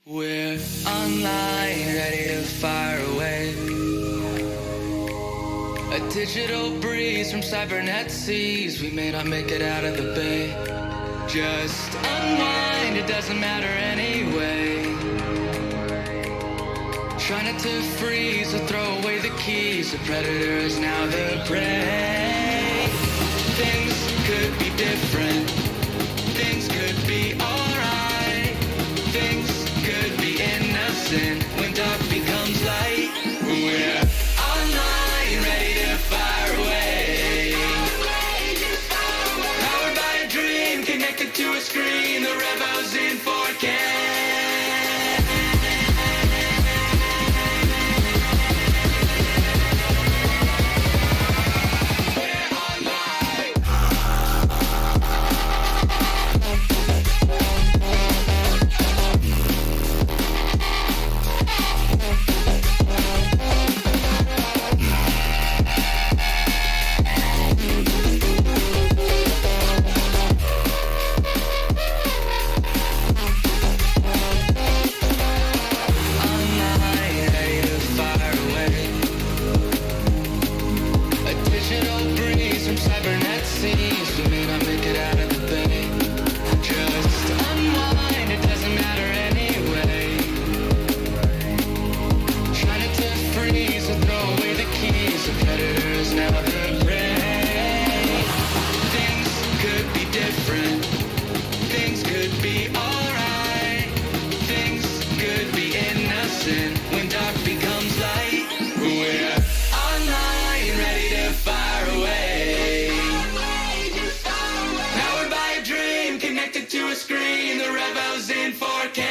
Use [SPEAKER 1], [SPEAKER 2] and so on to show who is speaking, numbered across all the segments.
[SPEAKER 1] We're online, ready to fire away. A digital breeze from cybernet seas. We may not make it out of the bay. Just unwind, it doesn't matter anyway. Try not to freeze or throw away the keys. The predator is now the prey. Things could be different. Things could be alright. Things could be innocent when dark becomes light. We're online, ready to fire away. Powered by a dream, connected to a screen. The rebels in 4K. When dark becomes light, we're online, ready to fire away. Powered by a dream, connected to a screen. The rebels in 4K.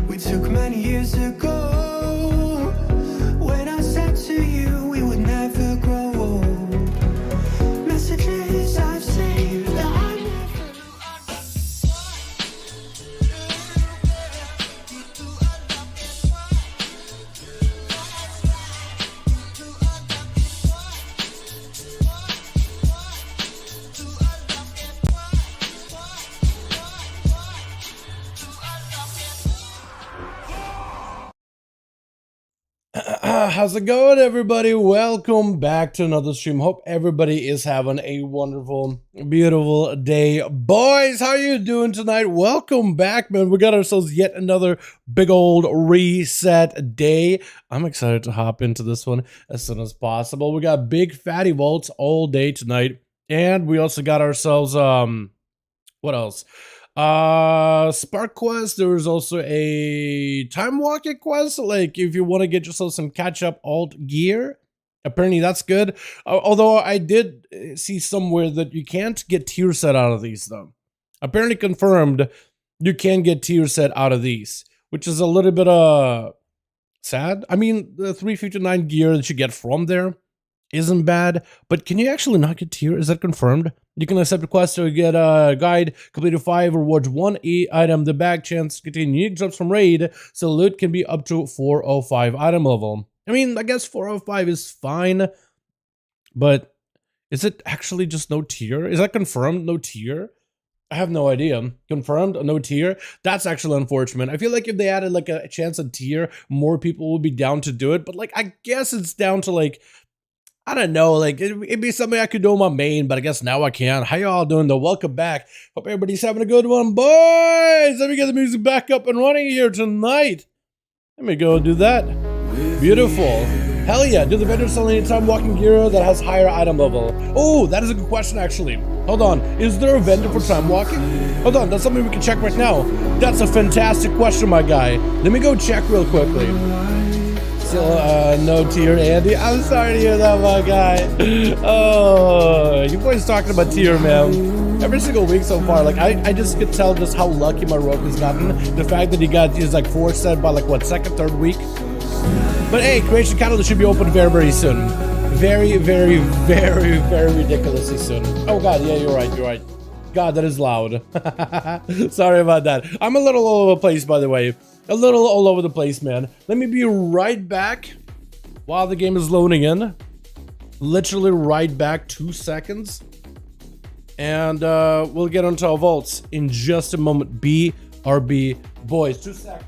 [SPEAKER 2] We took many years ago, when I said to you we would never grow old. Messages I've saved that I
[SPEAKER 3] How's it going, everybody? Welcome back to another stream. Hope everybody is having a wonderful, beautiful day. Boys, how are you doing tonight? Welcome back, man. We got ourselves yet another big old reset day. I'm excited to hop into this one as soon as possible. We got big fatty vaults all day tonight. And we also got ourselves, what else? Spark quest. There was also a time walking quest, like if you want to get yourself some catch up alt gear. Apparently that's good, although I did see somewhere that you can't get tier set out of these though. Apparently confirmed you can get tier set out of these, which is a little bit sad. I mean, the 359 gear that you get from there isn't bad, but can you actually not get tier? Is that confirmed? You can accept requests to get a guide, completed 5 rewards, 1 item, the back chance to contain unique drops from raid, so loot can be up to 405 item level. I mean, I guess 405 is fine, but is it actually just no tier? Is that confirmed, no tier? I have no idea. Confirmed, no tier. That's actually unfortunate. I feel like if they added like a chance at tier, more people would be down to do it. But like, I guess it's down to like, I don't know, like it'd be something I could do on my main, but I guess now I can. How y'all doing though? Welcome back. Hope everybody's having a good one, boys. Let me get the music back up and running here tonight. Let me go do that. Beautiful. Hell yeah. Do the vendors sell any time walking gear that has higher item level? Oh, that is a good question actually. Hold on. Is there a vendor for time walking? Hold on. That's something we can check right now. That's a fantastic question, my guy. Let me go check real quickly. Still, no tier, Andy. I'm sorry to hear that, my guy. Oh, you boys talking about tier, man. Every single week so far, like, I just could tell just how lucky my rogue has gotten. The fact that he got his, like, 4-set by, like, what, second, third week? But hey, creation catalog should be open very, very soon. Very, very, very, very ridiculously soon. Oh, God, yeah, you're right, you're right. God, that is loud. Sorry about that. I'm a little all over the place, by the way. A little all over the place, man. Let me be right back while the game is loading in. Literally right back, 2 seconds. And we'll get onto our vaults in just a moment. BRB, boys, 2 seconds.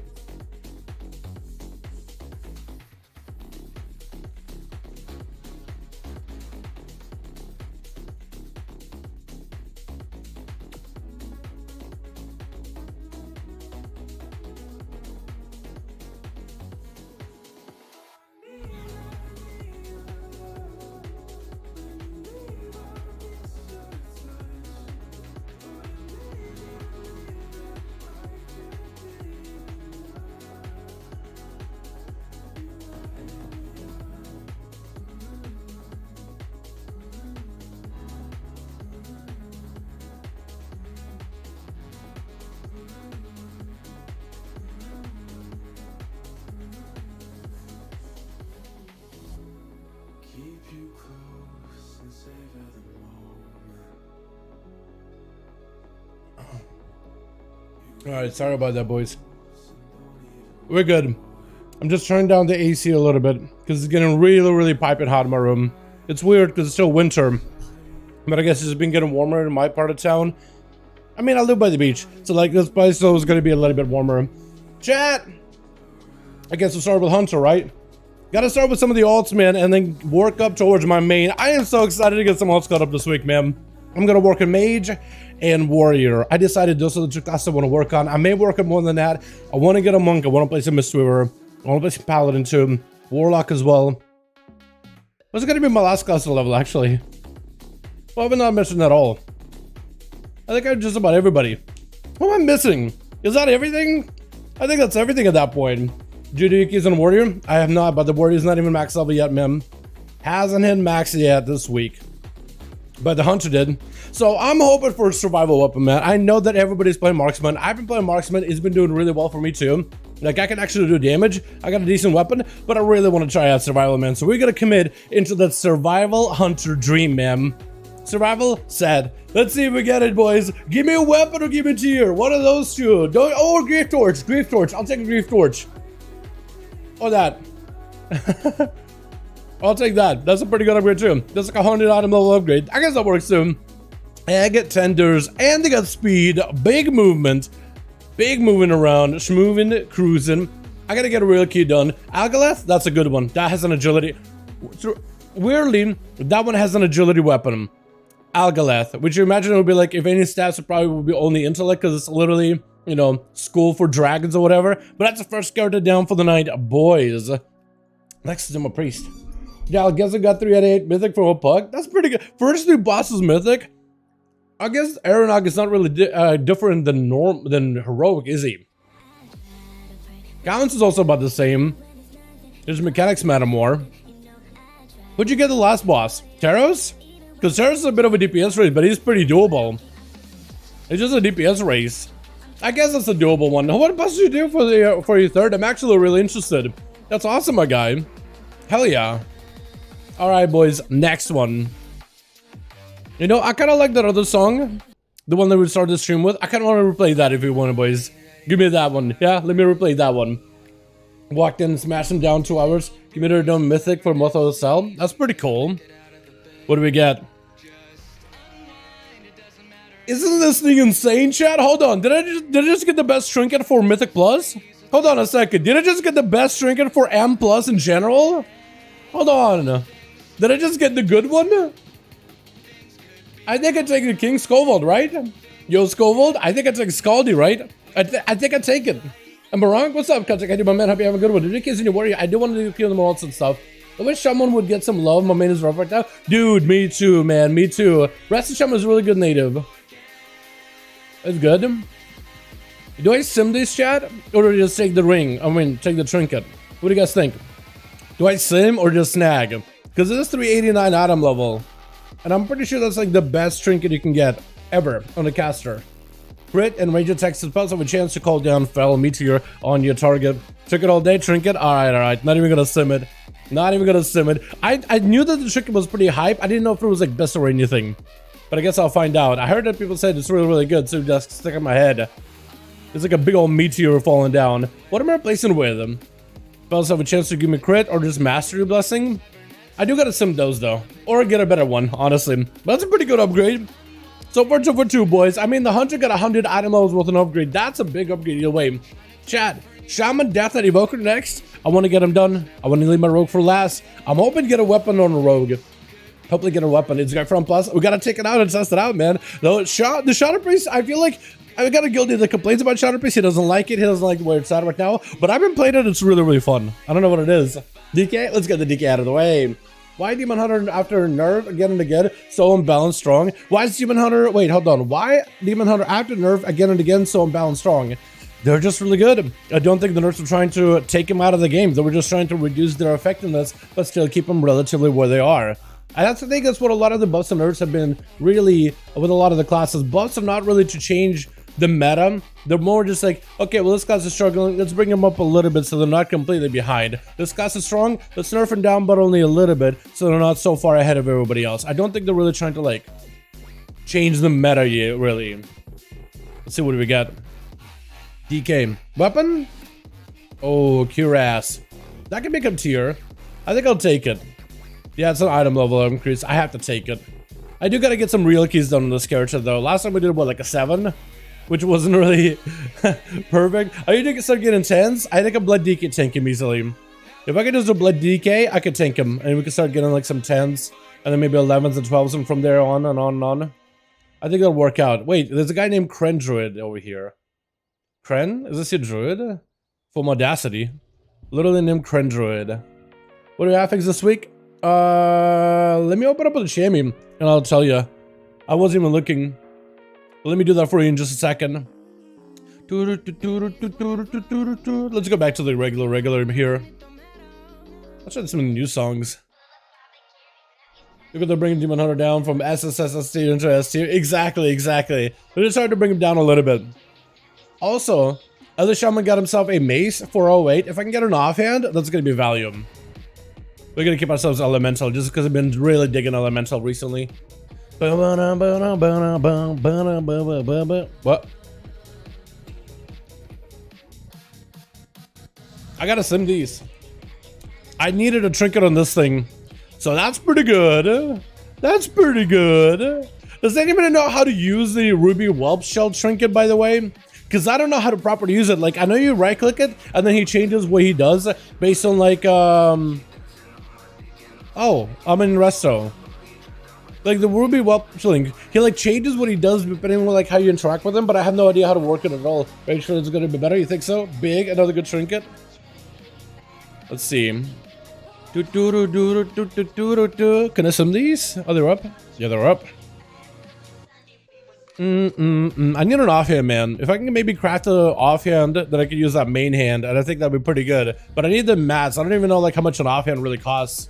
[SPEAKER 3] Alright, sorry about that, boys. We're good. I'm just turning down the AC a little bit because it's getting really, really piping hot in my room. It's weird because it's still winter, but I guess it's been getting warmer in my part of town. I mean, I live by the beach, so like this place is going to be a little bit warmer. Chat! I guess we'll start with Hunter, right? Gotta start with some of the alts, man, and then work up towards my main. I am so excited to get some alts caught up this week, man. I'm gonna work on Mage and Warrior. I decided those are the two classes I want to work on. I may work on more than that. I want to get a Monk. I want to play some Mistweaver. I want to play some Paladin too. Warlock as well. What's gonna be my last class level, actually? Well, I've not mentioned at all. I think I'm just about everybody. What am I missing? Is that everything? I think that's everything at that point. Judaiki's on Warrior? I have not, but the Warrior's not even max level yet, man. Hasn't hit max yet this week. But the Hunter did. So I'm hoping for a survival weapon, man. I know that everybody's playing Marksman. I've been playing Marksman. It's been doing really well for me too. Like, I can actually do damage. I got a decent weapon, but I really want to try out survival, man. So we're going to commit into the survival Hunter dream, man. Survival, sad. Let's see if we get it, boys. Give me a weapon or give me a tier. One of those two. Don't. Oh, Grief Torch. Grief Torch. I'll take a Grief Torch. Or that. I'll take that. That's a pretty good upgrade too. That's like a 100 item level upgrade. I guess that works too. And I get tenders and they got speed, big movement around, schmoving, cruising. I gotta get a real key done. Algaleth, that's a good one. That has an agility. Weirdly, that one has an agility weapon. Algaleth, which you imagine it would be like, if any stats, it probably would be only intellect because it's literally, you know, school for dragons or whatever. But that's the first card down for the night, boys. Next is a priest. Yeah, I guess I got 3 out of 8 mythic from a puck. That's pretty good. First 2 bosses mythic. I guess Aeronog is not really different than heroic, is he? Balance is also about the same. His mechanics matter more. What'd you get the last boss? Taros? Because Taros is a bit of a DPS race, but he's pretty doable. It's just a DPS race. I guess that's a doable one. What boss did you do for your third? I'm actually really interested. That's awesome, my guy. Hell yeah. Alright, boys. Next one. You know, I kind of like that other song. The one that we started the stream with. I kind of want to replay that if you want, boys. Give me that one. Yeah, let me replay that one. Walked in and smashed him down 2 hours. Committed a done mythic for Moth of the Cell. That's pretty cool. What do we get? Isn't this thing insane, chat? Hold on. Did I just get the best trinket for Mythic Plus? Hold on a second. Did I just get the best trinket for M Plus in general? Hold on. Did I just get the good one? I think I take the King Scovold, right? Yo, Scovold, I think I take Scaldy, right? I think I take it. Am I wrong? What's up, Kachik? I do, my man. Hope you have a good one. Did you kiss in your warrior? I do want to do kill them all and stuff. I wish someone would get some love. My main is rough right now. Dude, me too, man. Me too. Rest of Shaman is really good native. That's good. Do I sim this, chat? Or do I just take the ring? I mean, take the trinket. What do you guys think? Do I sim or just snag? Because this is 389 atom level. And I'm pretty sure that's like the best trinket you can get ever on the caster. Crit and range attacks spells have a chance to call down Fell Meteor on your target. Took it all day, trinket. Alright. Not even gonna sim it. Not even gonna sim it. I knew that the trinket was pretty hype. I didn't know if it was like best or anything. But I guess I'll find out. I heard that people said it's really, really good, so just stick in my head. It's like a big old meteor falling down. What am I replacing with them? Spells have a chance to give me crit or just Mastery Blessing. I do gotta sim those though. Or get a better one, honestly. But that's a pretty good upgrade. So far, 2 for 2, boys. I mean, the Hunter got 100 item levels with an upgrade. That's a big upgrade either way. Chat, Shaman, Death, and Evoker next. I want to get them done. I want to leave my Rogue for last. I'm hoping to get a weapon on a Rogue. Hopefully get a weapon. It's got front plus. We gotta take it out and test it out, man. Though the Shatter Priest, I feel like I got a guilty that complains about Shatter Priest. He doesn't like it. He doesn't like where it's at right now. But I've been playing it. It's really, really fun. I don't know what it is. DK? Let's get the DK out of the way. Why Demon Hunter after nerf again and again so unbalanced strong? Why is Demon Hunter? Wait, hold on. Why Demon Hunter after nerf again and again so unbalanced strong? They're just really good. I don't think the nerfs were trying to take him out of the game. They were just trying to reduce their effectiveness, but still keep them relatively where they are. I have to think that's what a lot of the buffs and nerfs have been really with a lot of the classes. Buffs are not really to change the meta. They're more just like, okay, well, this class is struggling. Let's bring them up a little bit so they're not completely behind. This class is strong. Let's nerf them down, but only a little bit so they're not so far ahead of everybody else. I don't think they're really trying to like change the meta yet, really. Let's see what we got. DK. Weapon? Oh, Cuirass. That can become tier. I think I'll take it. Yeah, it's an item level increase. I have to take it. I do gotta get some real keys done on this character though. Last time we did what, like a 7? Which wasn't really perfect. I need to start getting 10s. I think a Blood DK tank him easily. If I could just do Blood DK, I could tank him. And we could start getting like some 10s. And then maybe 11s and 12s and from there on and on and on. I think that'll work out. Wait, there's a guy named Kren Druid over here. Kren? Is this your druid? From Audacity. Literally named Kren Druid. What do we have this week? Let me open up with a chamois and I'll tell you. I wasn't even looking. Let me do that for you in just a second. Let's go back to the regular here. Let's try some new songs. Look at they're bringing Demon Hunter down from SSSST into S tier. Exactly. But it's hard to bring him down a little bit. Also, other Shaman got himself a mace for 08. If I can get an offhand, that's gonna be value. We're gonna keep ourselves elemental just because I've been really digging elemental recently. What? I gotta sim these. I needed a trinket on this thing. So that's pretty good. That's pretty good. Does anybody know how to use the Ruby Whelp Shell trinket, by the way? Because I don't know how to properly use it. Like, I know you right click it and then he changes what he does based on like, oh, I'm in Resto. Like the Ruby Whelp Shilling, he like changes what he does depending on like how you interact with him, but I have no idea how to work it at all. Make sure it's gonna be better. You think so? Big, another good trinket. Let's see. Can I sim these? Oh, they're up. Yeah, they're up. I need an offhand, man. If I can maybe craft an offhand, then I could use that main hand, and I think that'd be pretty good. But I need the mats. I don't even know like how much an offhand really costs.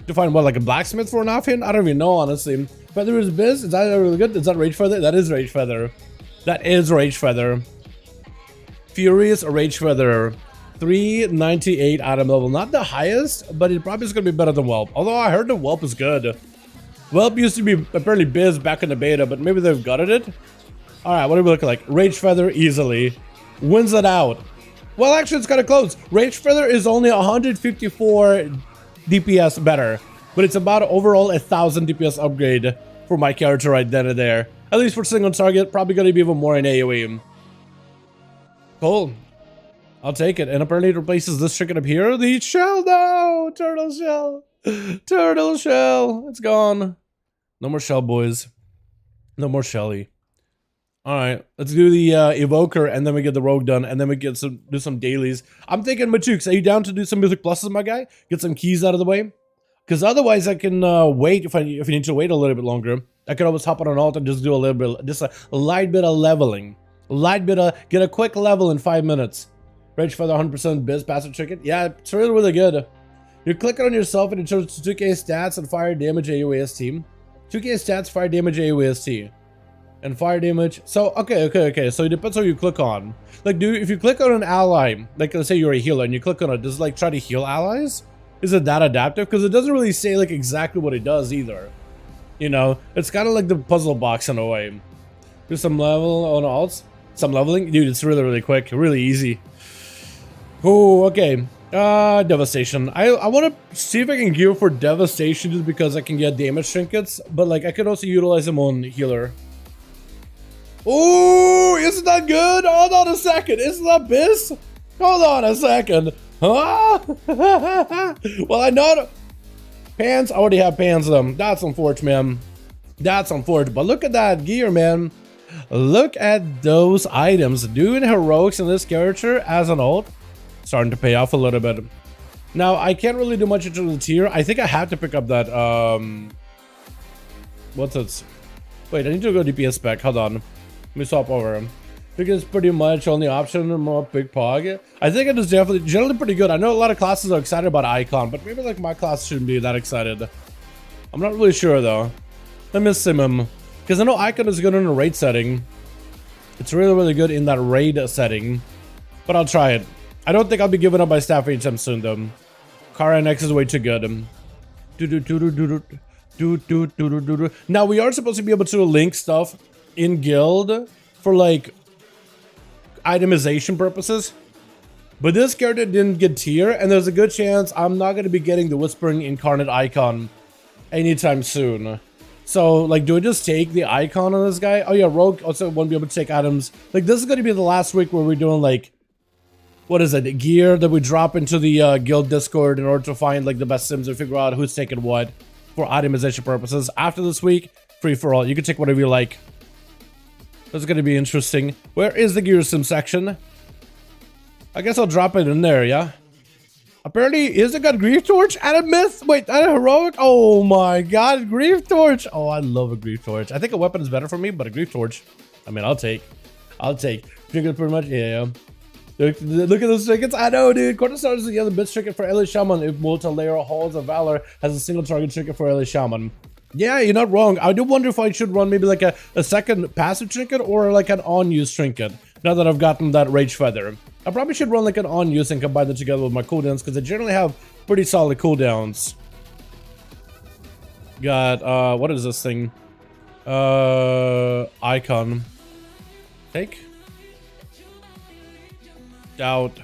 [SPEAKER 3] To find what, like a blacksmith for an offhand? I don't even know, honestly. Feather is Biz. Is that really good? Is that Rage Feather? That is Rage Feather. That is Rage Feather. Furious Rage Feather. 398 item level. Not the highest, but it probably is going to be better than Whelp. Although I heard the Whelp is good. Whelp used to be apparently Biz back in the beta, but maybe they've gutted it. Alright, what are we looking like? Rage Feather easily. Wins it out. Well, actually, it's kind of close. Rage Feather is only 154 DPS better, but it's about overall 1,000 DPS upgrade for my character right then and there. At least for single target, probably gonna be even more in AoE. Cool. I'll take it. And apparently it replaces this trinket up here. The shell, no! Turtle shell. Turtle shell. It's gone. No more shell, boys. No more Shelly. Alright, let's do the evoker, and then we get the rogue done, and then we get do some dailies. I'm thinking, Machooks, are you down to do some mythic pluses, my guy? Get some keys out of the way? Because otherwise I can wait if you need to wait a little bit longer. I could always hop on an alt and just do a little bit, just a light bit of leveling. Get a quick level in 5 minutes. Rage Feather 100% biz passive trinket. Yeah, it's really, really good. You click it on yourself and it shows 2k stats and fire damage AOAST. 2k stats, fire damage AOAST. And fire damage. So, okay. So it depends on who you click on. Like, if you click on an ally, like let's say you're a healer and you click on it, does it like try to heal allies? Is it that adaptive? Because it doesn't really say like exactly what it does either. You know, it's kind of like the puzzle box in a way. Do some level on alts. Some leveling. Dude, it's really, really quick. Really easy. Oh, okay. Devastation. I want to see if I can gear for Devastation just because I can get damage trinkets. But like, I could also utilize them on healer. Oh, isn't that good? Hold on a second. Isn't that biz? Hold on a second. Huh? Well, I know pants. I already have pants them. That's unfortunate, man. That's unfortunate. But look at that gear, man. Look at those items. Doing heroics in this character as an ult. Starting to pay off a little bit. Now, I can't really do much into the tier. I think I have to pick up that, what's it? Wait, I need to go DPS spec. Hold on. Let me swap over. I think it's pretty much only option more big pog. I think it is definitely generally pretty good. I know a lot of classes are excited about Icon, but maybe like my class shouldn't be that excited. I'm not really sure though. Let me sim him. Because I know Icon is good in a raid setting. It's really, really good in that raid setting. But I'll try it. I don't think I'll be giving up my staff anytime soon though. Kara NX is way too good. Now we are supposed to be able to link stuff in guild for like itemization purposes, but this character didn't get tier, and there's a good chance I'm not going to be getting the Whispering Incarnate icon anytime soon. So like, do I just take the icon on this guy? Oh yeah, Rogue also won't be able to take items. Like, this is going to be the last week where we're doing like, what is it, gear that we drop into the guild Discord in order to find like the best sims and figure out who's taking what for itemization purposes. After this week, free for all. You can take whatever you like. That's going to be interesting. Where is the gear sim section? I guess I'll drop it in there, yeah? Apparently, is it got Grief Torch? Added Myth? Wait, added Heroic? Oh my god, Grief Torch! Oh, I love a Grief Torch. I think a weapon is better for me, but a Grief Torch, I mean, I'll take. Pretty much, yeah. Look at those trinkets. I know, dude. Cornerstone is the other bit trinket for LA Shaman. If multi-layer Halls of Valor has a single target trinket for LA Shaman. Yeah, you're not wrong. I do wonder if I should run maybe like a second passive trinket or like an on-use trinket. Now that I've gotten that Rage Feather. I probably should run like an on-use and combine them together with my cooldowns because they generally have pretty solid cooldowns. Got, what is this thing? Icon. Take. Doubt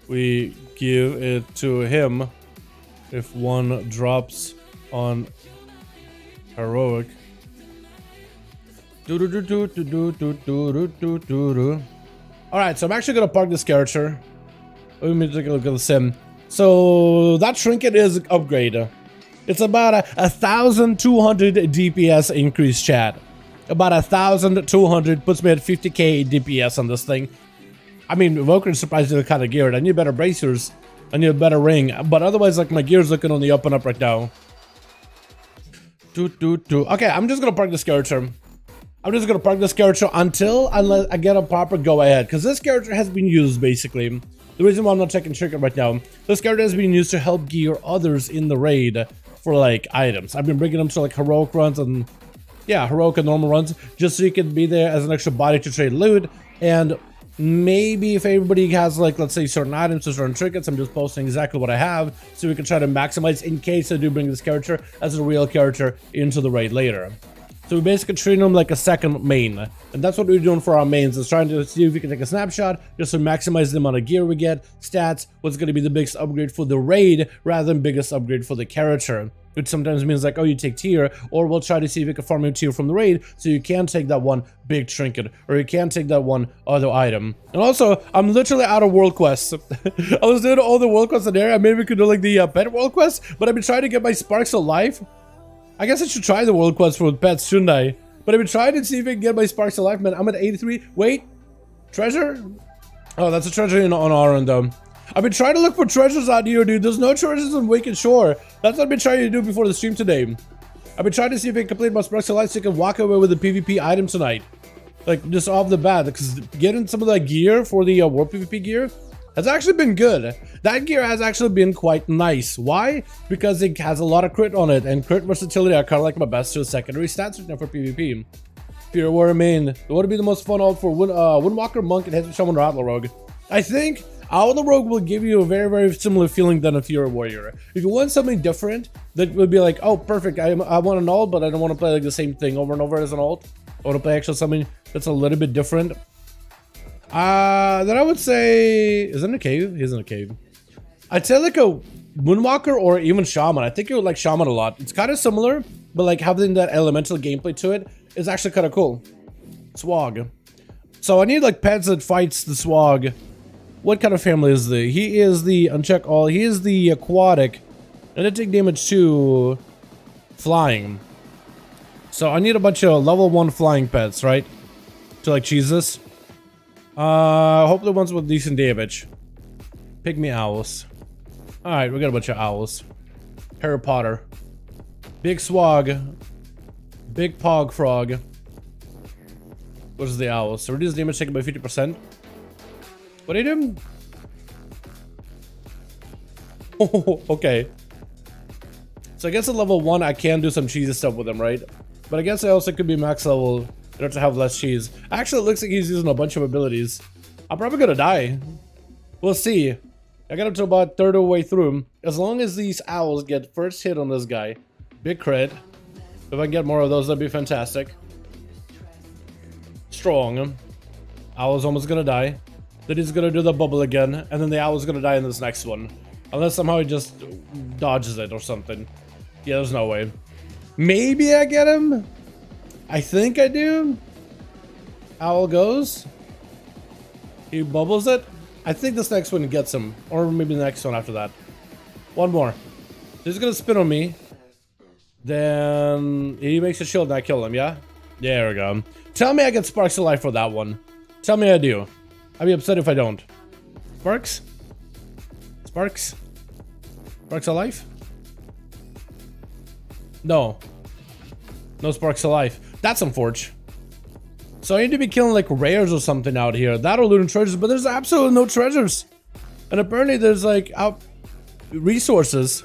[SPEAKER 3] we give it to him if one drops on heroic. Alright, so I'm actually gonna park this character. Let me take a look at the sim. So that trinket is upgrade. It's about a 1,200 DPS increase, chat. About 1,200 puts me at 50k DPS on this thing. I mean, Evoker is surprisingly kind of geared. I need better bracers. I need a better ring. But otherwise, like, my gear's looking on the up and up right now. Okay, I'm just gonna park this character. I'm just gonna park this character until I get a proper go-ahead. Because this character has been used, basically. The reason why I'm not checking trinket right now. This character has been used to help gear others in the raid for, like, items. I've been bringing them to, like, heroic runs and... yeah, heroic and normal runs. Just so you can be there as an extra body to trade loot. And... maybe if everybody has, like, let's say certain items or certain trinkets, I'm just posting exactly what I have so we can try to maximize in case I do bring this character as a real character into the raid later. So we basically treat them like a second main, and that's what we're doing for our mains, is trying to see if we can take a snapshot just to maximize the amount of gear we get, stats, what's going to be the biggest upgrade for the raid rather than biggest upgrade for the character. which sometimes means like, oh, you take tier, or we'll try to see if we can farm a tier from the raid, so you can take that one big trinket, or you can take that one other item. And also, I'm literally out of world quests. I was doing all the world quests in there. Maybe we could do like the pet world quest, but I've been trying to get my sparks alive. I guess I should try the world quest for pets, shouldn't I? But I've been trying to see if I can get my sparks alive, man. I'm at 83. Wait, treasure? Oh, that's a treasure on our end, though. I've been trying to look for treasures out here, dude. There's no treasures on Wicked Shore. That's what I've been trying to do before the stream today. I've been trying to see if I can complete my sparks alive so I can walk away with a PvP item tonight. Like, just off the bat. Because getting some of that gear for the World PvP gear has actually been good. That gear has actually been quite nice. Why? Because it has a lot of crit on it. And crit versatility are kind of like my best to secondary stats right now for PvP. If you're aware, main, what would be the most fun alt for Windwalker, Monk, and Head Shaman or Outlaw Rogue? I think Outlaw Rogue will give you a very, very similar feeling than a Fury Warrior. If you want something different, that would be like, oh, perfect, I want an alt, but I don't want to play like the same thing over and over as an alt. I want to play actually something that's a little bit different. Then I would say, is it in a cave? He's in a cave. I'd say like a Moonwalker or even Shaman. I think you would like Shaman a lot. It's kind of similar, but like having that elemental gameplay to it is actually kind of cool. Swag. So I need like pets that fights the Swag. What kind of family is the? He is the uncheck all. He is the aquatic, and they take damage to flying. So I need a bunch of level 1 flying pets, right? To like cheese this. Hopefully ones with decent damage. Pygmy owls. All right, we got a bunch of owls. Harry Potter. Big Swag. Big Pog Frog. What is the owls? So reduce damage taken by 50%. What are you doing? Oh, okay. So I guess at level 1 I can do some cheesy stuff with him, right? But I guess I also could be max level in order to have less cheese. Actually, it looks like he's using a bunch of abilities. I'm probably gonna die. We'll see. I got up to about third of the way through. As long as these owls get first hit on this guy. Big crit. If I can get more of those, that'd be fantastic. Strong. Owl's almost gonna die. Then he's gonna do the bubble again, and then the owl's gonna die in this next one. Unless somehow he just dodges it or something. Yeah, there's no way. Maybe I get him? I think I do. Owl goes. He bubbles it. I think this next one gets him. Or maybe the next one after that. One more. He's gonna spin on me. Then he makes a shield and I kill him, yeah? There we go. Tell me I get Sparks alive for that one. Tell me I do. I'd be upset if I don't. Sparks? Sparks? Sparks alive? No. No Sparks alive. That's unfortunate. So I need to be killing like rares or something out here. That or looting treasures, but there's absolutely no treasures. And apparently there's like resources.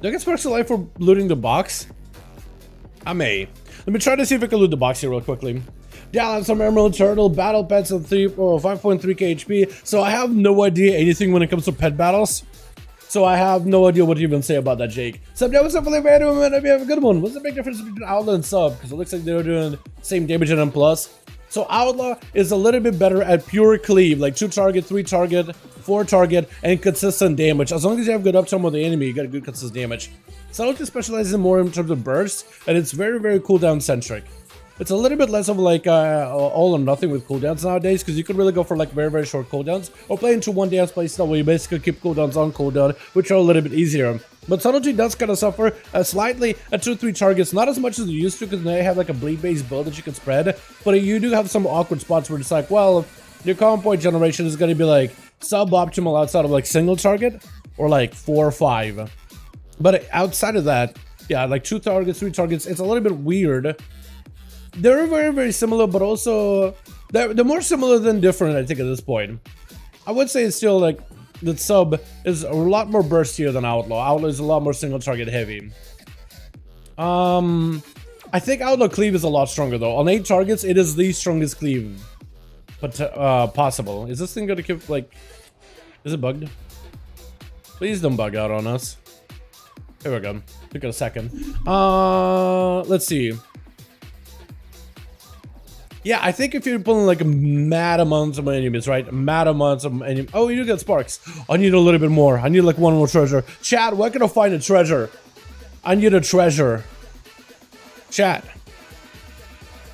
[SPEAKER 3] Do I get Sparks alive for looting the box? I may. Let me try to see if I can loot the box here real quickly. Dalaran, some Emerald Turtle, battle pets of 5.3k HP. So I have no idea anything when it comes to pet battles. So I have no idea what to even say about that, Jake. Sup, what's up, man? I hope you have a good one. What's the big difference between Outlaw and Sub? Because it looks like they're doing the same damage and M+. So Outlaw is a little bit better at pure cleave, like 2 target, 3 target, 4 target, and consistent damage. As long as you have good uptime with the enemy, you get good consistent damage. Subtlety specializes more in terms of bursts, and it's very, very cooldown centric. It's a little bit less of like all or nothing with cooldowns nowadays, because you could really go for like very, very short cooldowns, or play into one dance playstyle where you basically keep cooldowns on cooldown, which are a little bit easier. But Subtlety does kind of suffer slightly at 2-3 targets, not as much as you used to, because they have like a bleed-based build that you can spread, but you do have some awkward spots where it's like, well, your common point generation is going to be like suboptimal outside of like single target, or like 4 or 5. But outside of that, yeah, like 2 targets, 3 targets, it's a little bit weird. They're very, very similar, but also they're more similar than different, I think, at this point. I would say it's still like the Sub is a lot more burstier than Outlaw. Outlaw is a lot more single target heavy. I think Outlaw cleave is a lot stronger though. On 8 targets, it is the strongest cleave but possible. Is this thing gonna keep like? Is it bugged? Please don't bug out on us. Here we go. Took it a second. Let's see. Yeah, I think if you're pulling like mad amounts of enemies, right? Mad amounts of enemies. Oh, you do get sparks. I need a little bit more. I need like 1 more treasure. Chat, where can I find a treasure? I need a treasure. Chat.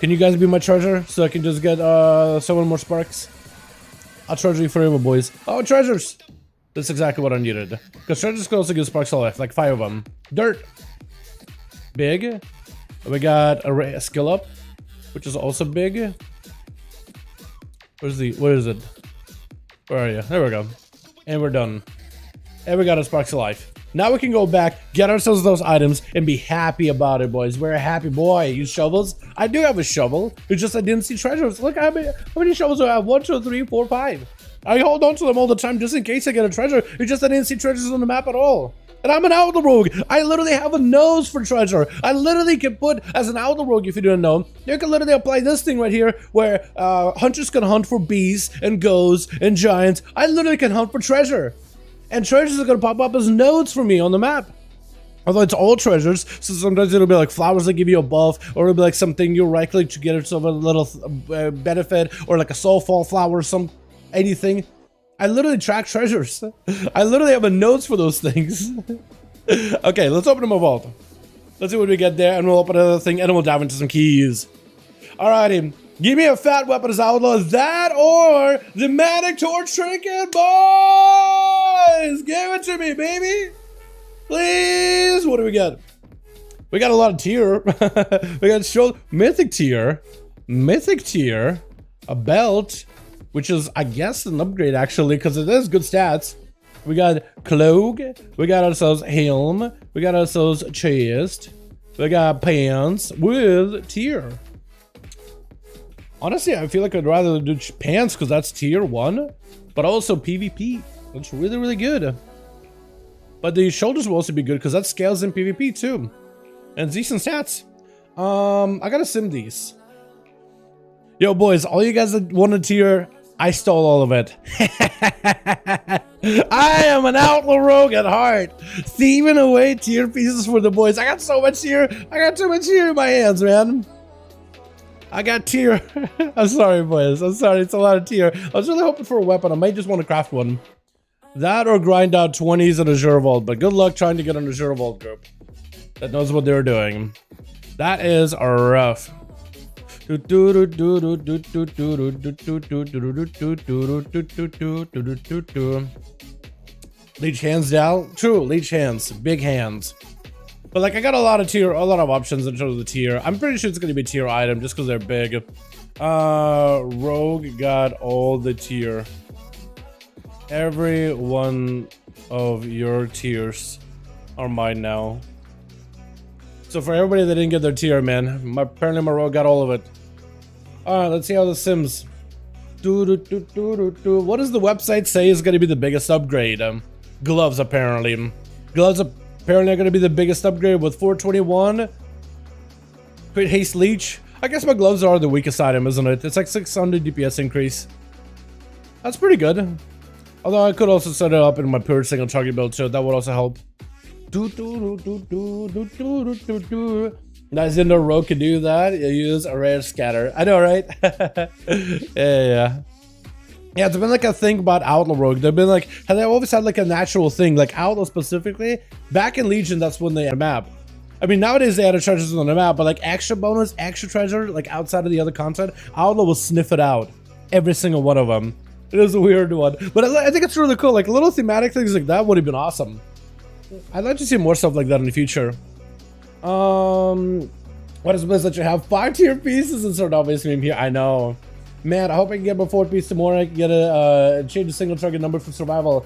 [SPEAKER 3] Can you guys be my treasure so I can just get 7 more sparks? I'll treasure you forever, boys. Oh, treasures! That's exactly what I needed. Because treasures can also give sparks of life, like 5 of them. Dirt. Big. We got a skill up, which is also big. What is it? Where are you? There we go. And we're done. And we got a sparks of life. Now we can go back, get ourselves those items, and be happy about it, boys. We're a happy boy. Use shovels. I do have a shovel. It's just I didn't see treasures. Look how many shovels do I have? 1, 2, 3, 4, 5. I hold on to them all the time just in case I get a treasure. It's just I didn't see treasures on the map at all. And I'm an outlaw rogue. I literally have a nose for treasure. I literally can put, as an outlaw rogue, if you didn't know, you can literally apply this thing right here where hunters can hunt for bees and ghosts and giants. I literally can hunt for treasure. And treasures are going to pop up as nodes for me on the map. Although it's all treasures, so sometimes it'll be like flowers that give you a buff, or it'll be like something you'll right click to get yourself a little benefit, or like a soulfall flower, anything. I literally track treasures. I literally have a notes for those things. Okay, let's open my vault. Let's see what we get there, and we'll open another thing, and then we'll dive into some keys. Alrighty. Give me a fat weapon as outlaw. That or the Manic Torch Trinket, boys! Give it to me, baby! Please! What do we got? We got a lot of tier. We got mythic tier, a belt, which is, I guess, an upgrade actually, because it is good stats. We got cloak, we got ourselves helm, we got ourselves chest, we got pants with tier. Honestly, I feel like I'd rather do pants because that's tier 1, but also PvP. That's really, really good. But the shoulders will also be good because that scales in PvP too. And decent stats. I gotta sim these. Yo, boys, all you guys that wanted tier, I stole all of it. I am an outlaw rogue at heart. Thieving away tier pieces for the boys. I got so much tier. I got too much tier in my hands, man. I got tier. I'm sorry, boys. I'm sorry. It's a lot of tier. I was really hoping for a weapon. I might just want to craft one. That or grind out 20s in Azure Vault. But good luck trying to get an Azure Vault group that knows what they're doing. That is rough. Leech hands down. True, leech hands. Big hands. But like I got a lot of options in terms of the tier. I'm pretty sure it's gonna be a tier item just because they're big. Rogue got all the tier. Every one of your tiers are mine now. So for everybody that didn't get their tier, man, apparently my rogue got all of it. Alright, let's see how the sims. What does the website say is gonna be the biggest upgrade? Gloves apparently. Gloves apparently are going to be the biggest upgrade with 421. Crit haste leech. I guess my gloves are the weakest item, isn't it? It's like 600 DPS increase. That's pretty good. Although I could also set it up in my pure single target build too. That would also help. Nice in the rogue can do that. You use a rare scatter. I know, right? Yeah. Yeah, it's been like a thing about Outlaw Rogue. They've been like, they always had like a natural thing, like Outlaw specifically. Back in Legion, that's when they had a map. I mean, nowadays they added treasures on the map, but like extra bonus, extra treasure, like outside of the other content, Outlaw will sniff it out. Every single one of them. It is a weird one. But I think it's really cool. Like little thematic things like that would have been awesome. I'd like to see more stuff like that in the future. What is this that you have 5 tier pieces and sort of obvious meme here? I know. Man, I hope I can get my 4th piece tomorrow. I can get a change the single target number for survival.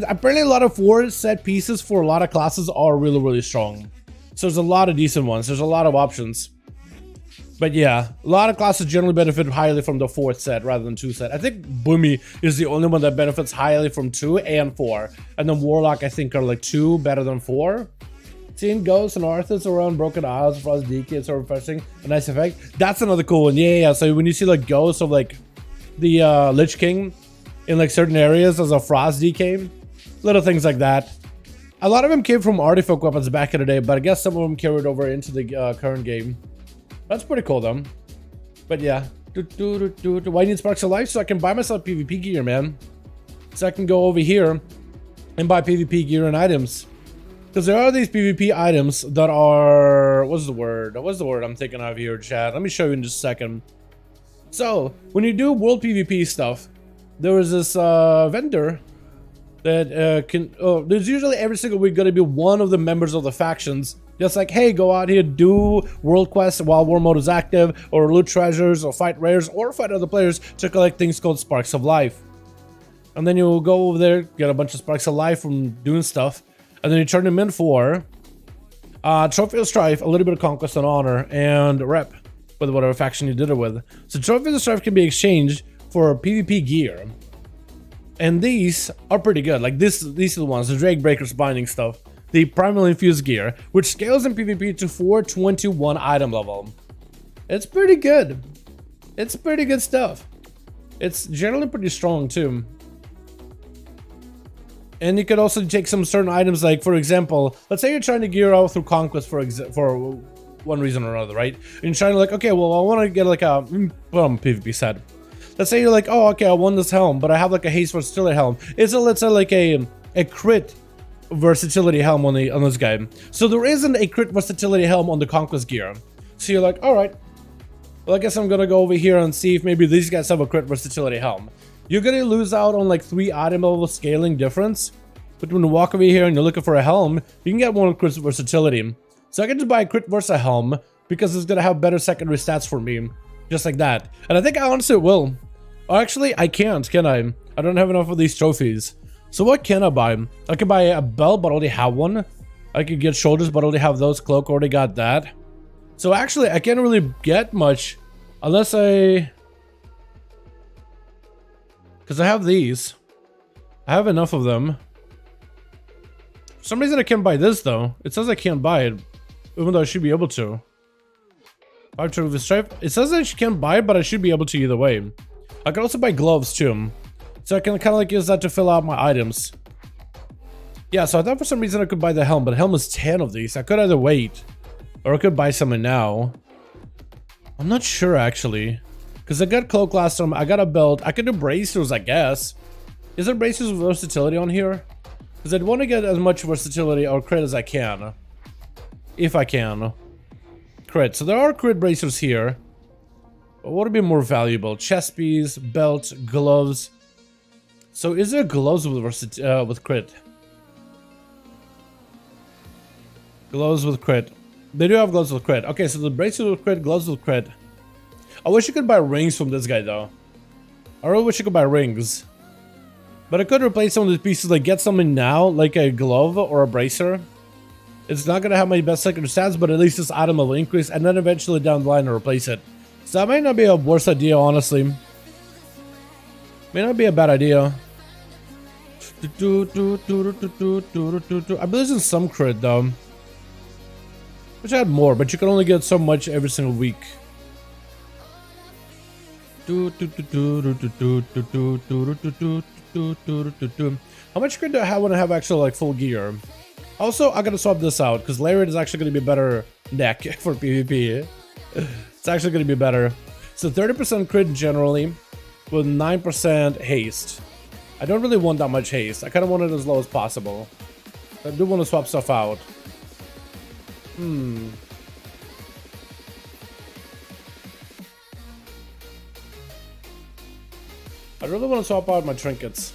[SPEAKER 3] Apparently a lot of 4 set pieces for a lot of classes are really, really strong. So there's a lot of decent ones. There's a lot of options. But yeah, a lot of classes generally benefit highly from the 4th set rather than 2 set. I think Boomy is the only one that benefits highly from 2 and 4. And then Warlock, I think, are like 2 better than 4. Seeing ghosts and Arthurs around Broken Isles, Frost Decay, it's so refreshing. A nice effect. That's another cool one. Yeah. So when you see like ghosts of like the Lich King in like certain areas as a Frost Decay, little things like that. A lot of them came from artifact weapons back in the day, but I guess some of them carried over into the current game. That's pretty cool though. But yeah. Why need Sparks of Life? So I can buy myself PvP gear, man. So I can go over here and buy PvP gear and items. Because there are these PvP items that are... What's the word I'm thinking of here, chat? Let me show you in just a second. So, when you do world PvP stuff, there is this vendor that can... Oh, there's usually every single week going to be one of the members of the factions just like, hey, go out here, do world quests while war mode is active, or loot treasures, or fight rares, or fight other players to collect things called Sparks of Life. And then you'll go over there, get a bunch of Sparks of Life from doing stuff, and then you turn them in for Trophy of Strife, a little bit of Conquest and Honor, and Rep with whatever faction you did it with. So Trophy of Strife can be exchanged for PvP gear. And these are pretty good. Like these are the ones, the Drake Breakers binding stuff. The Primal Infused gear, which scales in PvP to 421 item level. It's pretty good. It's pretty good stuff. It's generally pretty strong too. And you could also take some certain items, like for example, let's say you're trying to gear out through Conquest for one reason or another, right? And you're trying to like, okay, well I want to get like a PvP set. Let's say you're like, oh okay, I want this helm, but I have like a haste versatility helm. It's a, let's say like a crit versatility helm on this guy. So there isn't a crit versatility helm on the Conquest gear. So you're like, all right, well I guess I'm gonna go over here and see if maybe these guys have a crit versatility helm. You're gonna lose out on like 3 item level scaling difference. But when you walk over here and you're looking for a helm, you can get one with crit versatility. So I can just buy a crit versa helm because it's gonna have better secondary stats for me, just like that. And I think I honestly will. Or actually, I can't, can I? I don't have enough of these trophies. So what can I buy? I can buy a belt, but already have one. I could get shoulders, but already have those. Cloak, already got that. So actually, I can't really get much unless I... Because I have these. I have enough of them. For some reason I can't buy this though. It says I can't buy it, even though I should be able to. It says I can't buy it, but I should be able to either way. I can also buy gloves too. So I can kind of like use that to fill out my items. Yeah, so I thought for some reason I could buy the helm, but helm is 10 of these. I could either wait, or I could buy something now. I'm not sure actually. Because I got cloak last time, I got a belt. I could do bracers, I guess. Is there bracers with versatility on here? Because I'd want to get as much versatility or crit as I can. If I can. Crit. So there are crit bracers here. But what would be more valuable? Chest piece, belt, gloves. So is there gloves with crit? Gloves with crit. They do have gloves with crit. Okay, so the braces with crit, gloves with crit. I wish you could buy rings from this guy though. I really wish you could buy rings. But I could replace some of these pieces, like get something now, like a glove or a bracer. It's not gonna have my best secondary stats, but at least this item will increase, and then eventually down the line I'll replace it. So that might not be a worse idea, honestly. May not be a bad idea. I believe there's in some crit though. Wish I had more, but you can only get so much every single week. How much crit do I have when I have actual like full gear? Also, I gotta swap this out because Lariat is actually gonna be better neck for PvP. It's actually gonna be better. So 30% crit generally with 9% haste. I don't really want that much haste. I kind of want it as low as possible. I do want to swap stuff out. I really want to swap out my trinkets.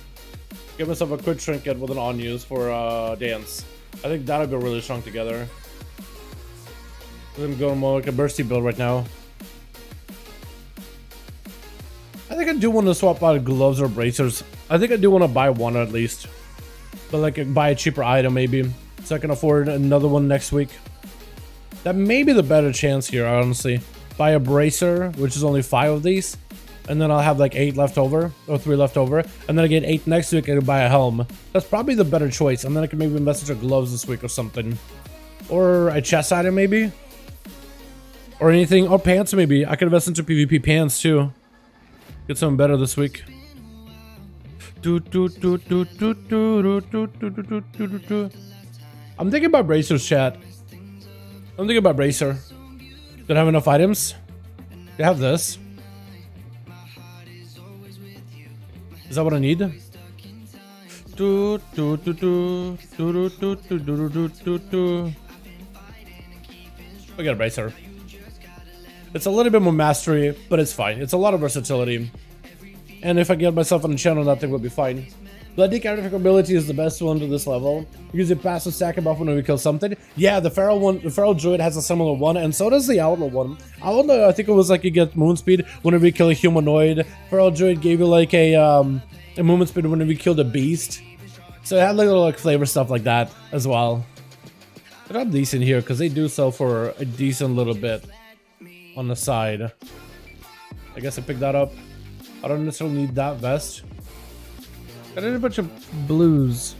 [SPEAKER 3] Give myself a quick trinket with an on-use for dance. I think that'll go really strong together. I'm going more like a bursty build right now. I think I do want to swap out gloves or bracers. I think I do want to buy one at least. But like buy a cheaper item maybe. So I can afford another one next week. That may be the better chance here, honestly. Buy a bracer, which is only 5 of these. And then I'll have like 8 left over, or 3 left over. And then I get 8 next week and I buy a helm. That's probably the better choice. And then I can maybe invest into gloves this week or something. Or a chest item maybe. Or anything, or pants maybe. I could invest into PvP pants too. Get something better this week. I'm thinking about bracers, chat. I'm thinking about bracer. Don't have enough items. They have this. Is that what I need? Do, do, do, do, do, do, do, do, do, do, do. We got a bracer. It's a little bit more mastery, but it's fine. It's a lot of versatility. And if I get myself on the channel, that thing will be fine. Bloody character ability is the best one to this level. Use a passive stack buff when we kill something. Yeah, the feral one, the feral druid has a similar one, and so does the outlaw one. Outlaw, I think it was like you get movement speed whenever you kill a humanoid. Feral druid gave you like a movement speed whenever you killed a beast. So it had like little like flavor stuff like that as well. But I'm decent here because they do sell for a decent little bit on the side. I guess I picked that up. I don't necessarily need that vest. I did a bunch of blues.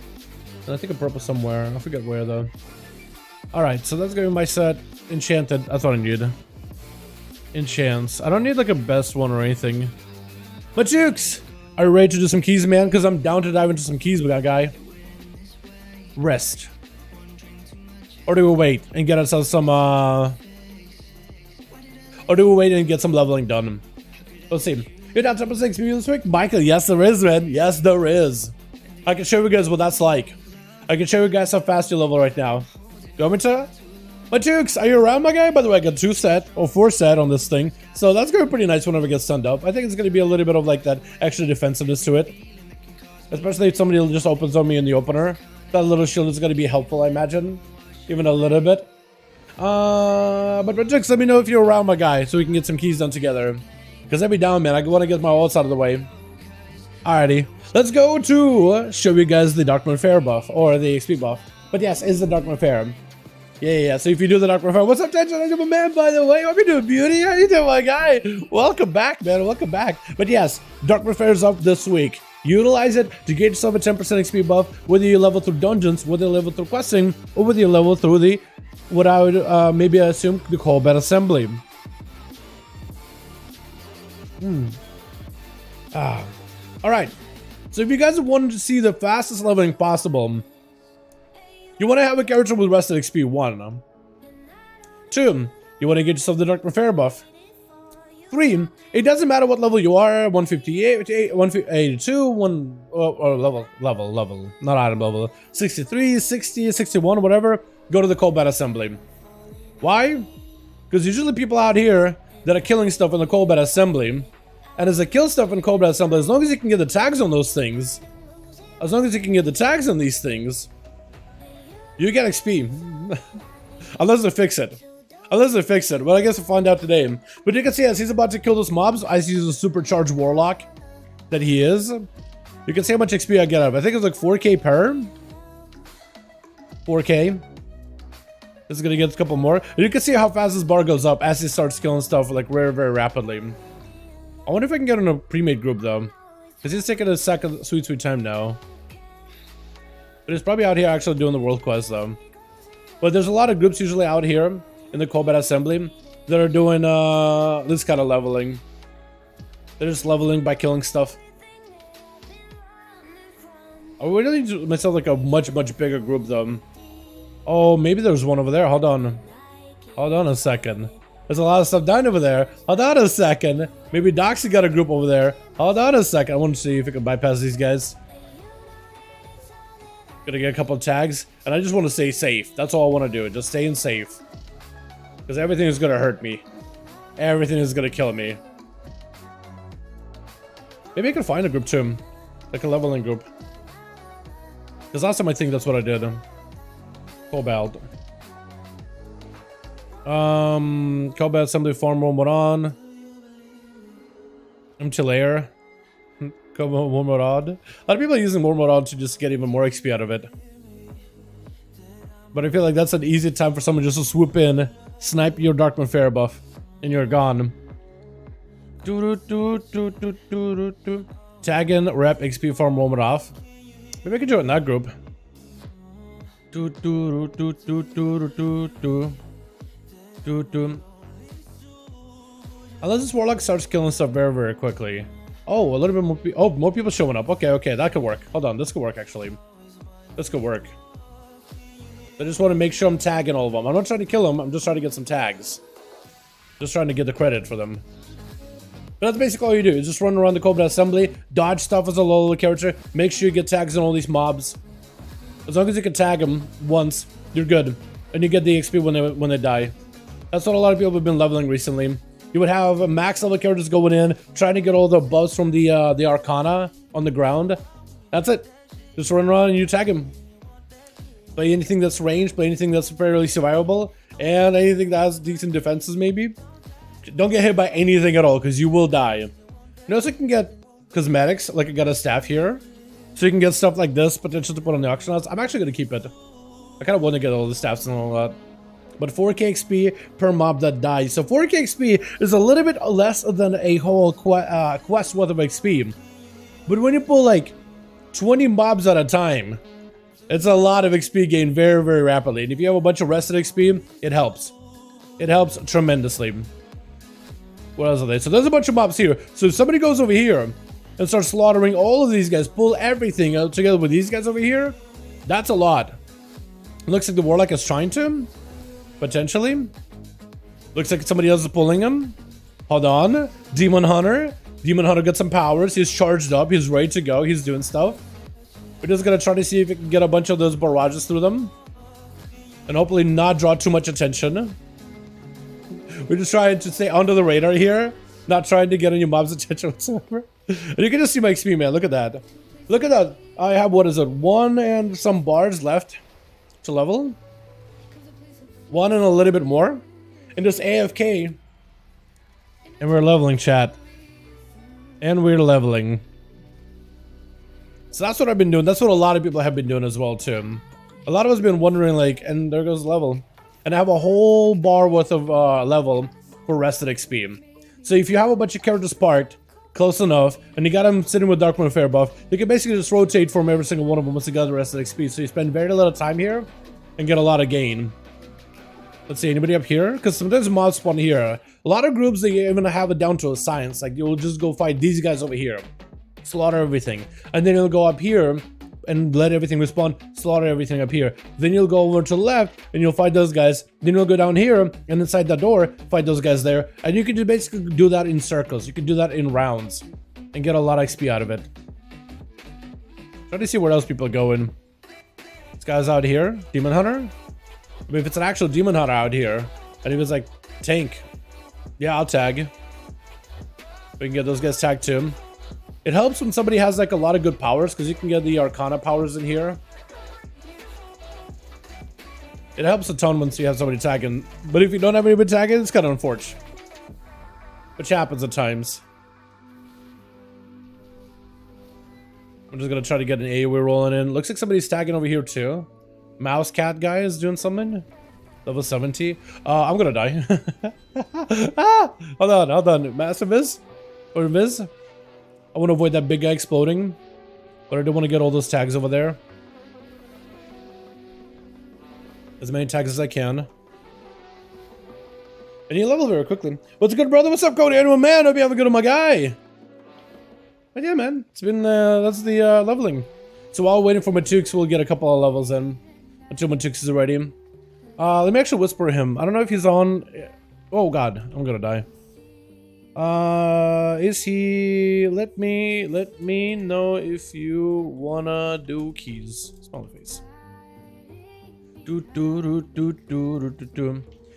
[SPEAKER 3] And I think a purple somewhere. I forget where though. Alright, so that's gonna be my set. Enchanted. That's what I need. Enchants. I don't need like a best one or anything. But Jukes! Are you ready to do some keys, man? Because I'm down to dive into some keys with that guy. Rest. Or do we wait and get ourselves some or do we wait and get some leveling done? Let's see. You're down to 6 this week? Michael, yes there is, man. Yes there is. I can show you guys what that's like. I can show you guys how fast you level right now. You want me to? My Jukes, are you around, my guy? By the way, I got 4 set on this thing. So that's gonna be pretty nice whenever it gets stunned up. I think it's gonna be a little bit of like that extra defensiveness to it. Especially if somebody just opens on me in the opener. That little shield is gonna be helpful, I imagine. Even a little bit. But Jukes, let me know if you're around, my guy, so we can get some keys done together. Because I'll be down, man. I want to get my ults out of the way. Alrighty. Let's go to show you guys the Darkmoon Fair buff. Or the XP buff. But yes, it's the Darkmoon Fair. Yeah. So if you do the Darkmoon Fair... What's up, Tension? I'm a man, by the way. Hope you're doing, beauty. How you doing, my guy? Welcome back, man. Welcome back. But yes, Darkmoon Fair is up this week. Utilize it to get yourself a 10% XP buff, whether you level through dungeons, whether you level through questing, or whether you level through the... what I would maybe assume the combat assembly. Alright, so if you guys wanted to see the fastest leveling possible, you want to have a character with rested XP 1. 2, you want to get yourself the Darkmoon Fair buff. 3, it doesn't matter what level you are, 158, 182, or level, not item level, 63, 60, 61, whatever, go to the combat assembly. Why? Because usually people out here that are killing stuff in the combat assembly, and as they kill stuff in combat assembly, as long as you can get the tags on those things, as long as you can get the tags on these things, you get XP. Unless they fix it. Well, I guess we'll find out today. But you can see as he's about to kill those mobs, I see he's a supercharged warlock that he is. You can see how much XP I get out of it. I think it's like 4k per. 4k. This is gonna get a couple more. And you can see how fast this bar goes up as he starts killing stuff like very, very rapidly. I wonder if I can get on a pre-made group though. Because he's taking a second sweet time now. But he's probably out here actually doing the world quest though. But there's a lot of groups usually out here in the combat assembly that are doing this kind of leveling. They're just leveling by killing stuff. I would really do myself like a much bigger group though. Oh, maybe there's one over there. Hold on a second. There's a lot of stuff down over there. Hold on a second. Maybe Doxy got a group over there. Hold on a second. I want to see if I can bypass these guys. Gonna get a couple of tags. And I just want to stay safe. That's all I want to do. Just staying safe. Because everything is gonna hurt me. Everything is gonna kill me. Maybe I can find a group too. Like a leveling group. Because last time I think that's what I did. Cobalt. Combat assembly farm one more on. Layer. Combat one more odd. A lot of people are using one more odd to just get even more XP out of it. But I feel like that's an easy time for someone just to swoop in, snipe your Darkmoon Fair buff, and you're gone. Tag in, rep, XP farm, roam it off. Maybe I can join that group. Unless this warlock starts killing stuff very, very quickly. Oh, a little bit more. Oh, more people showing up. Okay, that could work. Hold on, this could work actually. This could work. I just want to make sure I'm tagging all of them. I'm not trying to kill them. I'm just trying to get some tags. Just trying to get the credit for them. But that's basically all you do. You just run around the combat assembly, dodge stuff as a low level character, make sure you get tags on all these mobs. As long as you can tag them once, you're good. And you get the XP when they die. That's what a lot of people have been leveling recently. You would have max level characters going in, trying to get all the buffs from the Arcana on the ground. That's it. Just run around and you tag him. Play anything that's ranged, play anything that's fairly survivable, and anything that has decent defenses maybe. Don't get hit by anything at all, because you will die. You know, so you can get cosmetics, like I got a staff here. So you can get stuff like this, potential to put on the auction house. I'm actually going to keep it. I kind of want to get all the staffs and all that. But 4k XP per mob that dies. So 4k XP is a little bit less than a whole quest worth of XP. But when you pull like 20 mobs at a time, it's a lot of XP gain very, very rapidly. And if you have a bunch of rested XP, it helps. It helps tremendously. What else are they? So there's a bunch of mobs here. So if somebody goes over here and starts slaughtering all of these guys, pull everything out together with these guys over here, that's a lot. Looks like the Warlock is trying to. Potentially. Looks like somebody else is pulling him. Hold on. Demon Hunter. Demon Hunter got some powers. He's charged up. He's ready to go. He's doing stuff. We're just gonna try to see if we can get a bunch of those barrages through them. And hopefully not draw too much attention. We're just trying to stay under the radar here. Not trying to get any mobs' attention whatsoever. And you can just see my XP, man. Look at that. Look at that. I have, what is it? 1 and some bars left to level. 1 and a little bit more. And just AFK. And we're leveling, chat. And we're leveling. So that's what I've been doing. That's what a lot of people have been doing as well, too. A lot of us have been wondering, like, and there goes level. And I have a whole bar worth of level for rested XP. So if you have a bunch of characters parked close enough, and you got them sitting with Darkmoon Fair buff, you can basically just rotate from every single one of them once you got the rested XP. So you spend very little time here and get a lot of gain. Let's see, anybody up here? Because sometimes mobs spawn here. A lot of groups, they even have it down to a science. Like, you'll just go fight these guys over here. Slaughter everything. And then you'll go up here and let everything respawn, slaughter everything up here. Then you'll go over to the left and you'll fight those guys. Then you'll go down here and inside that door, fight those guys there. And you can just basically do that in circles. You can do that in rounds and get a lot of XP out of it. Try to see where else people are going. This guy's out here, Demon Hunter. I mean, if it's an actual Demon Hunter out here, and if it's like tank, yeah, I'll tag. We can get those guys tagged too. It helps when somebody has like a lot of good powers, because you can get the Arcana powers in here. It helps a ton once you have somebody tagging. But if you don't have anybody tagging, it's kind of unfortunate. Which happens at times. I'm just gonna try to get an AoE rolling in. Looks like somebody's tagging over here too. Mouse cat guy is doing something. Level 70. I'm gonna die. Hold on. Massive Viz? Or Viz? I want to avoid that big guy exploding. But I do want to get all those tags over there. As many tags as I can. And you level very quickly. What's good, brother? What's up, Cody? Anyone, man? Hope you have a good one, my guy. But yeah, man. It's been, that's the leveling. So while waiting for Matux, we'll get a couple of levels in. Until Matux is ready. Let me actually whisper him. I don't know if he's on. Oh, God. I'm gonna die. Is he? Let me know if you wanna do keys. Smiley face. And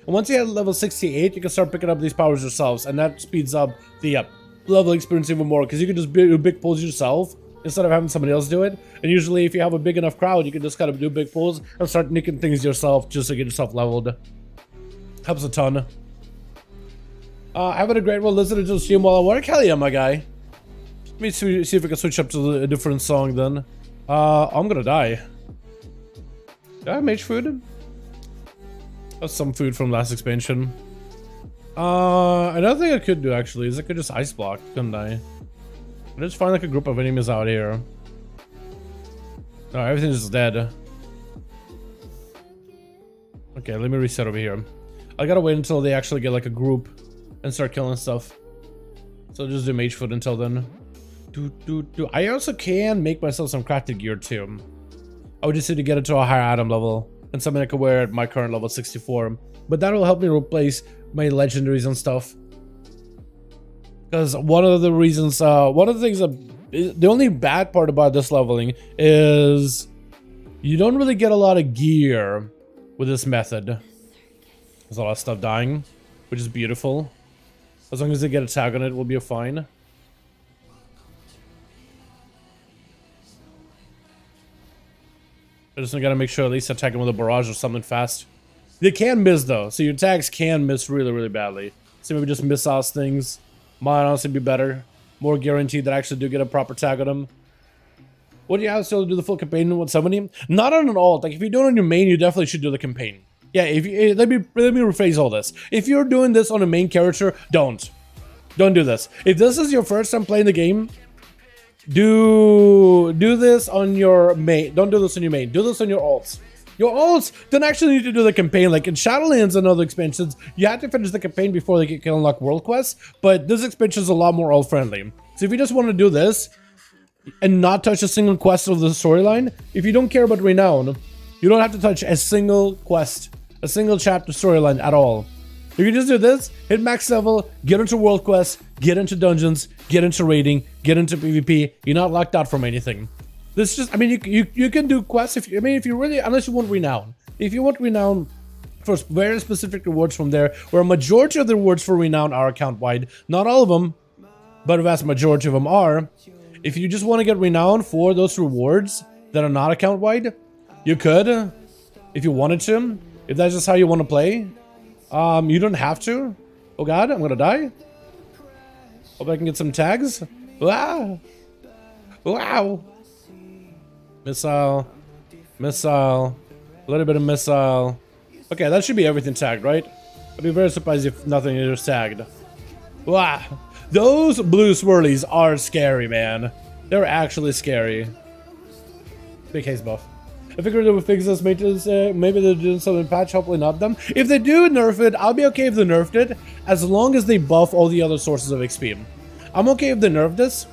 [SPEAKER 3] once you hit level 68, you can start picking up these powers yourselves, and that speeds up the level experience even more, because you can just do big pulls yourself instead of having somebody else do it. And usually, if you have a big enough crowd, you can just kind of do big pulls and start nicking things yourself just to get yourself leveled. Helps a ton. Having a great one listening to the stream while I work. Hell yeah, my guy. Let me see if we can switch up to a different song then. I'm gonna die. Do I have mage food? That's some food from last expansion. Another thing I could do actually is I could just ice block, couldn't I? I just find like a group of enemies out here. No, everything's just dead. Okay, let me reset over here. I gotta wait until they actually get like a group and start killing stuff. So I'll just do mage food until then. I also can make myself some crafted gear too. I would just need to get it to a higher item level and something I could wear at my current level 64. But that will help me replace my legendaries and stuff. Because one of the reasons, one of the things the only bad part about this leveling is you don't really get a lot of gear with this method. There's a lot of stuff dying, which is beautiful. As long as they get a tag on it, we'll be fine. I just gotta make sure at least attack them with a barrage or something fast. They can miss though, so your tags can miss really, really badly. So maybe just missiles things. Might honestly be better. More guaranteed that I actually do get a proper tag on them. What do you have still to do the full campaign in 170? Not on an alt. Like if you're doing it on your main, you definitely should do the campaign. Yeah, if you, let me rephrase all this. If you're doing this on a main character, don't do this. If this is your first time playing the game, do this on your main. Don't do this on your main. Do this on your alts. Your alts don't actually need to do the campaign. Like in Shadowlands and other expansions, you have to finish the campaign before they can unlock world quests. But this expansion is a lot more alt friendly. So if you just want to do this and not touch a single quest of the storyline, if you don't care about renown, you don't have to touch a single quest, a single chapter storyline at all. You can just do this, hit max level, get into world quests, get into dungeons, get into raiding, get into PvP. You're not locked out from anything. This just, I mean, you can do quests if you really, unless you want renown. If you want renown for very specific rewards from there, where a majority of the rewards for renown are account wide, not all of them, but a vast majority of them are. If you just want to get renown for those rewards that are not account wide, you could, if you wanted to. If that's just how you want to play. You don't have to. Oh god, I'm gonna die. Hope I can get some tags. Wow. Wow. Missile. Missile. A little bit of missile. Okay, that should be everything tagged, right? I'd be very surprised if nothing is tagged. Wow. Those blue swirlies are scary, man. They're actually scary. Big haze buff. I figured they would fix this maintenance. Maybe they're doing something patch, hopefully not them. If they do nerf it, I'll be okay if they nerfed it, as long as they buff all the other sources of XP. I'm okay if they nerf this,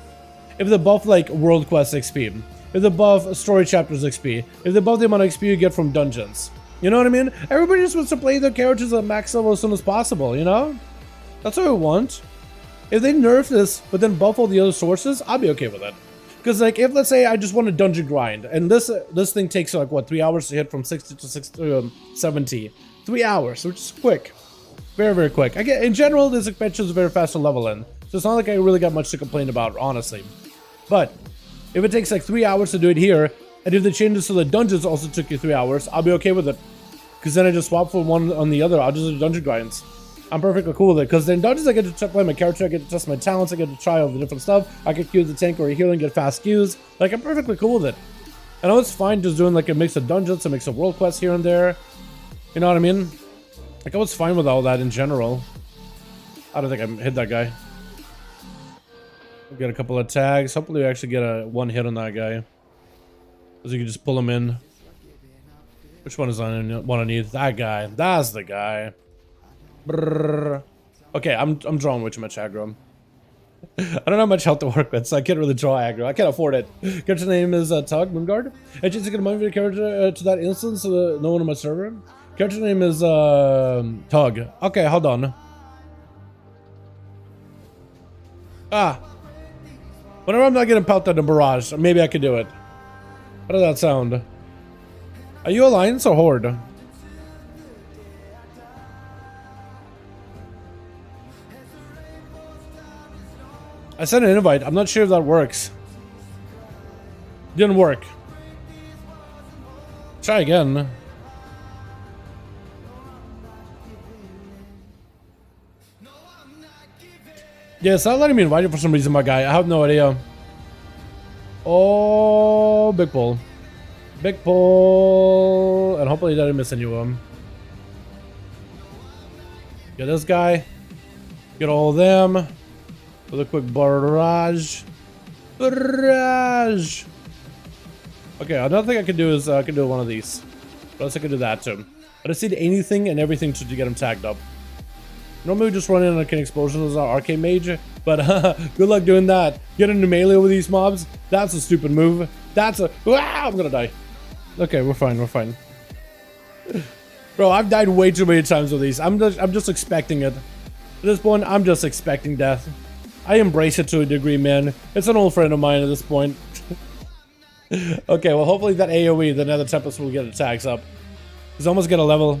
[SPEAKER 3] if they buff like World Quest XP, if they buff Story Chapters XP, if they buff the amount of XP you get from dungeons. You know what I mean? Everybody just wants to play their characters at max level as soon as possible, you know? That's what we want. If they nerf this, but then buff all the other sources, I'll be okay with it. Because, like, if, let's say, I just want a dungeon grind, and this thing takes, like, what, 3 hours to hit from 60 to 70. 3 hours, which is quick. Very, very quick. Again, in general, this expansion is very fast to level in. So it's not like I really got much to complain about, honestly. But, if it takes, like, 3 hours to do it here, and if the changes to the dungeons also took you 3 hours, I'll be okay with it. Because then I just swap from one on the other. I'll just do dungeon grinds. I'm perfectly cool with it, because then dungeons I get to play my character, I get to test my talents, I get to try all the different stuff, I can queue the tank or a healer and get fast queues. Like, I'm perfectly cool with it. I know it's fine just doing like a mix of dungeons, a mix of world quests here and there. You know what I mean? Like, I was fine with all that in general. I don't think I hit that guy. We'll get a couple of tags. Hopefully we actually get a one hit on that guy. Because you can just pull him in. Which one is on one I need? That guy. That's the guy. Brrr. Okay, I'm drawing way too much aggro. I don't have much health to work with, so I can't really draw aggro. I can't afford it. Character name is Tug Moonguard. I just get a money for the character to that instance, so no one on my server. Character name is Tug. Okay, hold on. Ah. Whenever I'm not getting pelted in a barrage, maybe I could do it. How does that sound? Are you Alliance or Horde? I sent an invite. I'm not sure if that works. Didn't work. Try again. Yeah, it's not letting me invite you for some reason, my guy. I have no idea. Oh, big pull. Big pull. And hopefully I didn't miss any of them. Get this guy. Get all of them. With a quick barrage. Barrage! Okay, another thing I can do is I can do one of these. What else I can do that too? I just need anything and everything to get him tagged up. Normally we just run in and can explosions as our arcane mage, but good luck doing that. Get into melee with these mobs. That's a stupid move. That's a I'm gonna die. Okay, we're fine, we're fine. Bro, I've died way too many times with these. I'm just expecting it. At this point, I'm just expecting death. I embrace it to a degree, man. It's an old friend of mine at this point. Okay, well, hopefully that AoE, the Nether Tempest, will get attacks up. He's almost got a level.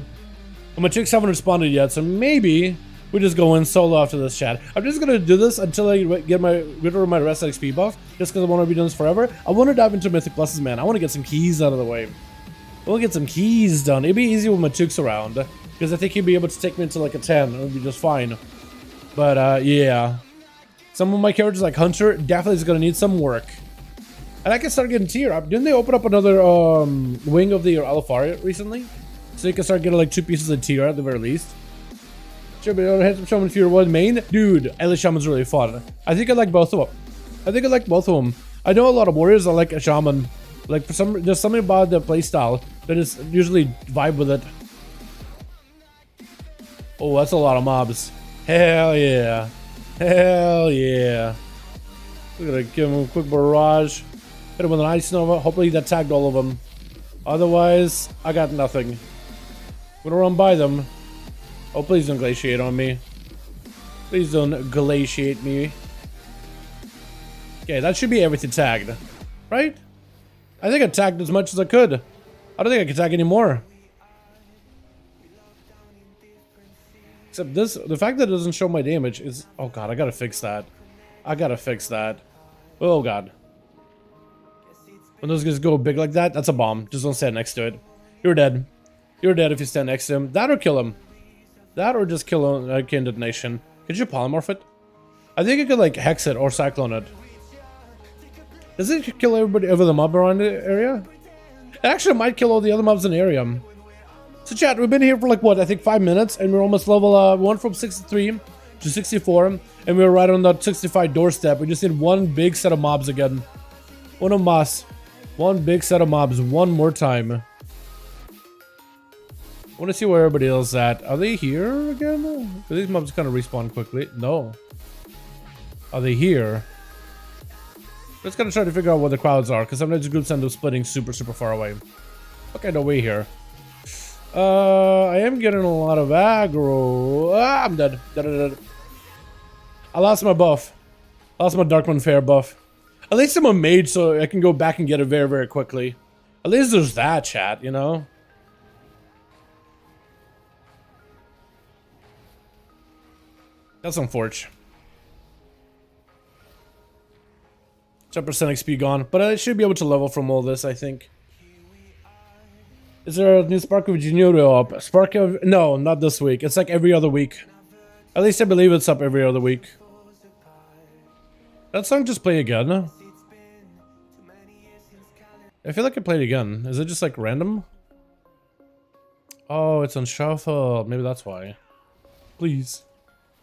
[SPEAKER 3] Well, my chicks haven't responded yet, so maybe we just go in solo after this chat. I'm just gonna do this until I get rid of my rest XP buff, just because I want to be doing this forever. I want to dive into Mythic Pluses, man. I want to get some keys out of the way. I want to get some keys done. It'd be easy with my chicks around, because I think he'd be able to take me into like a 10. It would be just fine. But yeah, some of my characters like Hunter definitely is gonna need some work. And I can start getting tier up. Didn't they open up another wing of the Alfari recently? So you can start getting like 2 pieces of tier at the very least. Sure, but don't hit some Shaman for your one main. Dude, Elite Shaman's really fun. I think I like both of them. I know a lot of warriors that like a Shaman. Like there's something about the playstyle that is usually vibe with it. Oh, that's a lot of mobs. Hell yeah. Hell yeah. We're gonna give him a quick barrage. Hit him with an Ice Nova. Hopefully that tagged all of them. Otherwise, I got nothing. I'm gonna run by them. Oh, please don't glaciate on me. Please don't glaciate me. Okay, that should be everything tagged. Right? I think I tagged as much as I could. I don't think I can tag anymore. Except this, the fact that it doesn't show my damage is... Oh god, I gotta fix that. Oh god. When those guys go big like that, that's a bomb. Just don't stand next to it. You're dead. You're dead if you stand next to him. That or kill him. That or just kill a chain detonation. Could you polymorph it? I think you could like hex it or cyclone it. Does it kill everybody over the mob around the area? It actually might kill all the other mobs in the area. So chat, we've been here for like what, I think 5 minutes, and we're almost level 1 from 63 to 64, and we're right on that 65 doorstep. We just need one big set of mobs again. One big set of mobs one more time. I want to see where everybody else is at. Are they here again? Do these mobs kind of respawn quickly? No. Are they here? Let's kind of try to figure out where the crowds are, because sometimes groups end up splitting super far away. Okay, no way here. I am getting a lot of aggro. Ah, I'm dead. Dead. I lost my buff. I lost my Darkman Fair buff. At least I'm a mage, so I can go back and get it very quickly. At least there's that, chat, you know? That's unfortunate. 10% XP gone, but I should be able to level from all this, I think. Is there a new Spark of Genio up? Spark of... No, not this week. It's like every other week. At least I believe it's up every other week. That song just played again. I feel like I played again. Is it just like random? Oh, it's on shuffle. Maybe that's why. Please.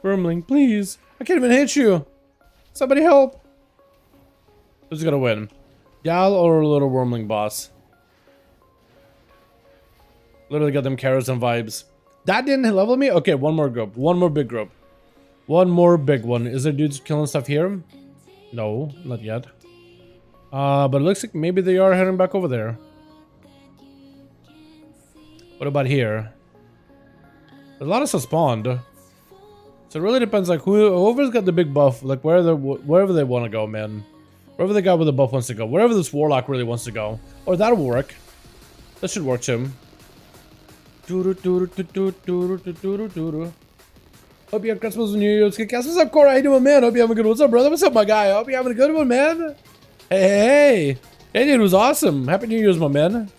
[SPEAKER 3] Wormling, please. I can't even hit you. Somebody help. Who's gonna win? Gal or little Wormling boss? Literally got them carrots and vibes. That didn't level me? Okay, one more group. One more big group. One more big one. Is there dudes killing stuff here? No, not yet. But it looks like maybe they are heading back over there. What about here? There's a lot of stuff spawned. So it really depends, like whoever's got the big buff, like wherever they want to go, man. Wherever the guy with the buff wants to go. Wherever this warlock really wants to go. Or that'll work. That should work too. Hope you have Christmas and New Year's. What's up, Cora? How you doing, man? Hope you having a good one. What's up, brother? What's up, my guy? Hope you having a good one, man. Hey, dude, it was awesome. Happy New Year's, my man.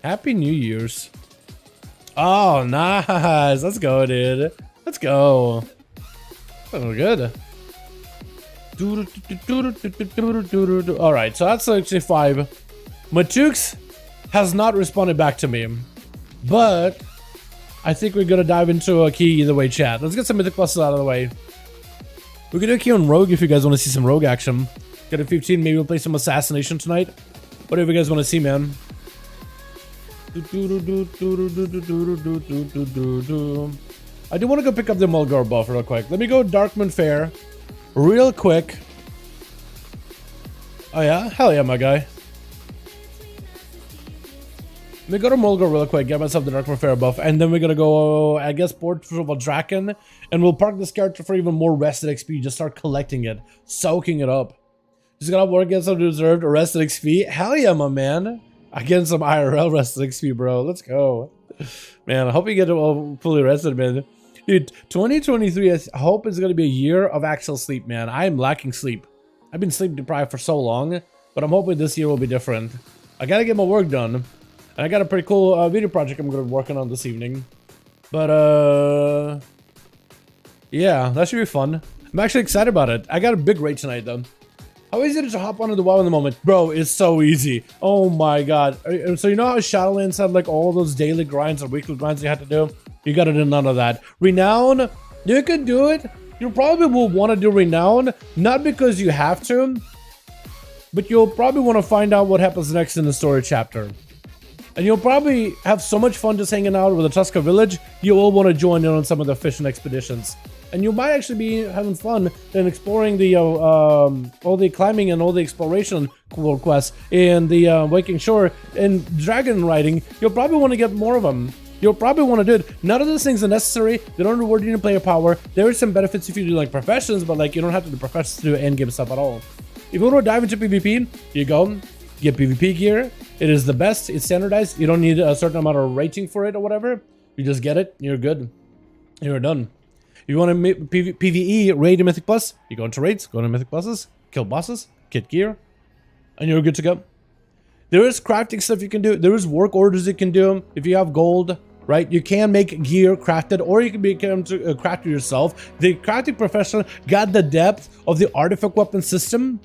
[SPEAKER 3] Happy New Year's. Oh, nice. Let's go, dude. Let's go. Oh, good. Alright, so that's actually 5. Matukes has not responded back to me. But I think we're gonna dive into a key either way, chat. Let's get some mythic pluses out of the way. We're gonna do a key on Rogue if you guys want to see some Rogue action. Get a 15, maybe we'll play some Assassination tonight. Whatever you guys want to see, man. I do want to go pick up the Mulgar buff real quick. Let me go Darkman Fair real quick. Oh yeah? Hell yeah, my guy. Let me go to Mulgar real quick, get myself the Dark Warfare buff, and then we're gonna go, I guess, port for a Draken, and we'll park this character for even more rested XP. Just start collecting it, soaking it up. Just gonna work against some deserved rested XP. Hell yeah, my man. Against some IRL rested XP, bro. Let's go. Man, I hope you get all fully rested, man. Dude, 2023, I hope it's gonna be a year of actual sleep, man. I am lacking sleep. I've been sleep deprived for so long, but I'm hoping this year will be different. I gotta get my work done. And I got a pretty cool video project I'm gonna be working on this evening. But yeah, that should be fun. I'm actually excited about it. I got a big raid tonight though. How easy is it to hop onto the WoW in the moment? Bro, it's so easy. Oh my god. So you know how Shadowlands had like all those daily grinds or weekly grinds you had to do? You gotta do none of that. Renown, you can do it. You probably will want to do Renown, not because you have to, but you'll probably want to find out what happens next in the story chapter. And you'll probably have so much fun just hanging out with the Tusker village, you will want to join in on some of the fishing expeditions. And you might actually be having fun in exploring the all the climbing and all the exploration quests in the Waking Shore and dragon riding. You'll probably want to get more of them. You'll probably want to do it. None of those things are necessary. They don't reward you in player power. There are some benefits if you do like professions, but like you don't have to do professions to do endgame stuff at all. If you want to dive into PvP, you go. Get PvP gear. It is the best. It's standardized. You don't need a certain amount of rating for it or whatever. You just get it. You're good. You're done. If you want to PvE, raid and Mythic Plus, you go into raids, go into Mythic Pluses, kill bosses, get gear, and you're good to go. There is crafting stuff you can do. There is work orders you can do. If you have gold, right, you can make gear crafted, or you can become to craft it yourself. The crafting professional got the depth of the artifact weapon system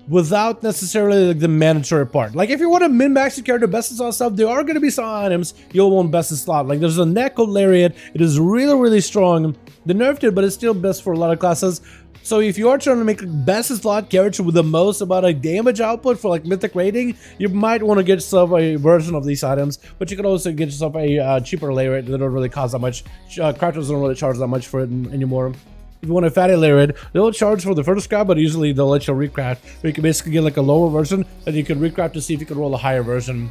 [SPEAKER 3] without necessarily like the mandatory part. Like if you want to min-max your character, best in slot stuff, there are going to be some items you'll want best in slot. Like there's a Neko Lariat. It is really, really strong. They nerfed it, but it's still best for a lot of classes. So if you are trying to make best in slot character with the most amount of damage output for like mythic rating, you might want to get yourself a version of these items, but you can also get yourself a cheaper Lariat that don't really cost that much. Crafters don't really charge that much for it anymore. If you want a fatty Lariat, they'll charge for the first craft, but usually they'll let you recraft. So you can basically get like a lower version, and you can recraft to see if you can roll a higher version.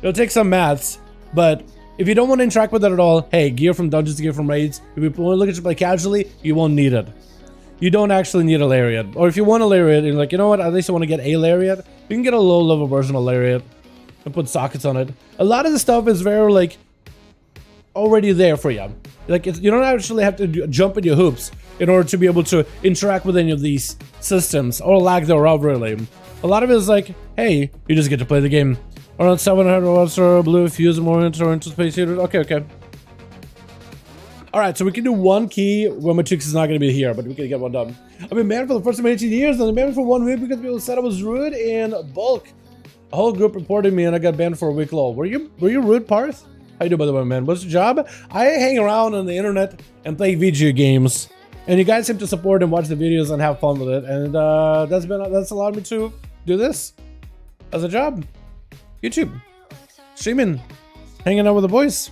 [SPEAKER 3] It'll take some maths, but if you don't want to interact with it at all, hey, gear from dungeons, gear from raids. If you want to look at it play casually, you won't need it. You don't actually need a Lariat. Or if you want a Lariat, and you're like, you know what, at least I want to get a Lariat, you can get a low-level version of Lariat and put sockets on it. A lot of the stuff is very, like, already there for you. Like, you don't actually have to jump in your hoops in order to be able to interact with any of these systems, or lack thereof, really. A lot of it is like, hey, you just get to play the game. Around 700 watts or blue fuse more into space heaters. Okay. Alright, so we can do one key when Matrix is not going to be here, but we can get one done. I've been banned for the first time in 18 years, and I've been banned for 1 week because people said I was rude in bulk. A whole group reported me, and I got banned for a week long. Were you rude, Parth? How you doing, by the way, man? What's your job? I hang around on the internet and play video games, and you guys seem to support and watch the videos and have fun with it, and that's allowed me to do this as a job. YouTube, streaming, hanging out with the boys.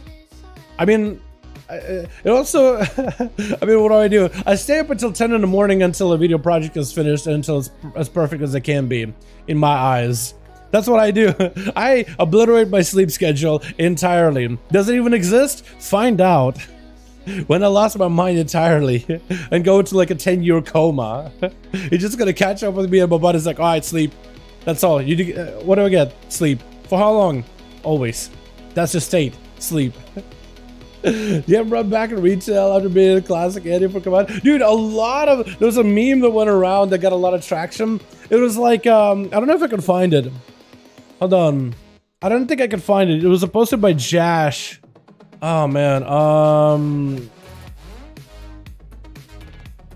[SPEAKER 3] I mean, it also, I mean, what do? I stay up until 10 in the morning until a video project is finished and until it's as perfect as it can be, in my eyes. That's what I do. I obliterate my sleep schedule entirely. Does it even exist? Find out when I lost my mind entirely and go into like a 10-year coma. You're just gonna catch up with me and my body's like, all right, sleep. That's all. You do, what do I get? Sleep. For how long? Always. That's your state. Sleep. You ever run back in retail after being a classic Andy for come on? Dude, there was a meme that went around that got a lot of traction. It was like, I don't know if I can find it. Hold on. I don't think I can find it. It was posted by Jash. Oh man.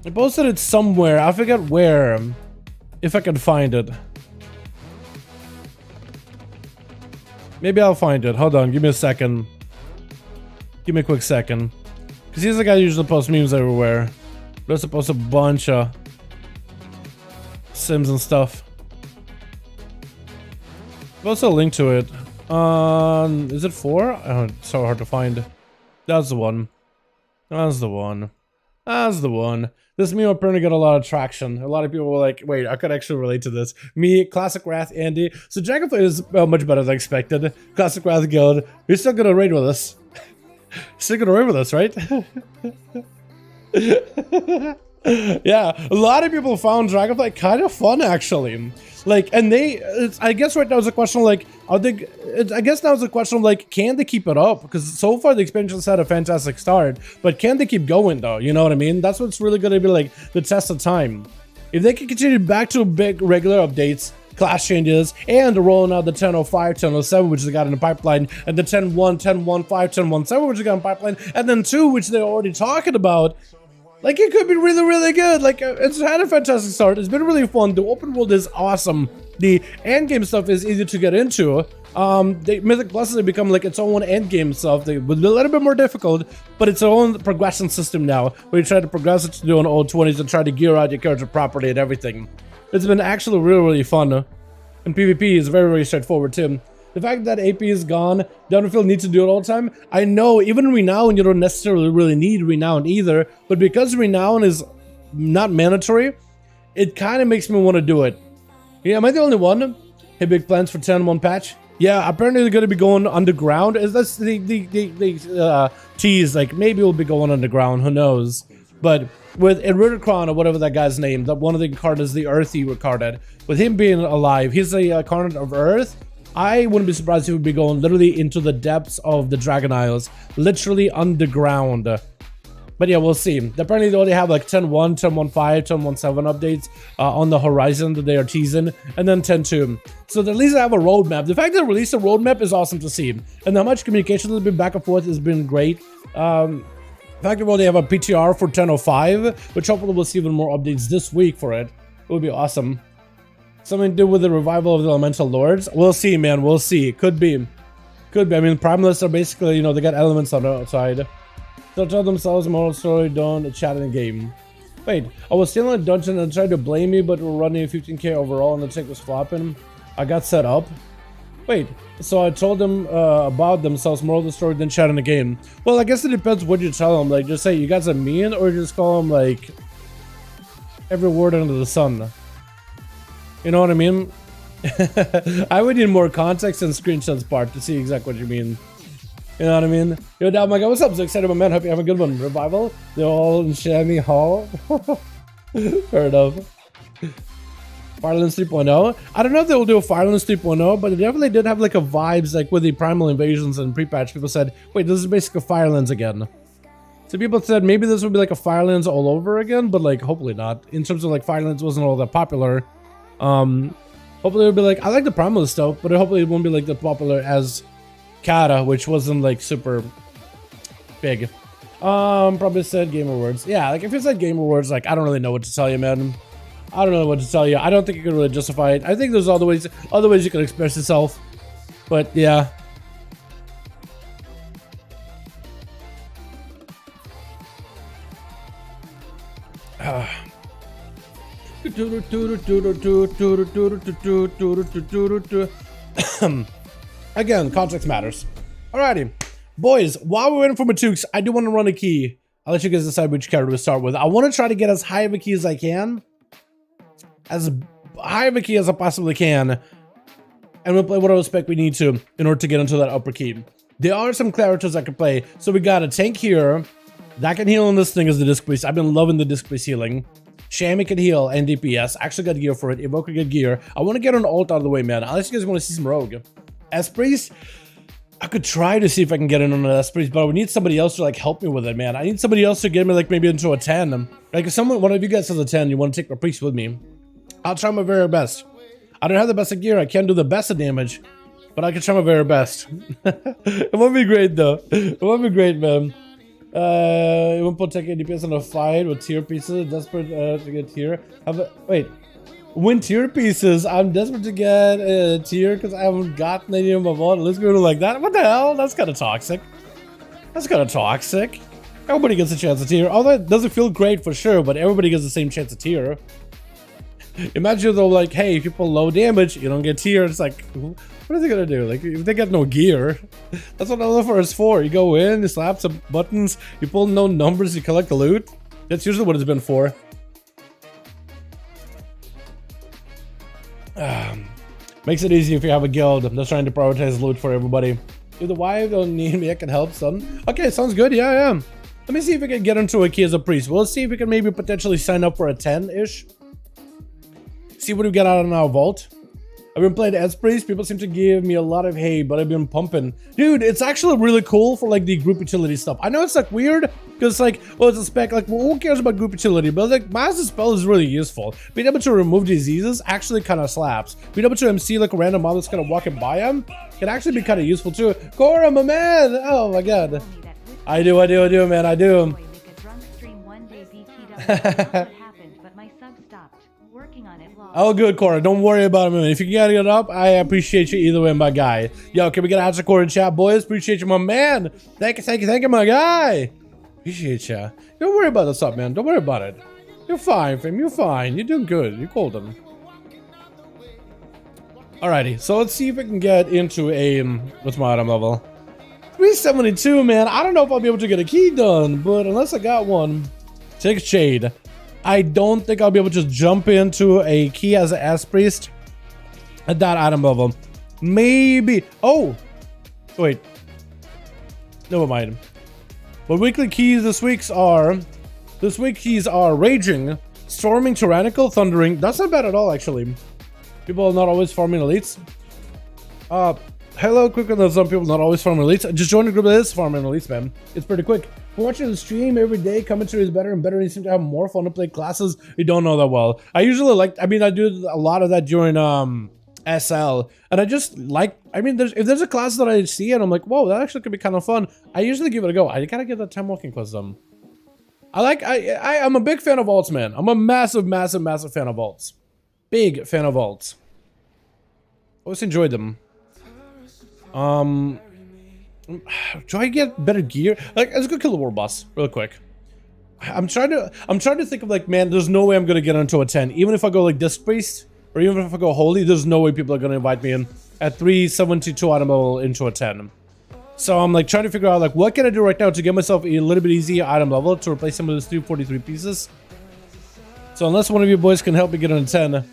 [SPEAKER 3] I posted it somewhere. I forget where. If I can find it. Maybe I'll find it. Hold on. Give me a second. Give me a quick second. Because he's the guy who usually posts memes everywhere. There's supposed to post a bunch of Sims and stuff. I've also a link to it. Is it 4? Oh, it's so hard to find. That's the one. That's the one. That's the one. This meme apparently got a lot of traction. A lot of people were like, wait, I could actually relate to this. Me, Classic Wrath, Andy. So Dragonflight is much better than expected. Classic Wrath Guild, you're still gonna raid with us. Still gonna raid with us, right? Yeah, a lot of people found Dragonflight kind of fun, actually. Like, and I guess right now is a question like, I guess now is a question of like, can they keep it up? Because so far the expansion's had a fantastic start, but can they keep going though? You know what I mean? That's what's really gonna be like the test of time. If they can continue back to big regular updates, class changes, and rolling out the 10.05, 10.07, which they got in the pipeline, and the 10.1, 10.15, 10.17, which they got in the pipeline, and then 2, which they're already talking about. Like, it could be really, really good. Like, it's had a fantastic start. It's been really fun. The open world is awesome. The end game stuff is easy to get into. The Mythic Pluses have become like its own end game stuff. They would be a little bit more difficult, but it's its own progression system now, where you try to progress it to doing old 20s and try to gear out your character properly and everything. It's been actually really, really fun. And PvP is very, very straightforward too. The fact that AP is gone, don't feel need to do it all the time. I know, even Renown, you don't necessarily really need Renown either, but because Renown is not mandatory, it kind of makes me want to do it. Yeah, am I the only one? Hey, big plans for 10.1 patch? Yeah, apparently they're going to be going underground. Is this the tease? Like, maybe we'll be going underground, who knows? But with Iridicron or whatever that guy's name, that one of the incarnates, the Earthy recorded, with him being alive, he's a incarnate of Earth. I wouldn't be surprised if he would be going literally into the depths of the Dragon Isles, literally underground. But yeah, we'll see. Apparently they already have like 10.1, 10.15, 10.17 updates on the horizon that they are teasing, and then 10.2. So at least they have a roadmap. The fact that they released a roadmap is awesome to see, and how much communication has been back and forth has been great. The fact that they have a PTR for 10.05, which hopefully we'll see even more updates this week for it. It would be awesome. Something to do with the revival of the Elemental Lords? We'll see, man. We'll see. Could be. Could be. I mean, Primalists are basically, you know, they got elements on the outside. They'll tell themselves moral story, don't chat in the game. Wait, I was still in a dungeon and tried to blame me, but we're running 15k overall and the tick was flopping. I got set up. Wait, so I told them about themselves, moral of the story, then chat in the game. Well, I guess it depends what you tell them. Like, just say, you guys are mean, or just call them, like, every word under the sun. You know what I mean? I would need more context and screenshots part to see exactly what you mean. You know what I mean? Yo, Dad, my God, what's up? So excited, my man. Hope you have a good one. Revival? They're all in Chamois Hall. Fair enough. Firelands 3.0? I don't know if they will do a Firelands 3.0, but they definitely did have like a vibes like with the Primal Invasions and pre-patch. People said, wait, this is basically Firelands again. So people said maybe this would be like a Firelands all over again, but like hopefully not. In terms of like Firelands wasn't all that popular. Hopefully it would be like, I like the Primal stuff, but hopefully it won't be like the popular as Kata, which wasn't like super big. Probably said Game Awards. Yeah, like if it said Game Awards, like I don't really know what to tell you, man. I don't know what to tell you. I don't think you can really justify it. I think there's other ways you can express yourself. But yeah. Again, context matters. Alrighty. Boys, while we're waiting for Matukes, I do want to run a key. I'll let you guys decide which character to start with. I want to try to get as high of a key as I can. As high of a key as I possibly can. And we'll play whatever spec we need to in order to get into that upper key. There are some characters I can play. So we got a tank here. That can heal on this thing as the Disc Priest. I've been loving the Disc Priest healing. Chamois can heal and DPS. Actually got gear for it. Evoker get gear. I want to get an ult out of the way, man. Unless you guys want to see some rogue. S-Priest? I could try to see if I can get in on an S-Priest, but I would need somebody else to like help me with it, man. I need somebody else to get me like maybe into a 10. Like if one of you guys has a 10, you want to take my priest with me, I'll try my very best. I don't have the best of gear. I can't do the best of damage, but I can try my very best. It won't be great though. It won't be great, man. You won't put take DPS in a fight with tier pieces. Desperate to get tier. Wait. Win tier pieces. I'm desperate to get a tier because I haven't gotten any of my vault. Let's go to like that. What the hell? That's kind of toxic. That's kind of toxic. Everybody gets a chance at tier. Although it doesn't feel great for sure, but everybody gets the same chance at tier. Imagine though, like, hey, if you pull low damage, you don't get tier. It's like, what are they gonna do? Like, if they get no gear, that's what Oliver is for. You go in, you slap some buttons, you pull no numbers, you collect the loot. That's usually what it's been for. Makes it easy if you have a guild that's trying to prioritize loot for everybody. If the wife don't need me, I can help son. Okay, sounds good. Yeah. Let me see if we can get into a key as a priest. We'll see if we can maybe potentially sign up for a 10-ish. See what we get out of our vault. I've been playing as priest. People seem to give me a lot of hate, but I've been pumping. Dude, it's actually really cool for like the group utility stuff. I know it's like weird because it's like, well, it's a spec. Like, well, who cares about group utility? But like, master spell is really useful. Being able to remove diseases actually kind of slaps. Being able to MC like a random mob that's kind of walking by him can actually be kind of useful too. Cora, my man! Oh my god. I do, man. I do. Oh, good, Cora. Don't worry about it, man. If you can get it up, I appreciate you either way, my guy. Yo, can we get an answer Cora in chat, boys? Appreciate you, my man. Thank you, my guy. Appreciate you. Don't worry about this up, man. Don't worry about it. You're fine, fam. You're fine. You're doing good. You're golden. Alrighty, so let's see if we can get into a what's my item level? 372, man. I don't know if I'll be able to get a key done, but unless I got one, take shade. I don't think I'll be able to just jump into a key as an S priest at that item level. Maybe. Oh, wait. Never mind. But weekly keys this week's keys are Raging, Storming, Tyrannical, Thundering. That's not bad at all, actually. People are not always farming elites. Hello, quicker than some people not always farming elites. Just join a group that is farming elites, man. It's pretty quick. Watching the stream every day, commentary is better and better. You seem to have more fun to play classes you don't know that well. I usually like, I do a lot of that during SL, and I just like, if there's a class that I see and I'm like, whoa, that actually could be kind of fun, I usually give it a go. I gotta get that time walking class done. I'm a big fan of alts, man. I'm a massive fan of alts. Big fan of alts. Always enjoyed them. Do I get better gear? Like, let's go kill the war boss real quick. I'm trying to think of like, man, there's no way I'm gonna get into a 10. Even if I go like Disc Priest, or even if I go Holy, there's no way people are gonna invite me in at 372 item level into a 10. So I'm like trying to figure out like, what can I do right now to get myself a little bit easier item level to replace some of those 343 pieces. So unless one of you boys can help me get on a 10.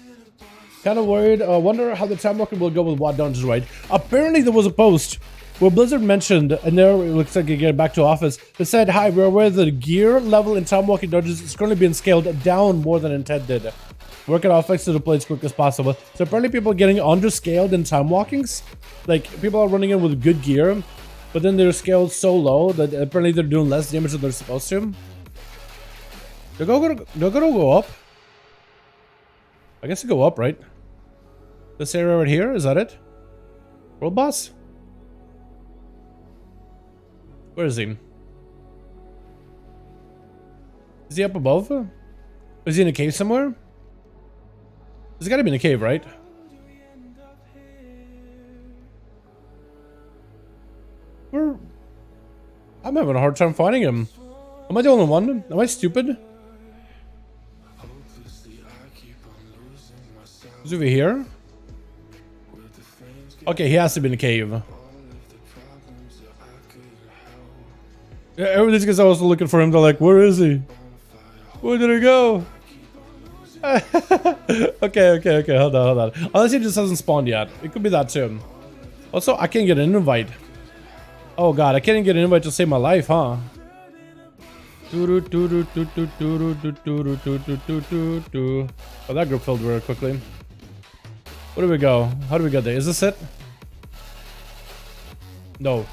[SPEAKER 3] Kind of worried. Wonder how the time walking will go with what dungeons, right? Apparently there was a post where Blizzard mentioned, and there it looks like you get back to office, they said, hi, we're aware the gear level in time walking dungeons is currently being scaled down more than intended. Work it off fix to the play as quick as possible. So apparently people are getting underscaled in time walkings. Like, people are running in with good gear, but then they're scaled so low that apparently they're doing less damage than they're supposed to. They're gonna go up. I guess they go up, right? This area right here, is that it? World boss? Where is he? Is he up above? Is he in a cave somewhere? He's gotta be in a cave, right? I'm having a hard time finding him. Am I the only one? Am I stupid? Is he over here? Okay, he has to be in a cave. Yeah, everything because I was looking for him. They're like, where is he? Where did he go? okay. Hold on. Unless he just hasn't spawned yet. It could be that too. Also, I can't get an invite. Oh god, I can't get an invite to save my life, huh? Oh, that group filled very quickly. Where do we go? How do we get there? Is this it? No.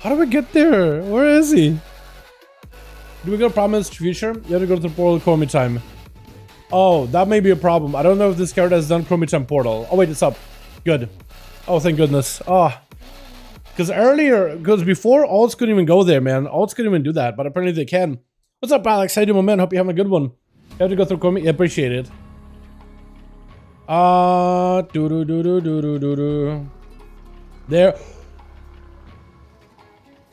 [SPEAKER 3] How do we get there? Where is he? Do we go promised future? You have to go to the portal Chromie time. Oh, that may be a problem. I don't know if this character has done Chromie time portal. Oh wait, it's up. Good. Oh, thank goodness. Oh. Because before, alts couldn't even go there, man. Alts couldn't even do that, but apparently they can. What's up, Alex? How you doing, man? Hope you're having a good one. You have to go through Chromie. Yeah, appreciate it. There.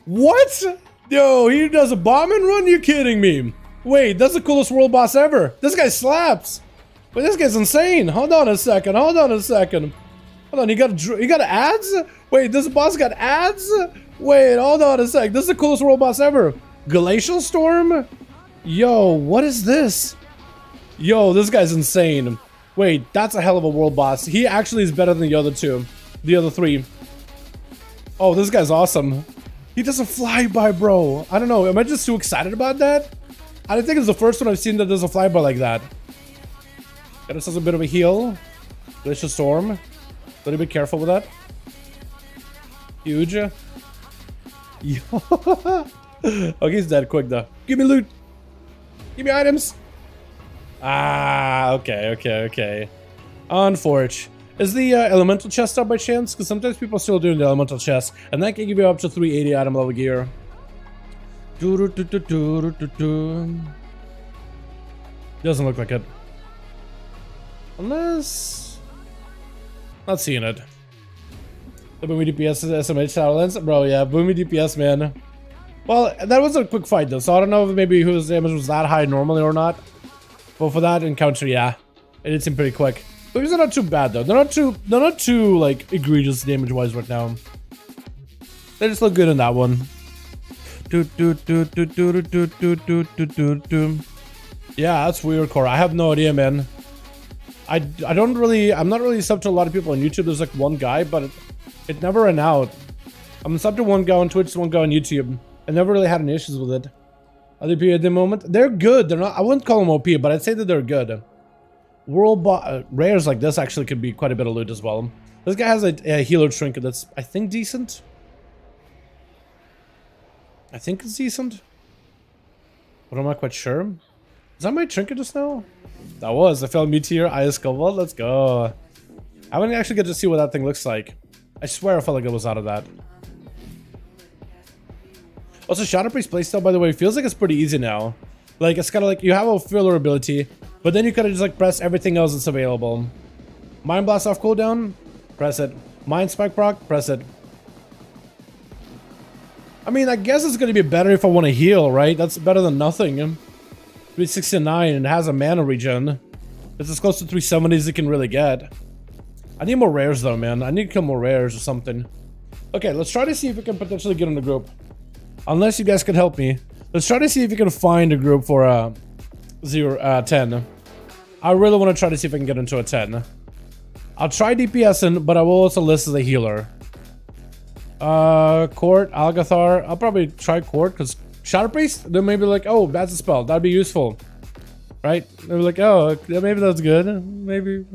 [SPEAKER 3] What? Yo, he does a bomb and run? You kidding me? Wait, that's the coolest world boss ever. This guy slaps. Wait, this guy's insane. Hold on a second. Hold on, he got ads? Wait, this boss got ads? Wait, hold on a sec. This is the coolest world boss ever. Glacial Storm? Yo, what is this? Yo, this guy's insane. Wait, that's a hell of a world boss. He actually is better than the other two. The other three. Oh, this guy's awesome. He does a flyby, bro. I don't know. Am I just too excited about that? I think it's the first one I've seen that does a flyby like that. Got us a bit of a heal. Glacial Storm. A little bit careful with that. Huge. Yo. Okay, he's dead quick though. Give me loot. Give me items. Ah, okay. Unfortunate. Is the elemental chest up by chance? Because sometimes people are still doing the elemental chest, and that can give you up to 380 item level gear. Doesn't look like it. Unless... not seeing it. The Boomy DPS is SMH Shadowlands? Bro, yeah, Boomy DPS, man. Well, that was a quick fight though, so I don't know if maybe whose damage was that high normally or not. But for that encounter, yeah. It did seem pretty quick. Boomies are not too bad though. They're not too like egregious damage wise right now. They just look good in that one. Yeah, that's weird, Cora. I have no idea, man. I'm not really subbed to a lot of people on YouTube. There's like one guy, but it never ran out. I'm subbed to one guy on Twitch, one guy on YouTube. I never really had any issues with it. Other people at the moment, they're good. They're not. I wouldn't call them OP, but I'd say that they're good. World rares like this actually could be quite a bit of loot as well. This guy has a healer trinket that's, I think, decent. I think it's decent, but I'm not quite sure. Is that my trinket just now? That was. I fell Meteor, Ice Cobalt. Let's go. I wouldn't actually get to see what that thing looks like. I swear I felt like it was out of that. Also, Shadow Priest playstyle, by the way, feels like it's pretty easy now. Like, it's kind of like you have a filler ability, but then you kind of just like press everything else that's available. Mind Blast off cooldown, press it. Mind Spike proc, press it. I mean, I guess it's going to be better if I want to heal, right? That's better than nothing. 369 and it has a mana regen. It's as close to 370 as it can really get. I need more rares though, man. I need to kill more rares or something. Okay, let's try to see if we can potentially get in the group. Unless you guys can help me. Let's try to see if we can find a group for 10. I really want to try to see if I can get into a 10. I'll try DPSing, but I will also list as a healer. Court, Algathar. I'll probably try Court because Shadow Priest, then maybe like, oh, that's a spell. That'd be useful. Right? They're like, oh, maybe that's good. Maybe.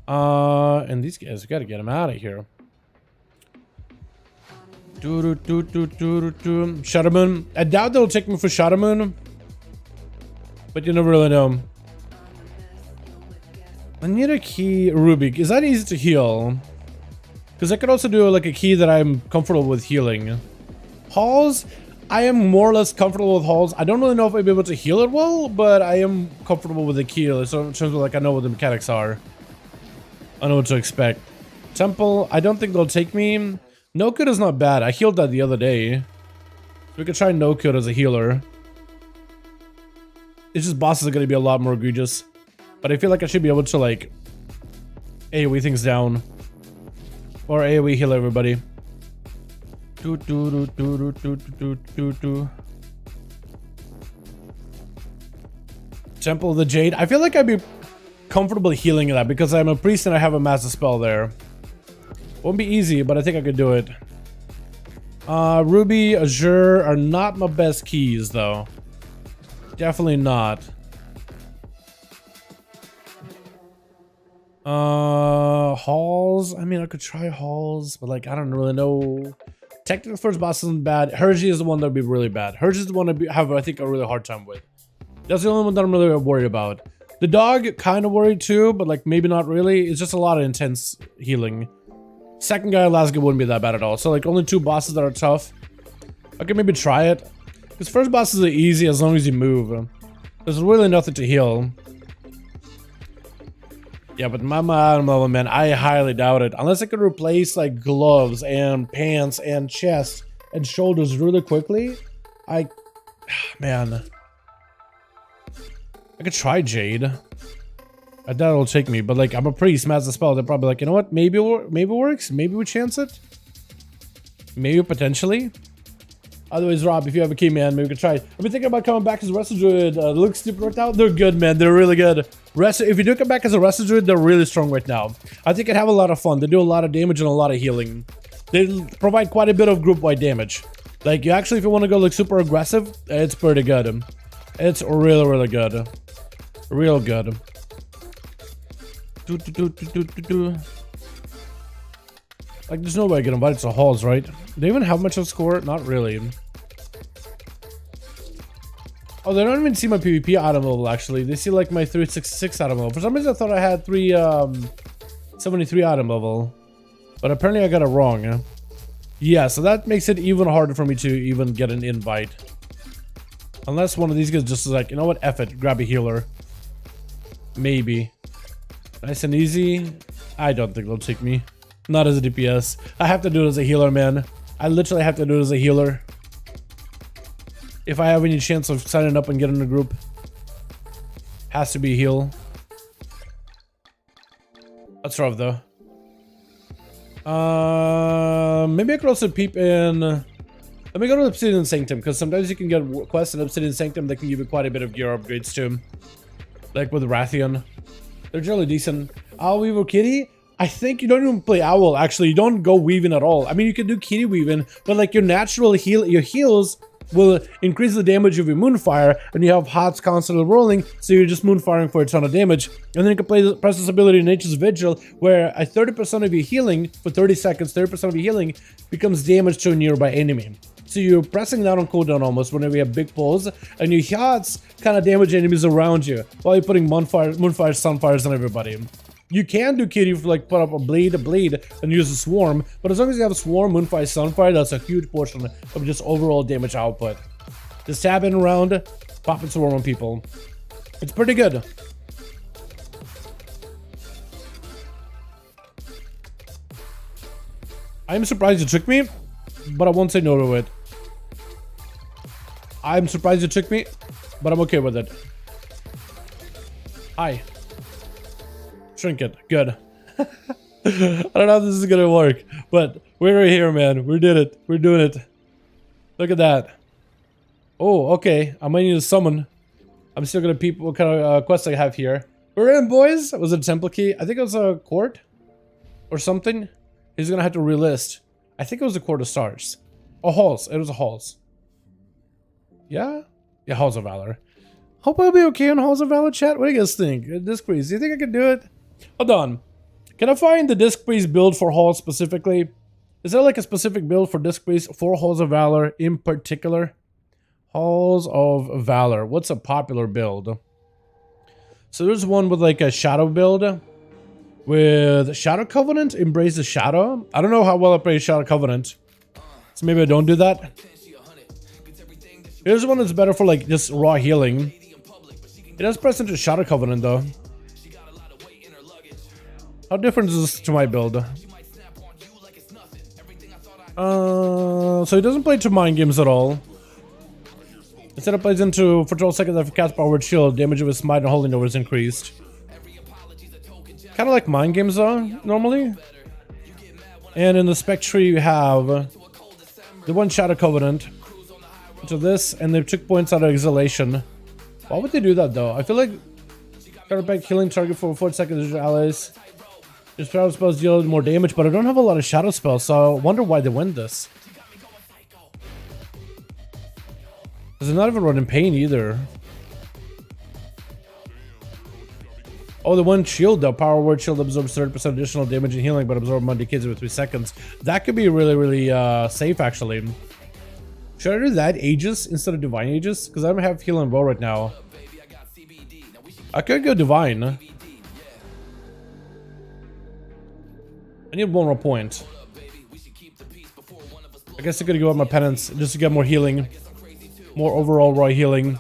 [SPEAKER 3] And these guys, we gotta get them out of here. Shadowmoon. I doubt they'll take me for Shadowmoon. But you never really know. I need a key Ruby. Is that easy to heal? Because I could also do like a key that I'm comfortable with healing. Halls. I am more or less comfortable with halls. I don't really know if I'll be able to heal it well, but I am comfortable with the key. So in terms of like I know what the mechanics are. I know what to expect. Temple. I don't think they'll take me. No Code is not bad. I healed that the other day. We could try No Code as a healer. It's just bosses are going to be a lot more egregious. But I feel like I should be able to like AoE things down. Or AoE heal everybody. Temple of the Jade. I feel like I'd be comfortable healing that because I'm a priest and I have a massive spell there. Won't be easy, but I think I could do it. Ruby, Azure are not my best keys, though. Definitely not. Halls. I mean, I could try Halls, but like, I don't really know. Technical first boss isn't bad. Hergy is the one that would be really bad. Hergy is the one I have, I think, a really hard time with. That's the only one that I'm really worried about. The dog, kind of worried too, but like maybe not really. It's just a lot of intense healing. Second guy, last guy wouldn't be that bad at all. So like only two bosses that are tough. I can maybe try it. Because first bosses are easy as long as you move. There's really nothing to heal. Yeah, but my man, I highly doubt it. Unless I could replace like gloves and pants and chest and shoulders really quickly. Man. I could try Jade. I doubt it'll take me, but like I'm a priest, master spell. They're probably like, you know what? Maybe it works. Maybe we chance it. Maybe potentially. Otherwise, Rob, if you have a key, man, maybe we could try it. I've been thinking about coming back as a Wrestle Druid. Looks stupid right now. They're good, man. They're really good. If you do come back as a Wrestle Druid, they're really strong right now. I think I'd have a lot of fun. They do a lot of damage and a lot of healing. They provide quite a bit of group-wide damage. Like, you actually, if you want to go like super aggressive, it's pretty good. It's really, really good. Real good. Like, there's no way I get invited to halls, right? Do they even have much of a score? Not really. Oh, they don't even see my PvP item level, actually. They see, like, my 366 item level. For some reason, I thought I had 373 item level. But apparently, I got it wrong. Yeah, so that makes it even harder for me to even get an invite. Unless one of these guys just is like, you know what? F it. Grab a healer. Maybe. Nice and easy. I don't think they'll take me. Not as a DPS. I have to do it as a healer, man. I literally have to do it as a healer. If I have any chance of signing up and getting in a group. Has to be heal. That's rough, though. Maybe I could also peep in... Let me go to Obsidian Sanctum, because sometimes you can get quests in Obsidian Sanctum that can give you quite a bit of gear upgrades, too. Like with Rathian. They're generally decent. Owl Weaver Kitty? I think you don't even play Owl, actually. You don't go weaving at all. I mean, you can do kitty weaving, but like your natural your heals will increase the damage of your Moonfire, and you have HOTS constantly rolling, so you're just Moonfiring for a ton of damage. And then you can press this ability Nature's Vigil, where a 30% of your healing, for 30 seconds, 30% of your healing becomes damage to a nearby enemy. So you're pressing down on cooldown almost whenever you have big pulls, and your HOTS kind of damage enemies around you, while you're putting Moonfire, Sunfires on everybody. You can do kitty for like put up a bleed, and use a swarm, but as long as you have a swarm, Moonfire, Sunfire, that's a huge portion of just overall damage output. Just tapping around, popping swarm on people. It's pretty good. I'm surprised you tricked me, but I won't say no to it. I'm surprised you tricked me, but I'm okay with it. Hi. Trinket. Good. I don't know if this is gonna work, but we're here, man. We did it. We're doing it. Look at that. Oh, okay. I might need to summon. I'm still gonna peep what kind of quests I have here. We're in, boys. Was it a temple key? I think it was a court or something. He's gonna have to relist. I think it was a Court of Stars. Oh, halls. It was a halls. Yeah? Yeah, Halls of Valor. Hope I'll be okay on Halls of Valor, chat. What do you guys think? Disc Priest, do you think I can do it? Hold on. Can I find the Disc Priest build for Halls specifically? Is there like a specific build for Disc Priest for Halls of Valor in particular? Halls of Valor. What's a popular build? So there's one with like a shadow build. With Shadow Covenant, Embrace the Shadow. I don't know how well I play Shadow Covenant. So maybe I don't do that. Here's one that's better for like just raw healing. It does press into Shadow Covenant though. How different is this to my build? So it doesn't play to mind games at all. Instead it plays into for 12 seconds after cast Powered Shield, damage of his smite and holding over is increased. Kind of like mind games though, normally. And in the spec tree you have the one Shadow Covenant to this, and they took points out of Exhalation. Why would they do that though? I feel like got back healing target for 4 seconds with your allies. Your shadow spells deal more damage, but I don't have a lot of shadow spells, so I wonder why they win this. Because they're not even running pain either. Oh, the one shield though. Power Word Shield absorbs 30% additional damage and healing, but absorbs Monday Kids with 3 seconds. That could be really, really safe actually. Should I do that Aegis instead of Divine Aegis? Because I don't have heal and roll right now. I could go Divine. I need one more point. I guess I could go with my penance just to get more healing. More overall raw healing.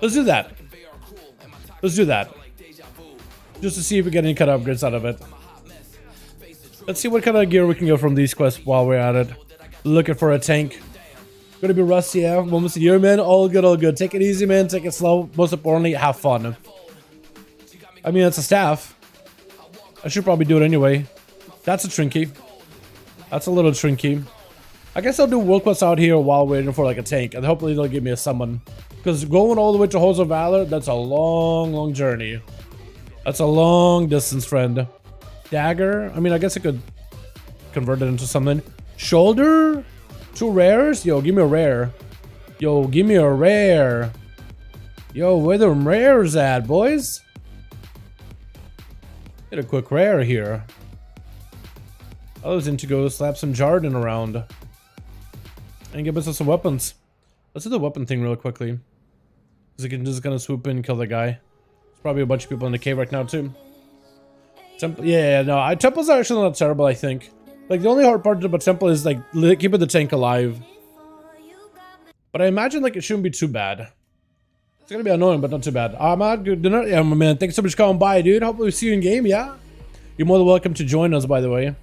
[SPEAKER 3] Let's do that. Let's do that. Just to see if we get any kind of upgrades out of it. Let's see what kind of gear we can get from these quests while we're at it. Looking for a tank. Gonna be rusty, yeah. Moments a year, man. All good, all good. Take it easy, man. Take it slow. Most importantly, have fun. I mean, it's a staff. I should probably do it anyway. That's a Trinky. That's a little Trinky. I guess I'll do world quests out here while waiting for like a tank, and hopefully they'll give me a summon. Because going all the way to Halls of Valor, that's a long, long journey. That's a long distance, friend. Dagger, I mean, I guess I could convert it into something. Shoulder? 2 rares? Yo, give me a rare. Yo, give me a rare. Yo, where the rares at, boys? Get a quick rare here. I was into go slap some Jarden around. And give us some weapons. Let's do the weapon thing real quickly. Because we can just kind of swoop in and kill the guy. There's probably a bunch of people in the cave right now, too. Yeah, no, temples are actually not terrible, I think. Like, the only hard part about temple is, like, keeping the tank alive. But I imagine, like, it shouldn't be too bad. It's gonna be annoying, but not too bad. Ahmad, good dinner. Yeah, my man, thanks so much for coming by, dude. Hopefully we see you in game, yeah? You're more than welcome to join us, by the way.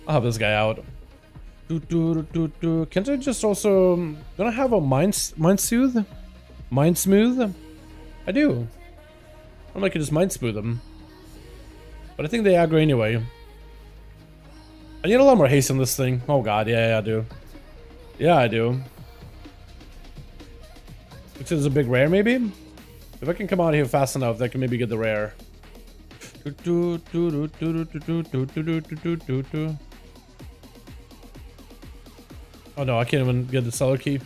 [SPEAKER 3] I'll have this guy out. Can't I just also... Don't I have a mind soothe? Mind smooth? I do. I'm like, I just mind smooth them. But I think they aggro anyway. I need a lot more haste on this thing. Oh god, yeah, I do. Yeah, I do. Which is a big rare, maybe? If I can come out here fast enough, I can maybe get the rare. Oh no, I can't even get the seller key.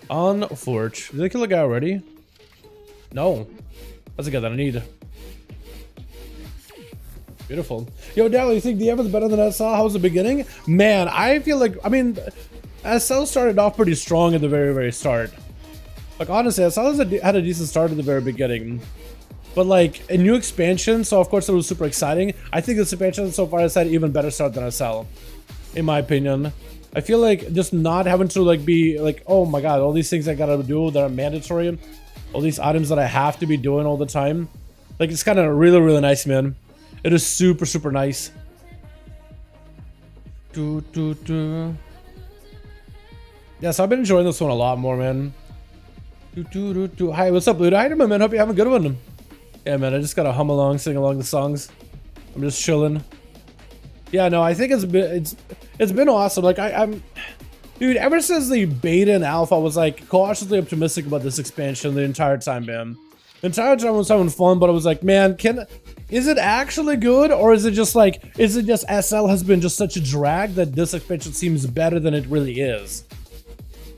[SPEAKER 3] On Forge. Did they kill a guy already? No. That's a guy that I need. Beautiful. Yo, Dal, you think the Evan's better than SL? How was the beginning? Man, I feel like, I mean, SL started off pretty strong at the very, very start. Like, honestly, SL had a decent start at the very beginning. But, like, a new expansion, so of course it was super exciting. I think this expansion so far has had an even better start than SL, in my opinion. I feel like just not having to, like, be, like, oh my god, all these things I gotta do that are mandatory. All these items that I have to be doing all the time. Like, it's kind of really, really nice, man. It is super, super nice. Yeah, so I've been enjoying this one a lot more, man. Hi, what's up, Luda? Hi, man. Hope you're having a good one. Yeah, man, I just gotta hum along, sing along the songs. I'm just chilling. Yeah, no, I think it's been awesome. Like, I'm... Dude, ever since the beta and alpha, I was, like, cautiously optimistic about this expansion the entire time, man. The entire time I was having fun, but I was like, man, is it actually good? Or is it just like, is it just SL has been just such a drag that this expansion seems better than it really is?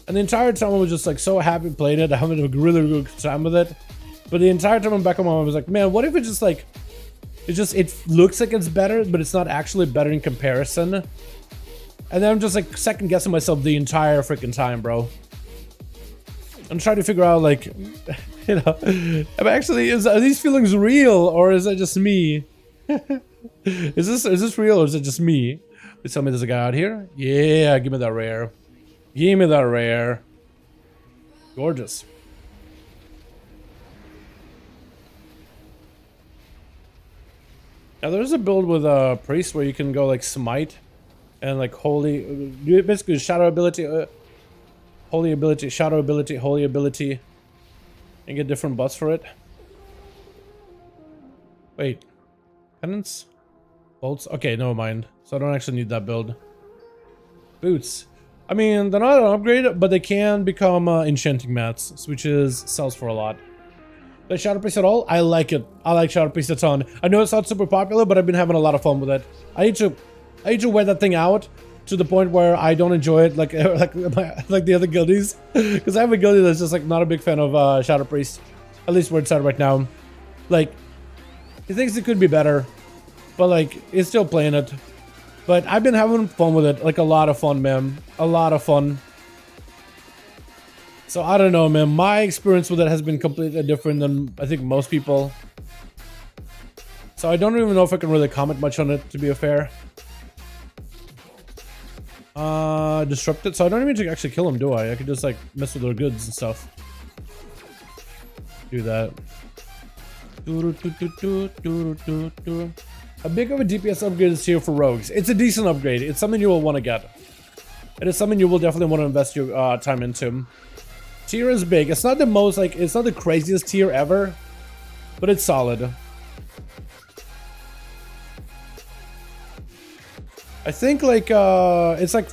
[SPEAKER 3] And the entire time I was just like so happy playing it, having a really, really good time with it. But the entire time I'm back on my mind, I was like, man, what if it just like, it looks like it's better, but it's not actually better in comparison? And then I'm just like second guessing myself the entire freaking time, bro. I'm trying to figure out, like, you know, are these feelings real or is it just me? is this real or is it just me? Please tell me there's a guy out here. Yeah, give me that rare. Give me that rare. Gorgeous. Now there's a build with a priest where you can go like smite and like holy, basically shadow ability. Holy ability, shadow ability, holy ability, and get different buffs for it. Wait, penance, bolts. Okay, never mind. So I don't actually need that build. Boots. I mean, they're not an upgrade, but they can become enchanting mats, which sells for a lot. Like Shadow Priest at all? I like it. I like Shadow Priest a ton. I know it's not super popular, but I've been having a lot of fun with it. I need to wear that thing out to the point where I don't enjoy it like the other guildies, because I have a guildie that's just like not a big fan of Shadow Priest, at least where it's at right now. Like, he thinks it could be better, but like he's still playing it. But I've been having fun with it, like a lot of fun, man, a lot of fun. So I don't know, man. My experience with it has been completely different than I think most people. So I don't even know if I can really comment much on it, to be fair. Disrupt it. So I don't even need to actually kill him, do I? I could just like mess with their goods and stuff. Do that. A big of a DPS upgrade is here for rogues. It's a decent upgrade. It's something you will want to get. It is something you will definitely want to invest your time into. Tier is big. It's not the most like, it's not the craziest tier ever, but it's solid. I think like it's like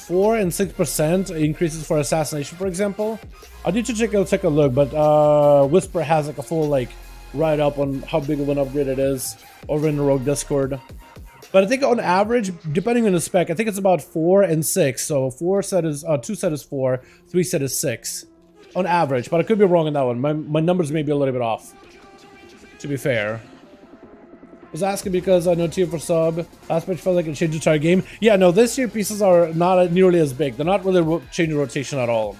[SPEAKER 3] 4 and 6% increases for assassination, for example. I need to take a look, but Whisper has like a full like write up on how big of an upgrade it is over in the Rogue Discord. But I think on average, depending on the spec, I think it's about 4 and 6. So 2 set is 4, 3 set is 6 on average. But I could be wrong on that one. My numbers may be a little bit off, to be fair. I was asking because I know tier for sub. Last patch felt like it changed the entire game. Yeah, no, this year pieces are not nearly as big. They're not really changing rotation at all.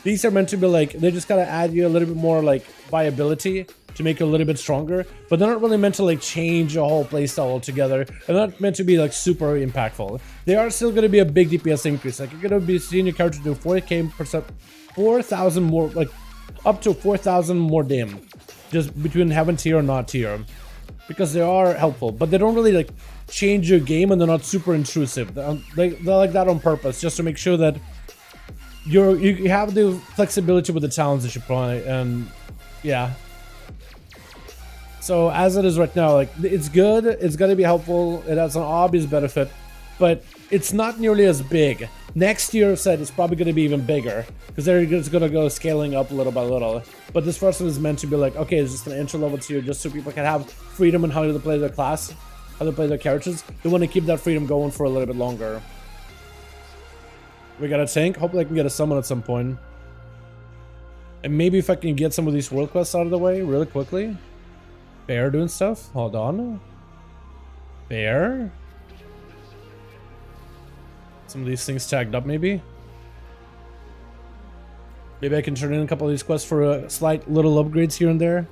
[SPEAKER 3] These are meant to be like, they just gotta add you a little bit more like viability to make it a little bit stronger, but they're not really meant to like change your whole playstyle altogether. They're not meant to be like super impactful. They are still going to be a big DPS increase. Like you're going to be seeing your character do 4,000 more, like up to 4,000 more dam, just between having tier or not tier, because they are helpful, but they don't really like change your game, and they're not super intrusive. They're like that on purpose, just to make sure that you have the flexibility with the talents that you play, and yeah. So as it is right now, like it's good, it's gonna be helpful, it has an obvious benefit, but it's not nearly as big. Next year set is probably gonna be even bigger, because they're just gonna go scaling up little by little. But this first one is meant to be like, okay, it's just an entry level tier, just so people can have freedom in how to play their class, how to play their characters. They want to keep that freedom going for a little bit longer. We got a tank. Hopefully I can get a summon at some point. And maybe if I can get some of these world quests out of the way really quickly. Bear doing stuff. Hold on. Bear. Some of these things tagged up maybe. Maybe I can turn in a couple of these quests for a slight little upgrades here and there.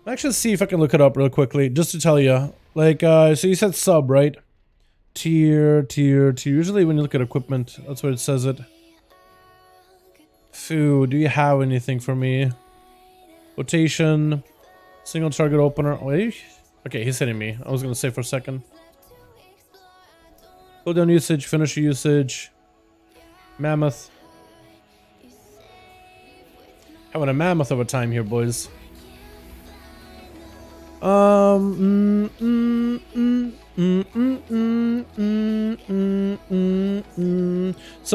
[SPEAKER 3] I'll actually see if I can look it up real quickly, just to tell you. Like, so you said sub, right? Tier. Usually when you look at equipment, that's what it says it. Food, do you have anything for me? Rotation. Single target opener. Wait. Okay, he's hitting me. I was gonna say for a second. Cooldown usage, finisher usage. Mammoth. Having a mammoth over time here, boys. So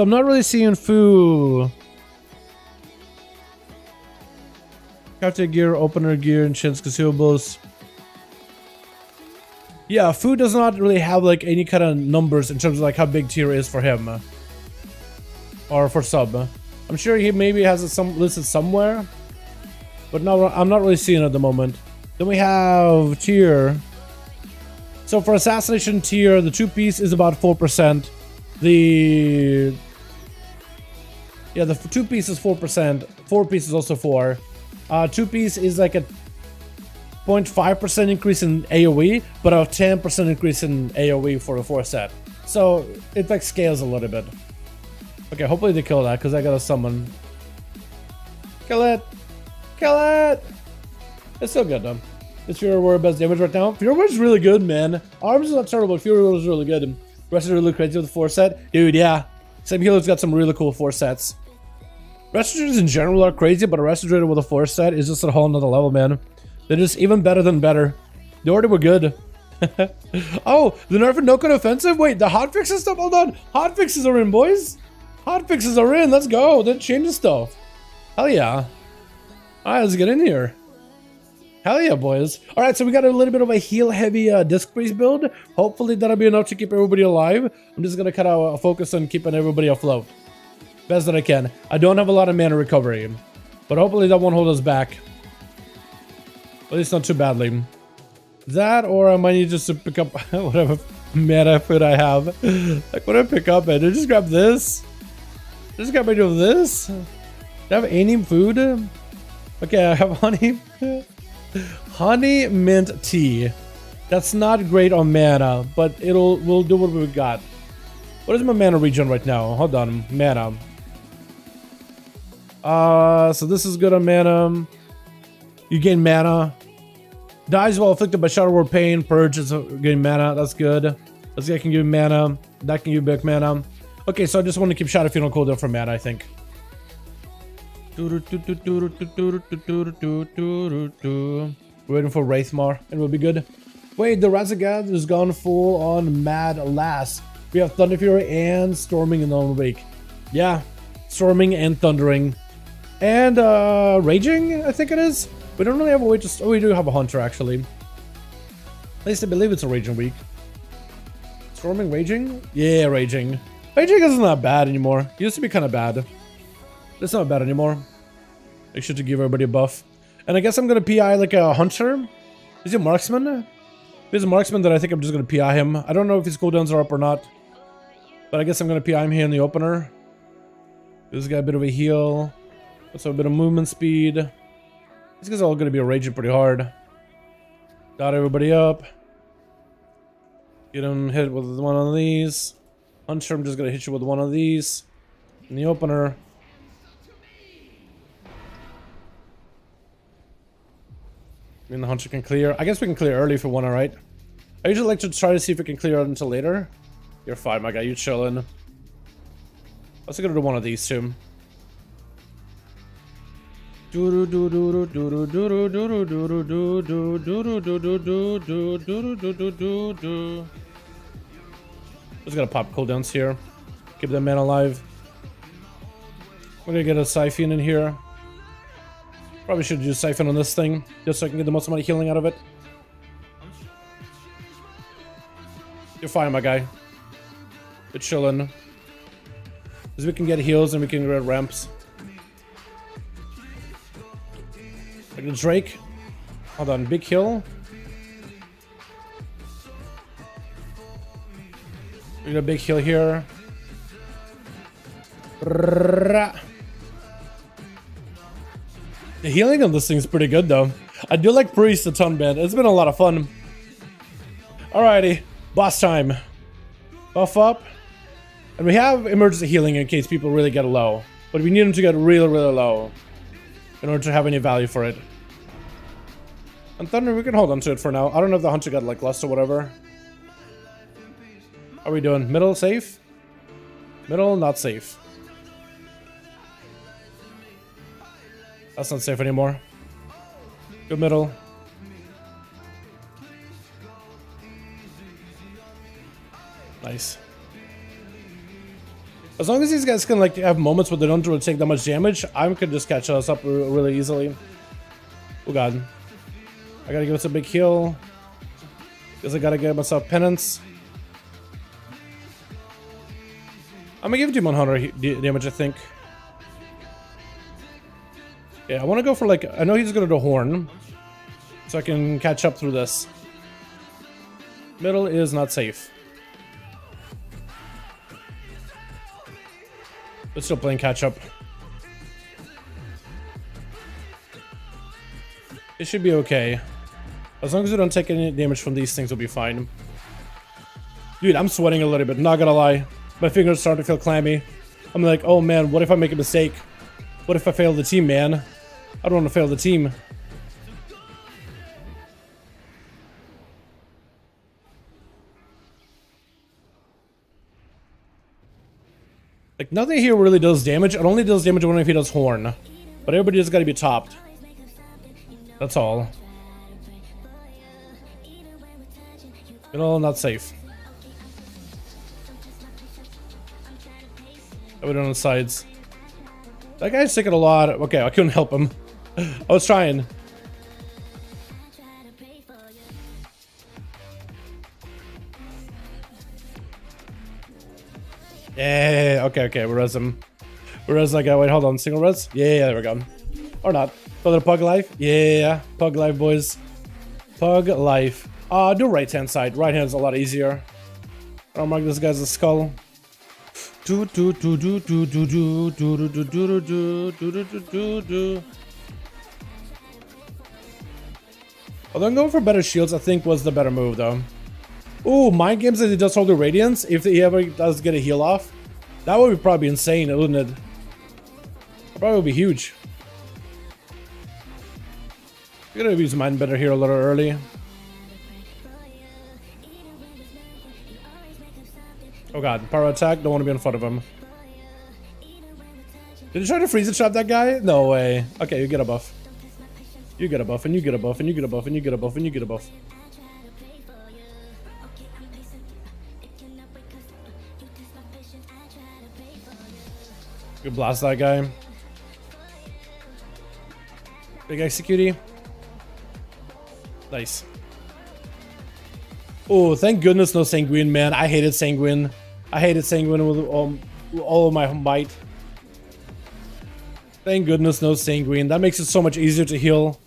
[SPEAKER 3] I'm not really seeing food. Crafted gear, opener gear, and chance consumables. Yeah, food does not really have like any kind of numbers in terms of like how big tier is for him. Or for sub. I'm sure he maybe has it listed somewhere. But no, I'm not really seeing it at the moment. Then we have tier. So for assassination tier, the 2-piece is about 4%. The 2-piece is 4%. 4-piece is also 4. 2-piece is like a 0.5% increase in AoE, but a 10% increase in AoE for a 4 set. So it like scales a little bit. Okay, hopefully they kill that, because I got a summon. Kill it! Kill it! It's still good though. Is Fury Warrior best damage right now? Fury Warrior is really good, man. Arms is not terrible, Fury Warrior is really good. Rest is really crazy with the 4 set. Dude, yeah. Sam Healer's got some really cool 4 sets. Restorators in general are crazy, but a Restorator with a 4 set is just a whole nother level, man. They're just even better than better. They already were good. Oh, the nerf and no code offensive? Wait, the hotfixes stuff? Hold on. Hotfixes are in, boys. Hotfixes are in. Let's go. They're changing stuff. Hell yeah. Alright, let's get in here. Hell yeah, boys. Alright, so we got a little bit of a heal-heavy disc priest build. Hopefully that'll be enough to keep everybody alive. I'm just gonna kind of focus on keeping everybody afloat. Best that I can. I don't have a lot of mana recovery, but hopefully that won't hold us back. At least not too badly. That, or I might need just to pick up whatever mana food I have. Like, what do I pick up, man? Did I just grab this? Just grab rid of this? Do I have any food? Okay, I have honey. Honey mint tea. That's not great on mana, but we'll do what we got. What is my mana regen right now? Hold on, mana. So this is good on mana. You gain mana. Dies while afflicted by Shadow War Pain. Purge is getting mana. That's good. This guy can give mana. That can give back mana. Okay, so I just want to keep Shadow Fiend on cooldown for mana, I think. We're waiting for Wraithmar, and we'll be good. Wait, the Razagad has gone full on mad lass. We have Thunder Fury and Storming in the 1 week. Yeah, Storming and Thundering. And Raging, I think it is. We don't really have a way to... Oh, we do have a Hunter, actually. At least I believe it's a Raging week. Storming, Raging? Yeah, Raging. Raging isn't that bad anymore. It used to be kind of bad. It's not bad anymore. Make sure to give everybody a buff. And I guess I'm going to PI like a Hunter. Is he a Marksman? If he's a Marksman, then I think I'm just going to PI him. I don't know if his cooldowns are up or not. But I guess I'm going to PI him here in the opener. This got a bit of a heal. Also a bit of movement speed. These guys are all going to be raging pretty hard. Got everybody up. Get him hit with one of these. Hunter, I'm just going to hit you with one of these. In the opener. I mean, the Hunter can clear. I guess we can clear early if we want to, right? I usually like to try to see if we can clear it until later. You're fine, my guy. You chillin'. Let's go to one of these too. Just gotta pop cooldowns here. Keep that man alive. We're gonna get a Siphon in here. Probably should do Siphon on this thing, just so I can get the most amount of healing out of it. You're fine, my guy. You're chillin'. Because we can get heals and we can get ramps. Like the Drake. Hold on, big heal. We got a big heal here. The healing on this thing is pretty good though. I do like Priest a ton, man. It's been a lot of fun. Alrighty, boss time. Buff up. And we have emergency healing in case people really get low. But we need them to get really, really low in order to have any value for it. And Thunder, we can hold on to it for now. I don't know if the Hunter got like lust or whatever. How are we doing? Middle, safe? Middle, not safe. That's not safe anymore. Good middle. Nice. As long as these guys can like have moments where they don't really take that much damage, I could just catch us up really easily. Oh god. I gotta give us a big heal. Guess I gotta get myself penance. I'm gonna give Demon Hunter damage, I think. Yeah, I want to go for like... I know he's gonna do Horn. So I can catch up through this. Middle is not safe. But still playing catch up. It should be okay. As long as we don't take any damage from these things, we'll be fine. Dude, I'm sweating a little bit, not gonna lie. My fingers start to feel clammy. I'm like, oh man, what if I make a mistake? What if I fail the team, man? I don't want to fail the team. Like, nothing here really does damage. It only does damage when if he does Horn. But everybody just gotta be topped. That's all. You know, not safe. How we doing on the sides? That guy's taking a lot. Okay, I couldn't help him. I was trying. Yeah, okay, we res him. We res that guy. Wait, hold on. Single res? Yeah, there we go. Or not. Another Pug Life? Yeah, Pug Life, boys. Pug Life. Do right hand side. Right hand is a lot easier. I'll mark this guy's a skull. Although I'm going for better shields, I think was the better move though. Ooh, mind games that he does hold the radiance if he ever does get a heal off. That would be probably insane, wouldn't it? That probably would be huge. I'm gonna use mind better here a little early. Oh god, power attack, don't want to be in front of him. Did he try to freeze and trap that guy? No way. Okay, you get a buff. You get a buff, and you get a buff, and you get a buff, and you get a buff, and you get a buff. We blast that guy. Big executee. Nice. Oh, thank goodness no Sanguine, man. I hated Sanguine. I hated Sanguine with all of my might. Thank goodness no Sanguine. That makes it so much easier to heal.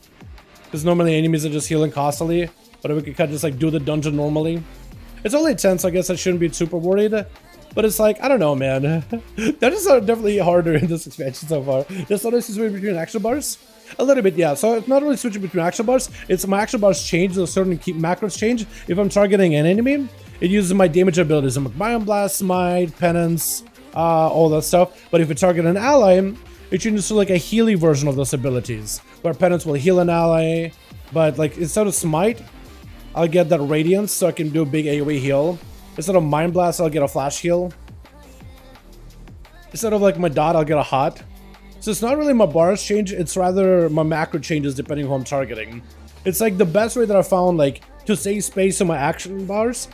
[SPEAKER 3] Because normally enemies are just healing constantly. But we can kind of just like do the dungeon normally. It's only 10, so I guess I shouldn't be super worried. But it's like, I don't know, man. That is definitely harder in this expansion so far. There's always switching between action bars. A little bit, yeah. So it's not really switching between action bars. It's my action bars change, so certain key macros change. If I'm targeting an enemy, it uses my damage abilities. I'm like Biome Blast, Smite, Penance, all that stuff. But if you target an ally, it changes to like a healy version of those abilities. Where Penance will heal an ally. But like instead of Smite, I'll get that Radiance, so I can do a big AoE heal. Instead of Mind Blast, I'll get a flash heal. Instead of like my dot, I'll get a hot. So it's not really my bars change, it's rather my macro changes depending on who I'm targeting. It's like the best way that I found like to save space in my action bars,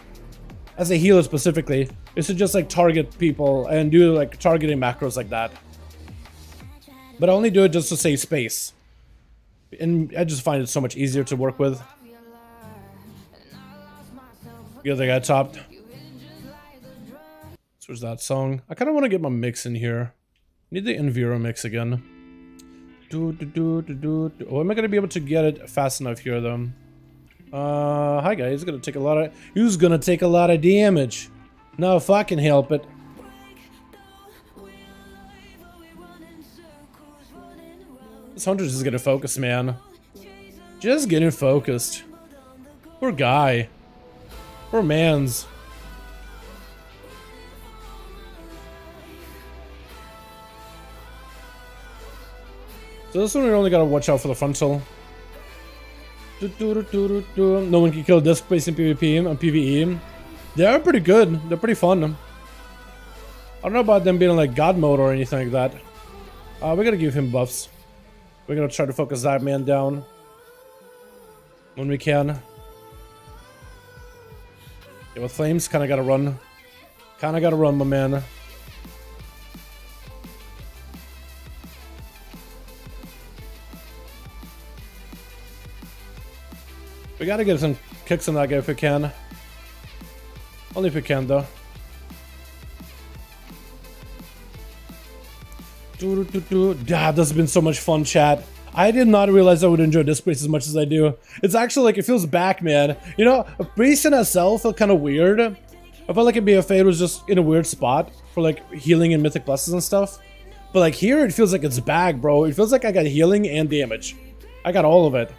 [SPEAKER 3] as a healer specifically, is to just like target people and do like targeting macros like that. But I only do it just to save space. And I just find it so much easier to work with. The other guy topped. Switch that song. I kind of want to get my mix in here. Need the Enviro mix again. Oh, am I gonna be able to get it fast enough here though? Hi guys. Gonna take a lot of. Who's gonna take a lot of damage? No, if I can help it. This hunter's just getting focused, man. Just getting focused. Poor guy. Poor mans. So this one we only gotta watch out for the frontal. No one can kill disc based in PvP and PvE. They are pretty good. They're pretty fun. I don't know about them being in like god mode or anything like that. We gotta give him buffs. We're gonna try to focus that man down when we can. Yeah, with flames, kinda gotta run. Kinda gotta run, my man. We gotta get some kicks on that guy if we can. Only if we can, though. God, this has been so much fun, chat. I did not realize I would enjoy this place as much as I do. It's actually like, it feels back, man. You know, Priest in SL felt kind of weird. I felt like BFA was just in a weird spot for like healing and mythic pluses and stuff. But like here, it feels like it's back, bro. It feels like I got healing and damage. I got all of it.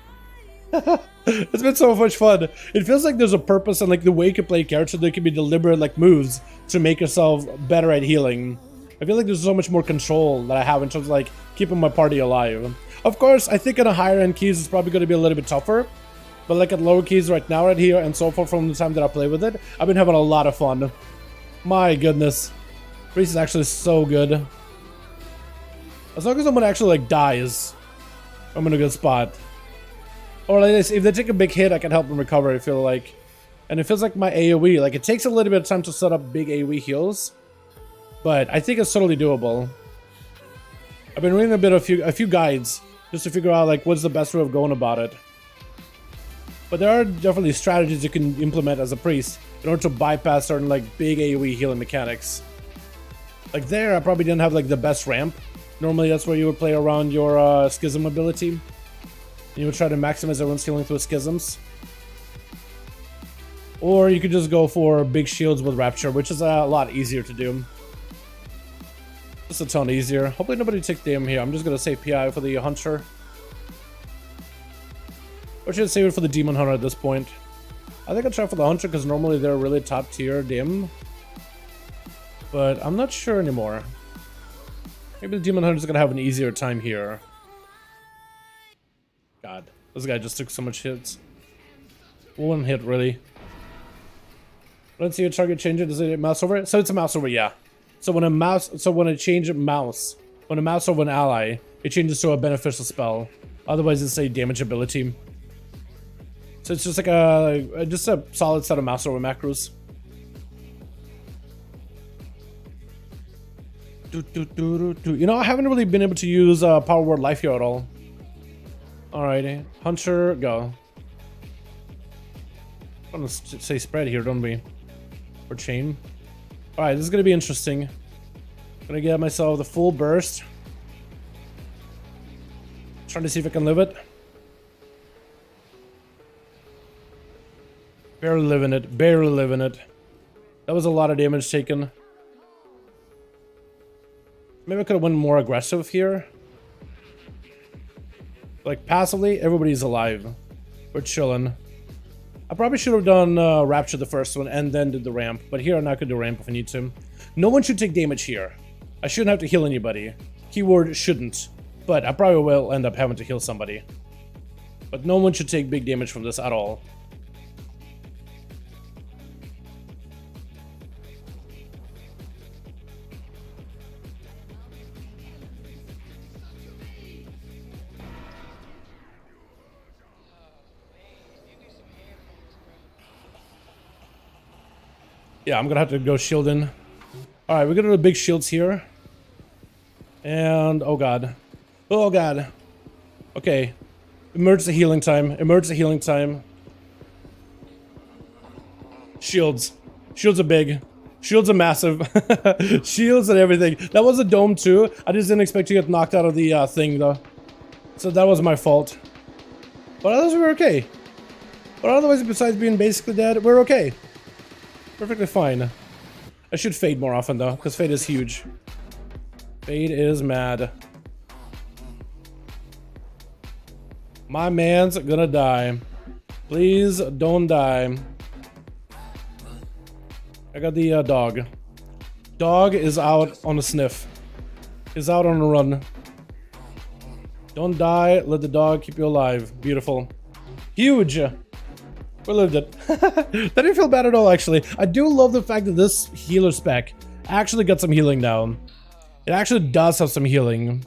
[SPEAKER 3] It's been so much fun. It feels like there's a purpose and like the way you can play character, there can be deliberate like moves to make yourself better at healing. I feel like there's so much more control that I have in terms of like keeping my party alive. Of course, I think in a higher end keys it's probably going to be a little bit tougher. But like at lower keys right now, right here, and so far from the time that I play with it, I've been having a lot of fun. My goodness. Reese is actually so good. As long as someone actually like dies, I'm in a good spot. Or like this, if they take a big hit, I can help them recover, I feel like. And it feels like my AoE, like it takes a little bit of time to set up big AoE heals. But I think it's totally doable. I've been reading a few guides just to figure out like what's the best way of going about it. But there are definitely strategies you can implement as a priest in order to bypass certain like big AoE healing mechanics. Like there, I probably didn't have like the best ramp. Normally that's where you would play around your schism ability. And you would try to maximize everyone's healing through schisms. Or you could just go for big shields with Rapture, which is a lot easier to do. Just a ton easier. Hopefully nobody takes DM here. I'm just gonna save PI for the Hunter. Or should I save it for the Demon Hunter at this point? I think I'll try for the Hunter because normally they're really top tier dim. But I'm not sure anymore. Maybe the Demon Hunter is gonna have an easier time here. God, this guy just took so much hits. One hit, really. Let's see a target change it. Does it mouse over it? So it's a mouse over, yeah. So when I change a mouse over an ally, it changes to a beneficial spell. Otherwise, it's a damage ability. So it's just like just a solid set of mouse over macros. You know, I haven't really been able to use Power Word Life here at all. Alrighty. Hunter, go. I'm gonna say spread here, don't we? Or chain. Alright, this is gonna be interesting. Gonna get myself the full burst. Trying to see if I can live it. Barely living it. Barely living it. That was a lot of damage taken. Maybe I could have went more aggressive here. Like, passively, everybody's alive. We're chilling. I probably should have done Rapture the first one and then did the ramp. But here I'm not going to do ramp if I need to. No one should take damage here. I shouldn't have to heal anybody. Keyword shouldn't. But I probably will end up having to heal somebody. But no one should take big damage from this at all. Yeah, I'm gonna have to go shield in. Alright, we're gonna do the big shields here. And, oh god. Oh god. Okay. Emergency healing time. Emergency healing time. Shields. Shields are big. Shields are massive. Shields and everything. That was a dome too. I just didn't expect to get knocked out of the thing though. So that was my fault. But otherwise we were okay. But otherwise, besides being basically dead, we're okay. Perfectly fine. I should fade more often though, because fade is huge. Fade is mad. My man's gonna die. Please don't die. I got the dog. Dog is out on a sniff. Is out on a run. Don't die. Let the dog keep you alive. Beautiful. Huge. We lived it. That didn't feel bad at all, actually. I do love the fact that this healer spec actually got some healing down. It actually does have some healing.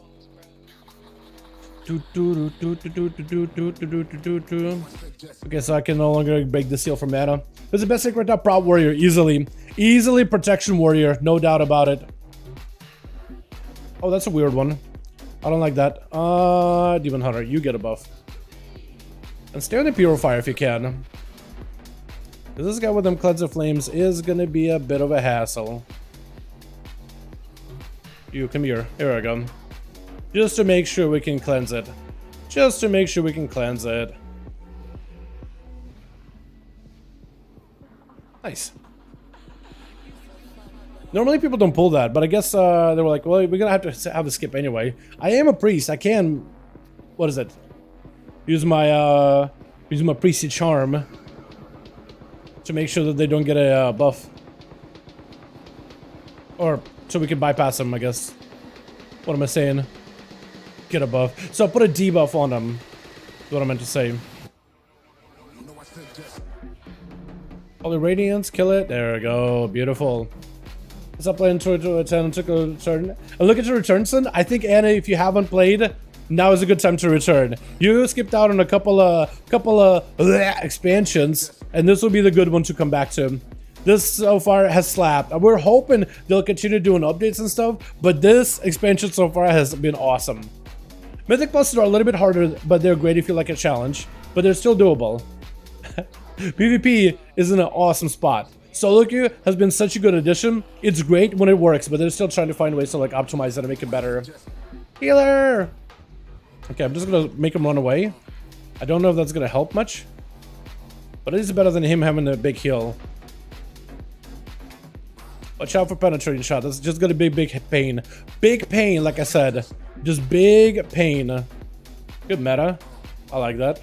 [SPEAKER 3] Okay, so I can no longer break the seal for mana. Who's the best secret now? Prop Warrior, easily. Easily Protection Warrior, no doubt about it. Oh, that's a weird one. I don't like that. Demon Hunter, you get a buff. And stay on the Purifier if you can. This guy with them Cleanser Flames is gonna be a bit of a hassle. You, come here. Here we go. Just to make sure we can cleanse it. Just to make sure we can cleanse it. Nice. Normally people don't pull that, but I guess they were like, well, we're gonna have to have the skip anyway. I am a priest. I can... What is it? Use my priestly charm to make sure that they don't get a buff, or so we can bypass them. I guess. What am I saying? Get a buff. So I put a debuff on them. Is what I meant to say. All the radiance, kill it. There we go. Beautiful. Let's up play into a 10 and took a turn. And look at your return, son. I think Anna, if you haven't played, now is a good time to return. You skipped out on a couple of expansions, and this will be the good one to come back to. This so far has slapped. We're hoping they'll continue doing updates and stuff, but this expansion so far has been awesome. Mythic bosses are a little bit harder, but they're great if you like a challenge, but they're still doable. PvP is in an awesome spot. Solo queue has been such a good addition. It's great when it works, but they're still trying to find ways to like optimize it and make it better. Healer! Okay, I'm just gonna make him run away. I don't know if that's gonna help much, but it is better than him having a big heal. Watch out for penetrating shot. That's just gonna be big pain. Big pain, like I said. Just big pain. Good meta. I like that.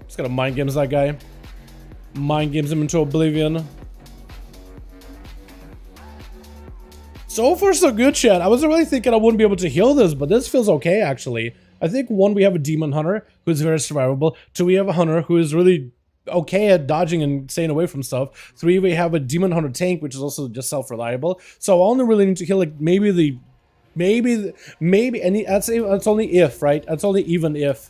[SPEAKER 3] Just gonna mind games that guy. Mind games him into oblivion. So far so good, chat. I wasn't really thinking I wouldn't be able to heal this, but this feels okay actually. I think 1, we have a Demon Hunter who is very survivable. 2, we have a Hunter who is really okay at dodging and staying away from stuff. 3, we have a Demon Hunter tank, which is also just self-reliable. So I only really need to heal like maybe, and that's only if, right? That's only even if.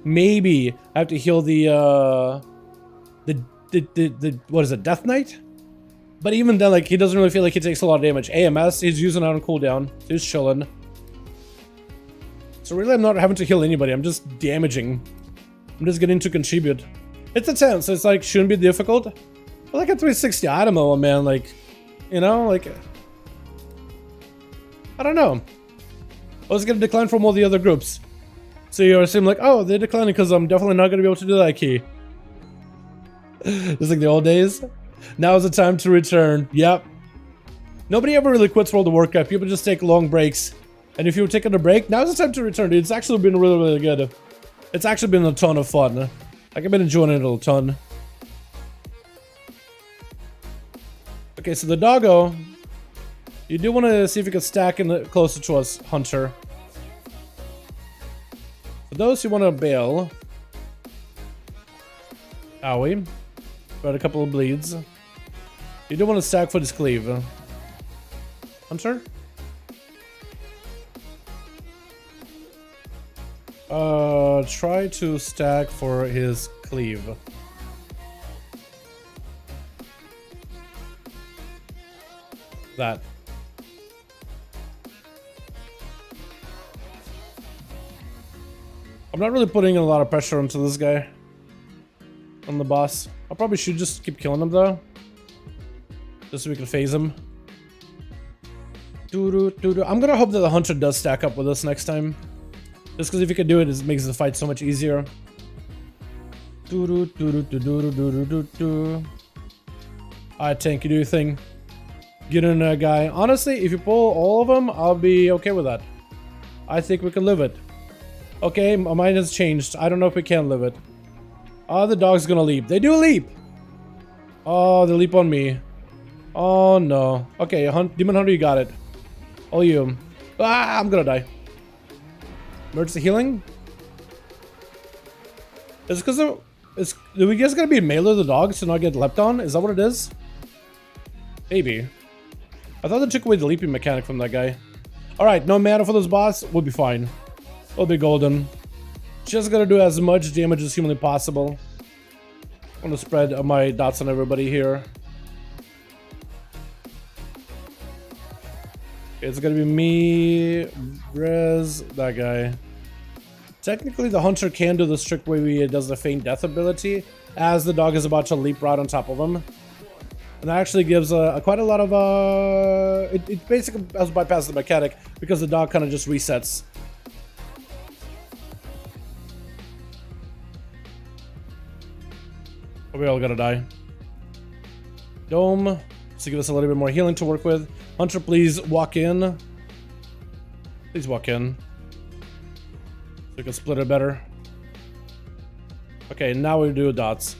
[SPEAKER 3] Maybe I have to heal the what is it, Death Knight? But even then, like, he doesn't really feel like he takes a lot of damage. AMS, he's using it on cooldown. He's chilling. So really, I'm not having to heal anybody. I'm just damaging. I'm just getting to contribute. It's a 10, so it's like, shouldn't be difficult. But like a 360, I don't know, man. Like, you know, like... I don't know. I was gonna decline from all the other groups. So you assume like, oh, they're declining because I'm definitely not gonna be able to do that key. It's like the old days. Now is the time to return. Yep. Nobody ever really quits World of Warcraft. People just take long breaks. And if you're taking a break, now is the time to return, dude. It's actually been really, really good. It's actually been a ton of fun. Like, I've been enjoying it a ton. Okay, so the doggo. You do want to see if you can stack in closer to us, Hunter. For those who want to bail. Owie. Got a couple of bleeds. You do want to stack for this cleave. Hunter? Try to stack for his cleave. That. I'm not really putting a lot of pressure onto this guy. On the boss. I probably should just keep killing him though. Just so we can phase him. I'm gonna hope that the Hunter does stack up with us next time. Just because if he can do it, it makes the fight so much easier. Alright, Tank, you do your thing. Get in there, guy. Honestly, if you pull all of them, I'll be okay with that. I think we can live it. Okay, my mind has changed. I don't know if we can live it. Oh, the dog's gonna leap. They do leap! Oh, they leap on me. Oh, no. Okay, Demon Hunter, you got it. All you. Ah, I'm gonna die. Emergency healing? Is it because of... do we just gotta be melee the dogs to not get leapt on? Is that what it is? Maybe. I thought they took away the leaping mechanic from that guy. Alright, no mana for this boss. We'll be fine. We'll be golden. Just gotta do as much damage as humanly possible. I'm gonna spread my dots on everybody here. It's gonna be me, Rez, that guy. Technically, the Hunter can do this trick where he does the feign death ability as the dog is about to leap right on top of him. And that actually gives quite a lot of... It basically has bypassed the mechanic because the dog kind of just resets. Are we all gonna die? Dome. To give us a little bit more healing to work with. Hunter, please walk in. Please walk in. So we can split it better. Okay, now we do dots.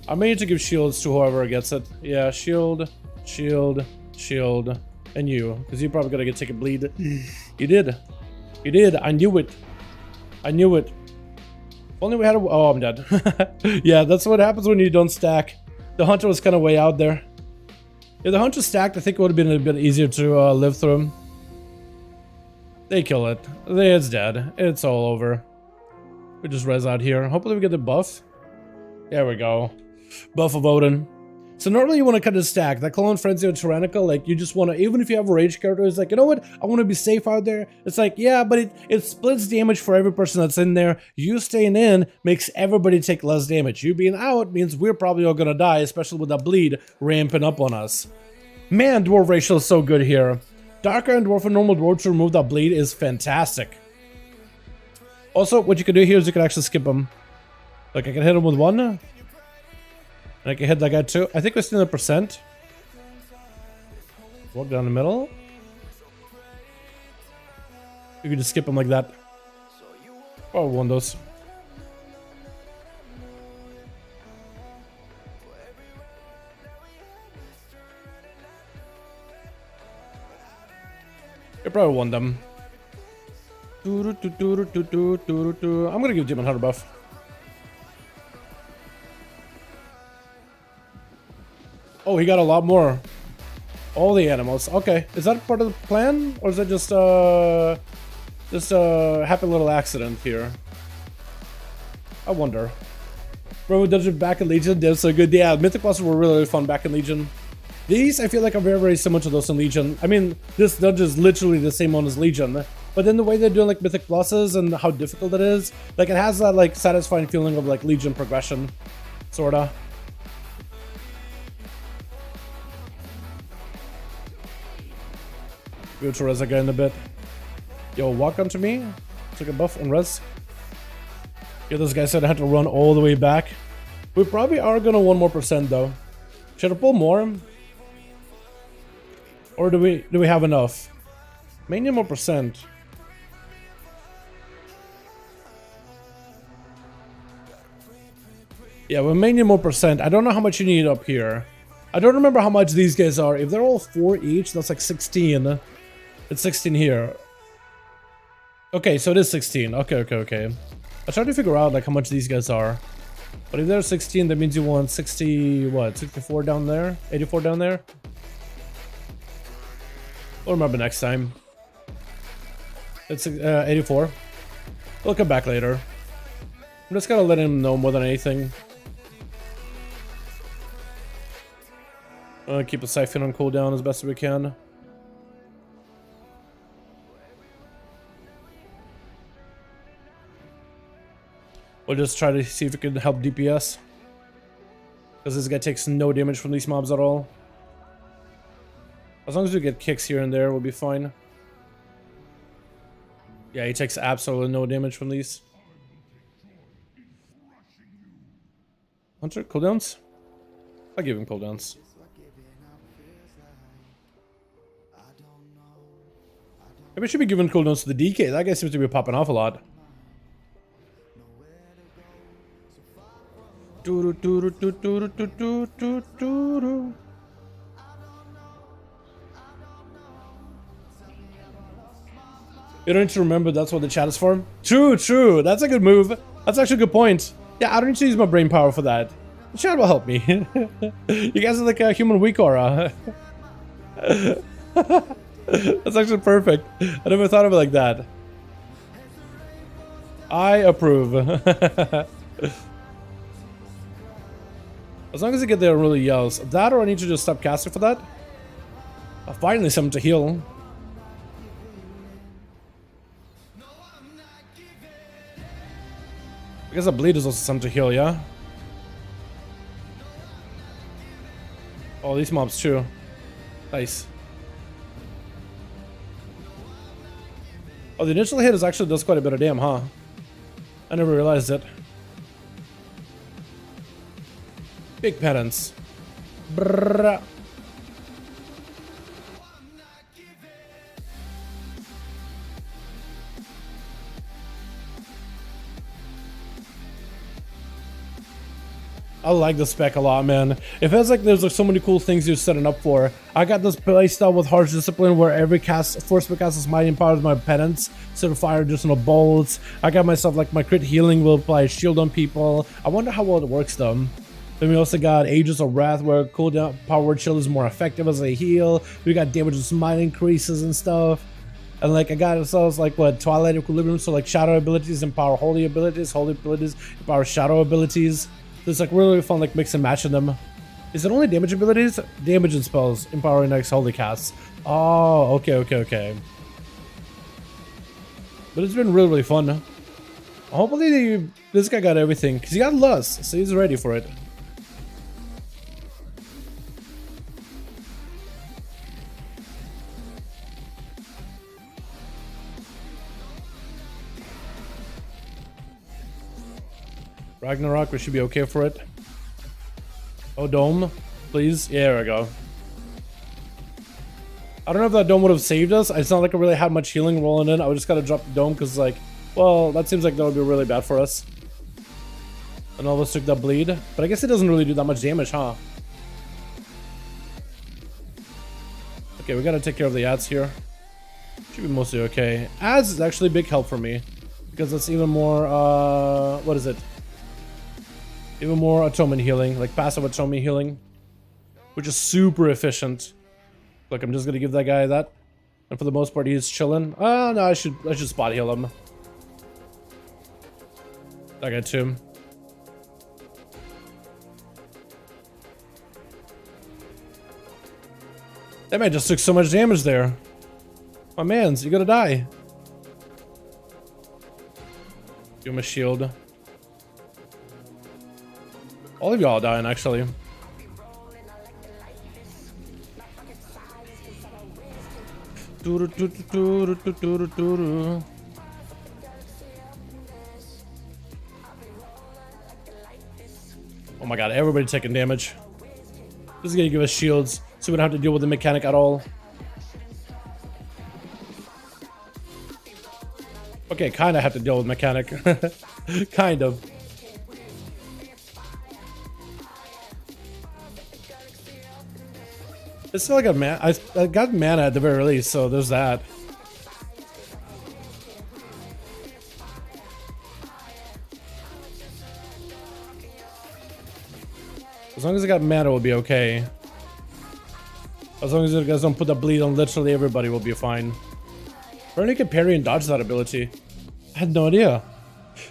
[SPEAKER 3] I may need to give shields to whoever gets it. Yeah, shield, shield, shield, and you. Because you're probably gonna take a bleed. You did. You did. I knew it. I knew it. If only we had a... Oh, I'm dead. Yeah, that's what happens when you don't stack. The Hunter was kind of way out there. If the Hunter stacked, I think it would have been a bit easier to live through him. They kill it. It's dead. It's all over. We just res out here. Hopefully we get the buff. There we go. Buff of Odin. So normally you want to cut a stack. That Clone Frenzy or Tyrannical, like you just want to, even if you have a rage character, it's like, you know what? I want to be safe out there. It's like, yeah, but it splits damage for every person that's in there. You staying in makes everybody take less damage. You being out means we're probably all going to die, especially with that bleed ramping up on us. Man, Dwarf ratio is so good here. Darker and Dwarf and normal Dwarf to remove that bleed is fantastic. Also, what you can do here is you can actually skip them. Like I can hit him with one. And I can hit that guy too. I think we're still in the %. Walk down the middle. You can just skip him like that. Oh, one of those. You probably won them. I'm gonna give Demon Hunter buff. Oh, he got a lot more. All the animals. Okay, is that part of the plan, or is that just a happy little accident here? I wonder. Bro, dungeon back in Legion did so good. Yeah, Mythic bosses were really, really fun back in Legion. These, I feel like, are very, very similar to those in Legion. I mean, this dodge is literally the same one as Legion. But then the way they're doing, like, Mythic Pluses and how difficult it is, like, it has that, like, satisfying feeling of, like, Legion progression. Sorta. Go to res again in a bit. Yo, walk onto me. Took a buff and res. Yeah, this guy said I had to run all the way back. We probably are gonna 1% though. Should I pull more? Or do we have enough? Mainly more percent. Yeah, we're mainly more percent. I don't know how much you need up here. I don't remember how much these guys are. If they're all 4 each, that's like 16. It's 16 here. Okay, so it is 16. Okay. I tried to figure out like how much these guys are. But if they're 16, that means you want 60, what, 64 down there? 84 down there? We'll remember next time. It's 84. We'll come back later. I'm just gonna let him know more than anything. Keep the siphon on cooldown as best as we can. We'll just try to see if we can help DPS. Because this guy takes no damage from these mobs at all. As long as we get kicks here and there, we'll be fine. Yeah, he takes absolutely no damage from these. Hunter, cooldowns? I'll give him cooldowns. Maybe I should be giving cooldowns to the DK. That guy seems to be popping off a lot. You don't need to remember that's what the chat is for. True. That's a good move. That's actually a good point. Yeah, I don't need to use my brain power for that. The chat will help me. You guys are like a human weak aura. That's actually perfect. I never thought of it like that. I approve. As long as I get there and really yells. That or I need to just stop casting for that. Finally something to heal. I guess a bleed is also something to heal, yeah? Oh, these mobs too. Nice. Oh, the initial hit is actually does quite a bit of damage, huh? I never realized it. Big penance. Brrrr. I like this spec a lot, man. It feels like there's like so many cool things you're setting up for. I got this playstyle with Harsh Discipline where every cast, force cast is mighty empowers my penance, so to fire additional bolts. I got myself like my crit healing will apply a shield on people. I wonder how well it works though. Then we also got Aegis of Wrath where cooldown powered shield is more effective as a heal. We got damage and smite increases and stuff. And like I got ourselves like what Twilight Equilibrium, so like shadow abilities empower holy abilities empower shadow abilities. So it's like really fun like mix and matching them. Is it only damage abilities? Damage and spells empowering next holy casts. Oh, okay. But it's been really fun. Hopefully this guy got everything because he got Lust, so he's ready for it. Ragnarok, we should be okay for it. Oh, Dome, please. Yeah, there we go. I don't know if that Dome would have saved us. It's not like I really had much healing rolling in. I would just gotta drop the Dome because, like, well, that seems like that would be really bad for us. And all of us took that bleed. But I guess it doesn't really do that much damage, huh? Okay, we gotta take care of the ads here. Should be mostly okay. Ads is actually a big help for me because it's even more, what is it? Even more atonement healing, like passive atonement healing, which is super efficient. Look, I'm just gonna give that guy that, and for the most part, he's chilling. Oh no, I should spot heal him. That guy too. That man just took so much damage there. My mans, you gotta die. Give him a shield. All of y'all are dying, actually. Oh my god, everybody taking damage. This is gonna give us shields, so we don't have to deal with the mechanic at all. Okay, kinda have to deal with mechanic. Kind of. It's still like a man. I got mana at the very least, so there's that. As long as I got mana, we'll be okay. As long as you guys don't put the bleed on literally everybody, we'll be fine. Apparently, you can parry and dodge that ability. I had no idea.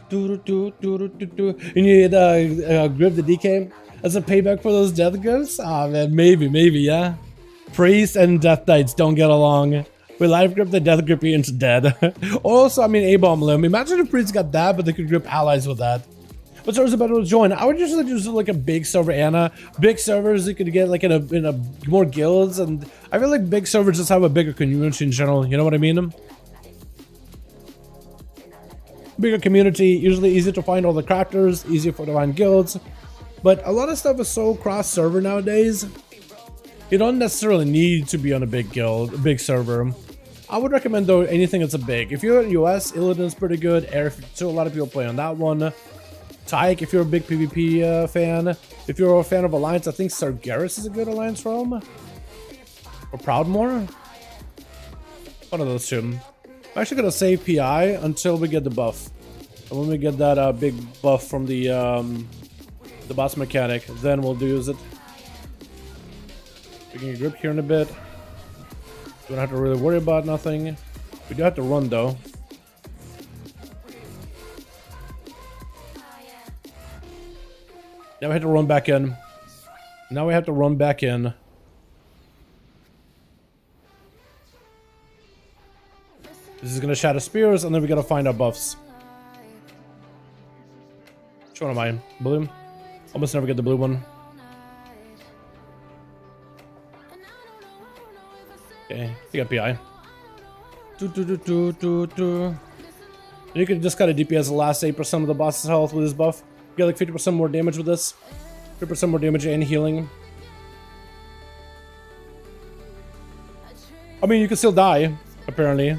[SPEAKER 3] You need grip the DK as a payback for those death grips? Ah, man, maybe, yeah. Priest and Death Knights don't get along. We life grip the Death Grip into dead. Also, I mean, A-Bomb Limb. Imagine if Priest got that, but they could grip allies with that. What servers are better to join? I would usually just do like a big server Ana. Big servers you could get like in a more guilds, and I feel like big servers just have a bigger community in general. You know what I mean? Bigger community, usually easier to find all the crafters, easier to find guilds. But a lot of stuff is so cross-server nowadays. You don't necessarily need to be on a big guild, a big server. I would recommend though anything that's a big. If you're in US, Illidan's pretty good. Air, so a lot of people play on that one. Tyke, if you're a big PvP fan. If you're a fan of Alliance, I think Sargeras is a good Alliance realm. Or Proudmoore. One of those two. I'm actually gonna save PI until we get the buff. And when we get that big buff from the boss mechanic, then we'll use it. We can grip here in a bit. We don't have to really worry about nothing. We do have to run though. Now we have to run back in. Now we have to run back in. This is gonna shatter spears, and then we gotta find our buffs. Which one am I? Blue? Almost never get the blue one. Okay, you got PI. You can just kind of DPS the last 8% of the boss's health with this buff. You get like 50% more damage with this. 50% more damage and healing. I mean, you can still die, apparently.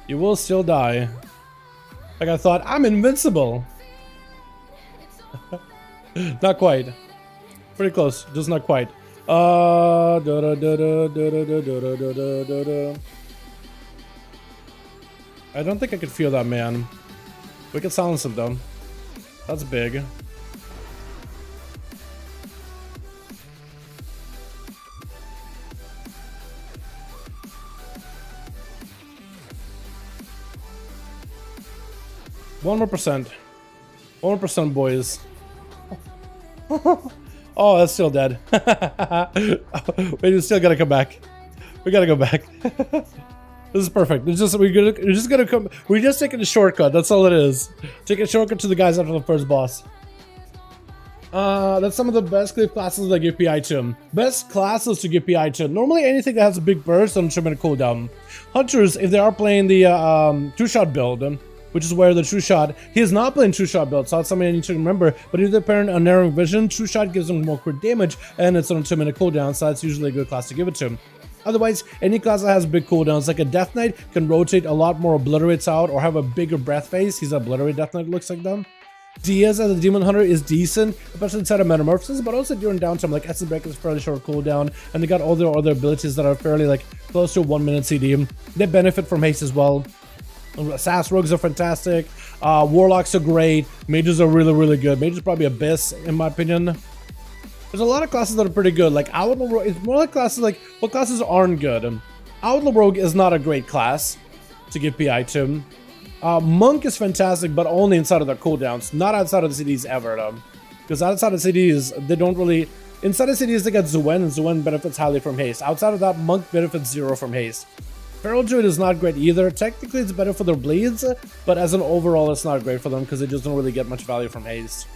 [SPEAKER 3] You will still die. Like I thought, I'm invincible. Not quite. Pretty close, just not quite. I don't think I could feel that man. We can silence him though. That's big. One more percent, boys. Oh, that's still dead. We still gotta come back. We gotta go back. This is perfect. It's just we're just gonna come. We're just taking a shortcut. That's all it is. Take a shortcut to the guys after the first boss. That's some of the best classes that give PI to them. Best classes to give PI to. Normally anything that has a big burst and a minute cooldown. Hunters, if they are playing the two-shot build, which is where the true shot, he is not playing true shot build, so that's something I need to remember. But if they're pairing a narrowing vision, true shot gives them more crit damage, and it's on a 2-minute cooldown, so that's usually a good class to give it to him. Otherwise, any class that has big cooldowns, like a Death Knight, can rotate a lot more obliterates out, or have a bigger breath phase. He's an obliterate Death Knight, looks like them. Diaz as a Demon Hunter is decent, especially inside of Metamorphosis, but also during downtime, like Essence Break is fairly short cooldown, and they got all their other abilities that are fairly like close to 1 minute CD. They benefit from haste as well. Sass Rogues are fantastic. Warlocks are great. Mages are really good. Mages probably Abyss, in my opinion. There's a lot of classes that are pretty good. Like Outlaw Rogue, it's more like classes like what classes aren't good. Outlaw Rogue is not a great class to give PI to. Monk is fantastic, but only inside of their cooldowns, not outside of the CDs ever, though. Because outside of CDs, they don't really. Inside the cities, they got Zuen, and Zuen benefits highly from haste. Outside of that, Monk benefits 0 from haste. Feral Druid is not great either. Technically, it's better for their bleeds, but as an overall, it's not great for them because they just don't really get much value from haste.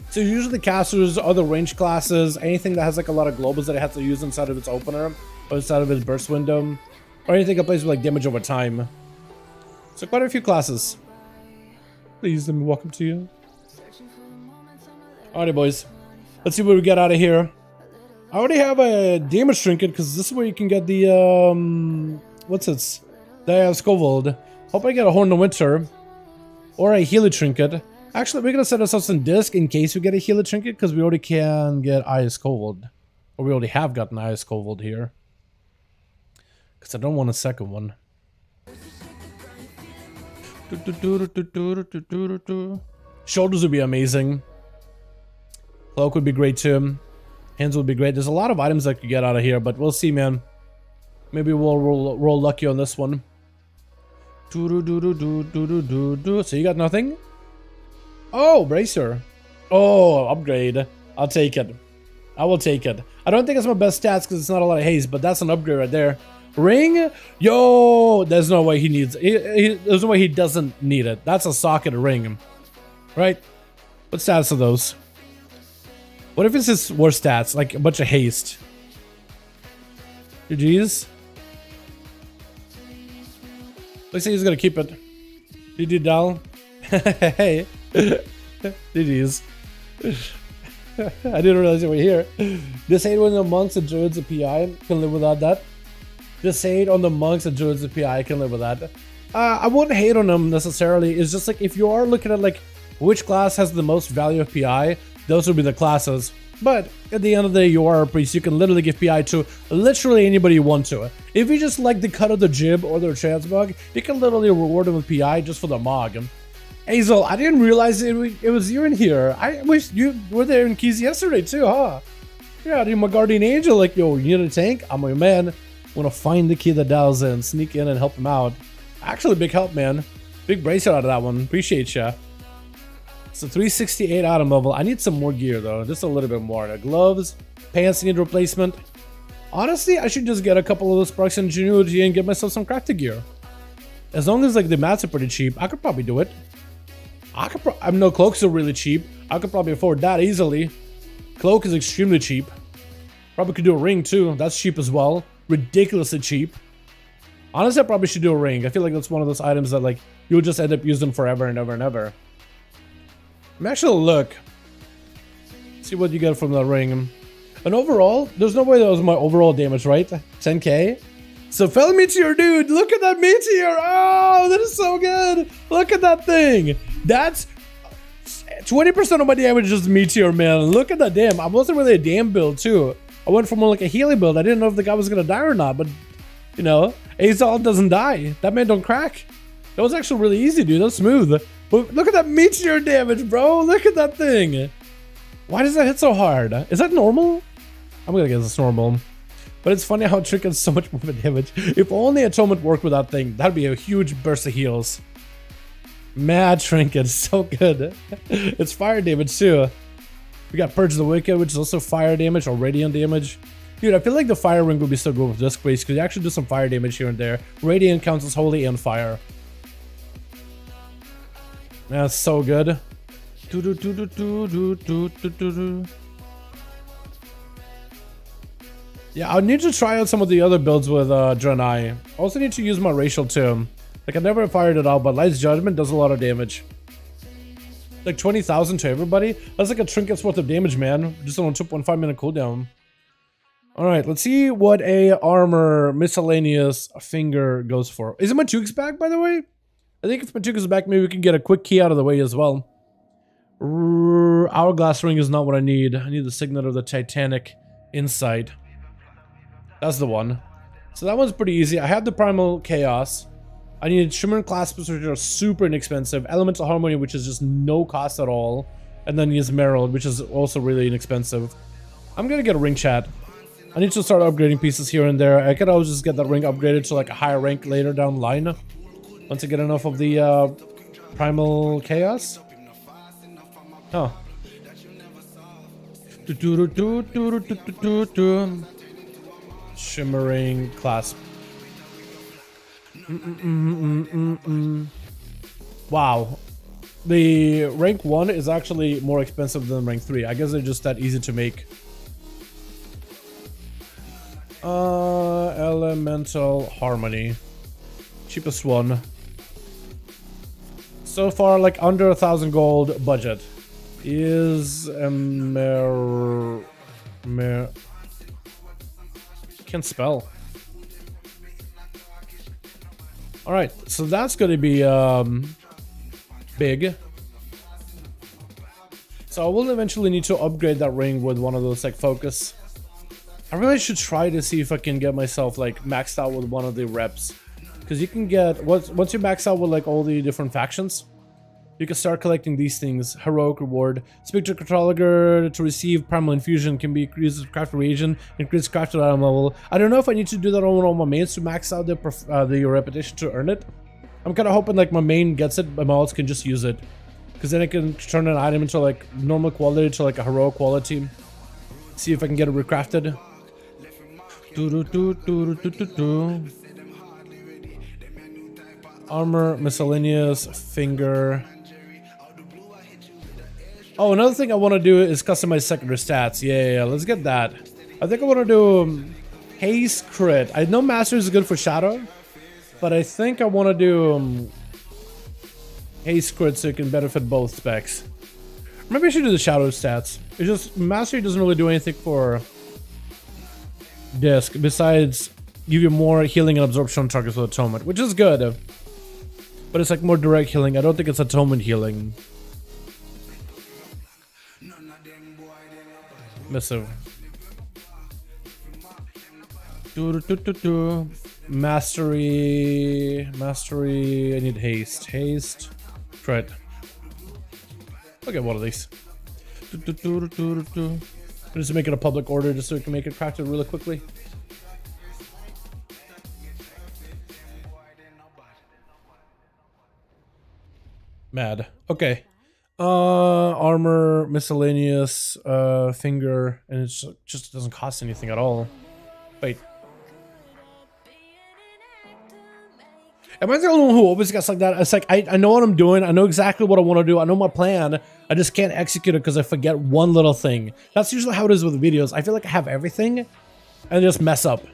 [SPEAKER 3] So usually casters, other range classes, anything that has like a lot of globals that it has to use inside of its opener, or inside of its burst window, or anything that plays with like damage over time. So quite a few classes. Please let me walk up to you. Alrighty, boys. Let's see what we get out of here. I already have a damage trinket because this is where you can get the what's it? The Scovold. Hope I get a Horn of Winter or a Healer trinket. Actually, we're gonna set ourselves in disc in case we get a Healer trinket because we already can get Scovold, or we already have gotten Scovold here. Because I don't want a second one. Shoulders would be amazing. Cloak would be great too. Hands would be great. There's a lot of items I could get out of here, but we'll see, man. Maybe we'll roll lucky on this one. So you got nothing? Oh, Bracer. Oh, upgrade. I'll take it. I will take it. I don't think it's my best stats because it's not a lot of haste, but that's an upgrade right there. Ring? Yo, there's no way he needs it. There's no way he doesn't need it. That's a socket ring. Right? What stats are those? What if it's his worst stats? Like a bunch of haste. GG's. Let's say he's gonna keep it. GG Dal. Hey. GG's. I didn't realize you were here. This hate on the monks and druids of PI can live without that. This hate on the monks and druids of PI can live with that. I wouldn't hate on them necessarily. It's just like if you are looking at like which class has the most value of PI, those would be the classes. But at the end of the day, you are a priest. You can literally give PI to literally anybody you want to. If you just like the cut of the jib or their transmog, you can literally reward them with PI just for the mog. Hazel, I didn't realize it was you in here. I wish you were there in Keys yesterday too, huh? Yeah, I'm my guardian angel. Like, yo, you need a tank? I'm your man. I want to find the key that dials in, sneak in and help him out. Actually, big help, man. Big bracelet out of that one. Appreciate ya. It's a 368 item level. I need some more gear though, just a little bit more. The gloves, pants need replacement. Honestly, I should just get a couple of those sparks and ingenuity and get myself some crafted gear. As long as like the mats are pretty cheap, I could probably do it. I know cloaks are really cheap. I could probably afford that easily. Cloak is extremely cheap. Probably could do a ring too. That's cheap as well. Ridiculously cheap. Honestly, I probably should do a ring. I feel like that's one of those items that like you'll just end up using forever and ever and ever. I'm actually look. See what you get from the ring. And overall, there's no way that was my overall damage, right? 10k. So fellow meteor dude, look at that meteor. Oh, that is so good. Look at that thing. That's 20% of my damage is meteor, man. Look at that. Damn, I wasn't really a damn build too. I went from more like a healing build. I didn't know if the guy was gonna die or not, but you know, Azal doesn't die. That man don't crack. That was actually really easy, dude. That was smooth. But look at that meteor damage, bro. Look at that thing. Why does that hit so hard? Is that normal? I'm gonna guess it's normal. But it's funny how Trick has so much more damage. If only Atonement worked with that thing, that'd be a huge burst of heals. Mad Trinket, so good. It's fire damage too. We got Purge the Wicked, which is also fire damage or radiant damage. Dude, I feel like the fire ring would be so good with Disc Race because you actually do some fire damage here and there. Radiant counts as holy and fire. That's so good. Yeah, I need to try out some of the other builds with Draenei. I also need to use my racial too. Like, I never fired it out, but Light's Judgment does a lot of damage. Like 20,000 to everybody? That's like a trinket's worth of damage, man. Just on a 2.5 minute cooldown. Alright, let's see what a armor miscellaneous finger goes for. Is it Matuk's back, by the way? I think if Matuk's back, maybe we can get a quick key out of the way as well. Hourglass ring is not what I need. I need the signet of the Titanic Insight. That's the one. So that one's pretty easy. I have the Primal Chaos. I needed Shimmer Clasps, which are super inexpensive. Elemental Harmony, which is just no cost at all. And then Yzmerald, which is also really inexpensive. I'm gonna get a ring, chat. I need to start upgrading pieces here and there. I could always just get that ring upgraded to like a higher rank later down the line. Once I get enough of the Primal Chaos. Huh. Shimmering clasp. Wow. The rank 1 is actually more expensive than rank 3. I guess they're just that easy to make. Elemental Harmony. Cheapest one. So far, like under 1,000 gold budget. Is can't spell. Alright, so that's gonna be big. So I will eventually need to upgrade that ring with one of those like focus. I really should try to see if I can get myself like maxed out with one of the reps. Because you can get, once you max out with like all the different factions, you can start collecting these things. Heroic reward. Speak to Cartologer to receive primal infusion, can be used as a craft reagent, increase crafted item level. I don't know if I need to do that on all my mains to max out the repetition to earn it. I'm kind of hoping like my main gets it, but my alts can just use it. Because then I can turn an item into like normal quality to like a heroic quality. See if I can get it recrafted. Armor, miscellaneous, finger. Oh, another thing I want to do is customize secondary stats. Yeah, let's get that. I think I want to do haste crit. I know master is good for shadow, but I think I want to do haste crit so it can benefit both specs. Maybe I should do the shadow stats. It's just mastery doesn't really do anything for disc besides give you more healing and absorption on targets with atonement, which is good. But it's like more direct healing. I don't think it's atonement healing. Missive. Mastery. Mastery. I need haste. Haste. Crit. I'll get one of these. Just to make it a public order just so we can make it crafted really quickly. Mad. Okay. Armor, miscellaneous, finger, and it just doesn't cost anything at all. Wait. Am I the only one who always gets like that? It's like, I know what I'm doing. I know exactly what I want to do. I know my plan. I just can't execute it because I forget one little thing. That's usually how it is with videos. I feel like I have everything and just mess up.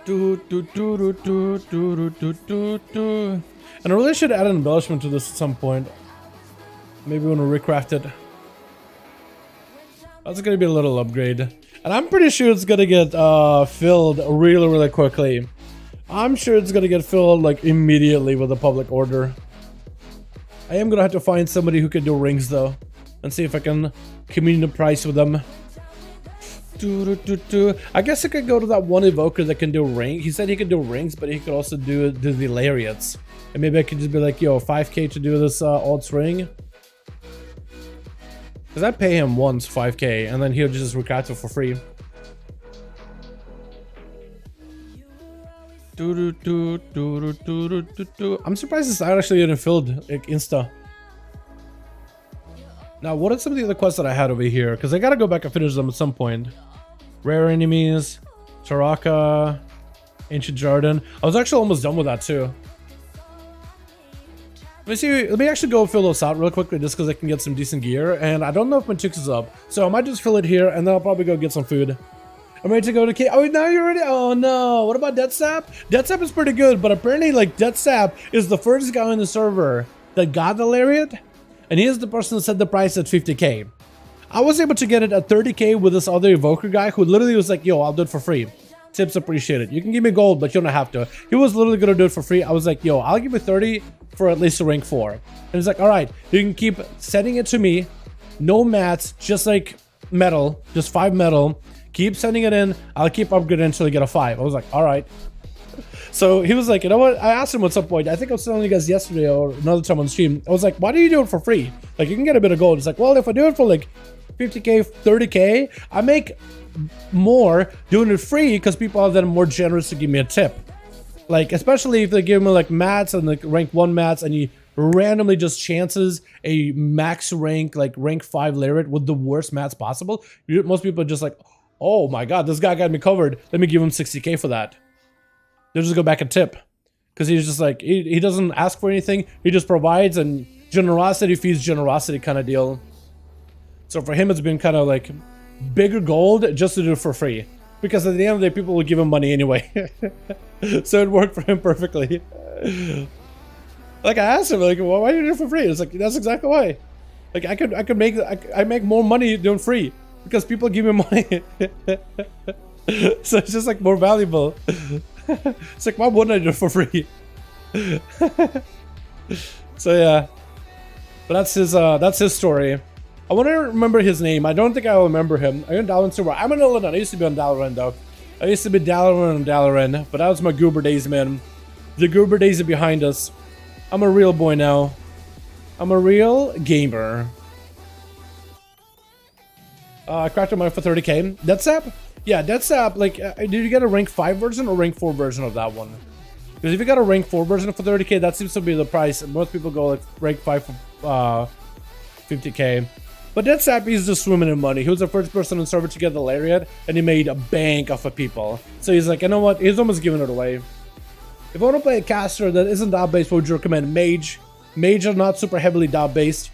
[SPEAKER 3] And I really should add an embellishment to this at some point. Maybe when we recraft it. That's gonna be a little upgrade. And I'm pretty sure it's gonna get filled really quickly. I'm sure it's gonna get filled like immediately with a public order. I am gonna have to find somebody who can do rings though. And see if I can communicate the price with them. I guess I could go to that one evoker that can do ring. He said he could do rings, but he could also do the lariats. And maybe I could just be like, yo, 5k to do this alts ring. Because I pay him once 5k, and then he'll just recraft it for free. I'm surprised this actually didn't filled like insta. Now, what are some of the other quests that I had over here? Because I gotta go back and finish them at some point. Rare enemies, Taraka, Ancient Jarden. I was actually almost done with that too. Let me actually go fill those out real quickly just because I can get some decent gear. And I don't know if my chicks is up. So I might just fill it here and then I'll probably go get some food. I'm ready to go to K. Oh, now you're ready? Oh no. What about Death Sap? Death Sap is pretty good, but apparently like Death Sap is the first guy on the server that got the lariat. And he is the person that set the price at 50k. I was able to get it at 30k with this other evoker guy who literally was like, yo, I'll do it for free. Tips appreciated. You can give me gold, but you don't have to. He was literally gonna do it for free. I was like, yo, I'll give you 30 for at least a rank 4. And he's like, all right, you can keep sending it to me. No mats, just like metal, just 5 metal. Keep sending it in. I'll keep upgrading until you get a 5. I was like, all right. So he was like, you know what? I asked him at some point. I think I was telling you guys yesterday or another time on stream. I was like, why do you do it for free? Like, you can get a bit of gold. It's like, well, if I do it for like 50K, 30K, I make more doing it free because people are then more generous to give me a tip. Like, especially if they give me like mats and like rank 1 mats and you randomly just chances a max rank, like rank 5 lariat with the worst mats possible. Most people are just like, oh my god, this guy got me covered. Let me give him 60K for that. They'll just go back and tip. Because he's just like, he doesn't ask for anything. He just provides, and generosity feeds generosity kind of deal. So for him, it's been kind of like bigger gold just to do it for free. Because at the end of the day, people will give him money anyway. So it worked for him perfectly. Like, I asked him, like, well, why do you do it for free? It's like, that's exactly why. Like, I make more money doing free. Because people give me money. So it's just like more valuable. It's like, why wouldn't I do it for free? So yeah. But that's his story. I want to remember his name. I don't think I'll remember him. I'm in Dalaran super. I'm in Dalaran. I used to be on Dalaran though. I used to be Dalaran, but that was my goober days, man. The goober days are behind us. I'm a real boy now. I'm a real gamer. I cracked a mine for 30K. Dead Sap? Yeah, Dead Sap, like, did you get a rank 5 version or rank 4 version of that one? Because if you got a rank 4 version for 30K, that seems to be the price. Most people go like rank 5 for 50K. But Dead Sap, he's just swimming in money. He was the first person on server to get the lariat, and he made a bank off of people. So he's like, you know what? He's almost giving it away. If I want to play a caster that isn't dot based, what would you recommend? Mage. Mage are not super heavily dot based.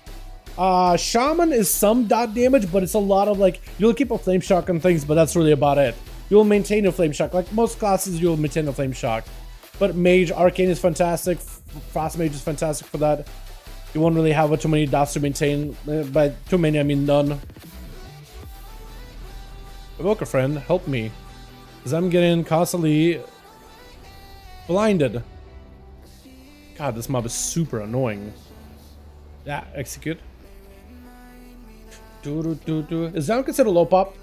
[SPEAKER 3] Shaman is some dot damage, but it's a lot of like, you'll keep a flame shock and things, but that's really about it. You'll maintain a flame shock. Like most classes, you'll maintain a flame shock. But Mage, Arcane is fantastic. Frost Mage is fantastic for that. You won't really have too many dots to maintain. By too many, I mean none. Evoke a friend, help me. Because I'm getting constantly blinded. God, this mob is super annoying. Yeah, execute. Is that considered low pop?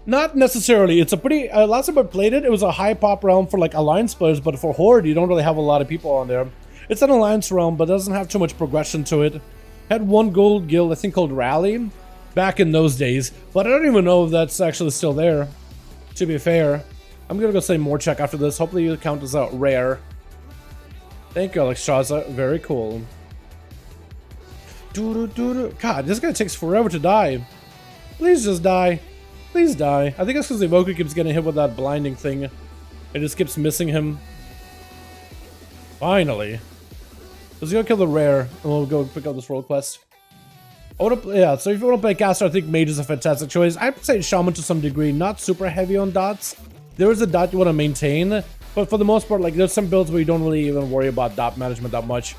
[SPEAKER 3] Not necessarily. It's a pretty... last time I played it, it was a high pop realm for like alliance players, but for Horde, you don't really have a lot of people on there. It's an alliance realm, but doesn't have too much progression to it. Had one gold guild, I think called Rally, back in those days, but I don't even know if that's actually still there, to be fair. I'm gonna go say more check after this. Hopefully you count as a rare. Thank you, Alex Shaza. Very cool. God, this guy takes forever to die. Please just die. Please die. I think it's because the Evoker keeps getting hit with that blinding thing. It just keeps missing him. Finally. Let's go kill the rare, and we'll go pick up this world quest. Yeah, so if you want to play caster, I think Mage is a fantastic choice. I'd say Shaman to some degree, not super heavy on dots. There is a dot you want to maintain, but for the most part, like, there's some builds where you don't really even worry about dot management that much.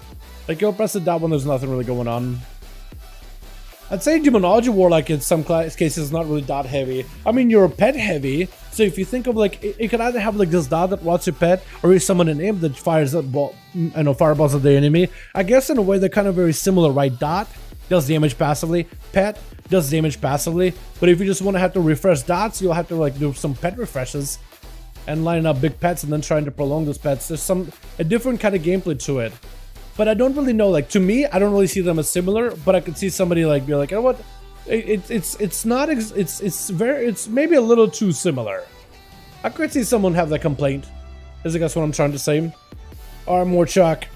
[SPEAKER 3] Like, you'll press the dot when there's nothing really going on. I'd say Demonology Warlock in some cases is not really dot heavy. I mean, you're pet heavy, so if you think of like, it could either have like this dot that wants your pet, or you summon an imp that fires that ball, fireballs at the enemy. I guess in a way they're kind of very similar, right? Dot does damage passively, pet does damage passively, but if you just want to have to refresh dots, you'll have to like do some pet refreshes and line up big pets and then trying to prolong those pets. There's a different kind of gameplay to it. But I don't really know, like, to me, I don't really see them as similar, but I could see somebody like be like, you know what, it's maybe a little too similar. I could see someone have that complaint, is I guess what I'm trying to say. Or more chalk.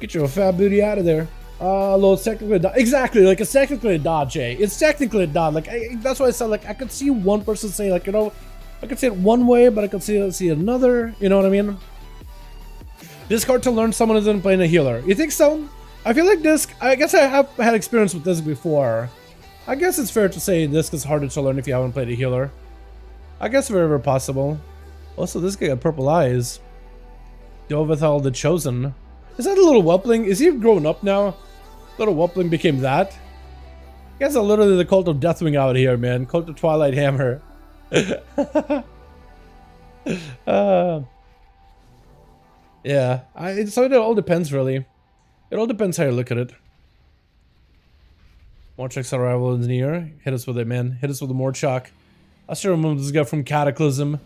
[SPEAKER 3] Get your fat booty out of there. Well, it's technically a dot. Exactly, like, it's technically a dot, Jay. It's technically a dot. Like, that's why I said, like, I could see one person saying, like, you know, I could see it one way, but I could see another, you know what I mean? Discard to learn someone isn't playing a healer. You think so? I feel like Disc, I guess I have had experience with Disc before. I guess it's fair to say Disc is harder to learn if you haven't played a healer. I guess wherever possible. Also, this guy got purple eyes. Dovethal the Chosen. Is that a little whelpling? Is he grown up now? Little whelpling became that? You guys are literally the Cult of Deathwing out here, man. Cult of Twilight Hammer. Yeah, so it all depends, really. It all depends how you look at it. Morchak's arrival is near. Hit us with it, man. Hit us with the Morchak. I still remember this guy from Cataclysm.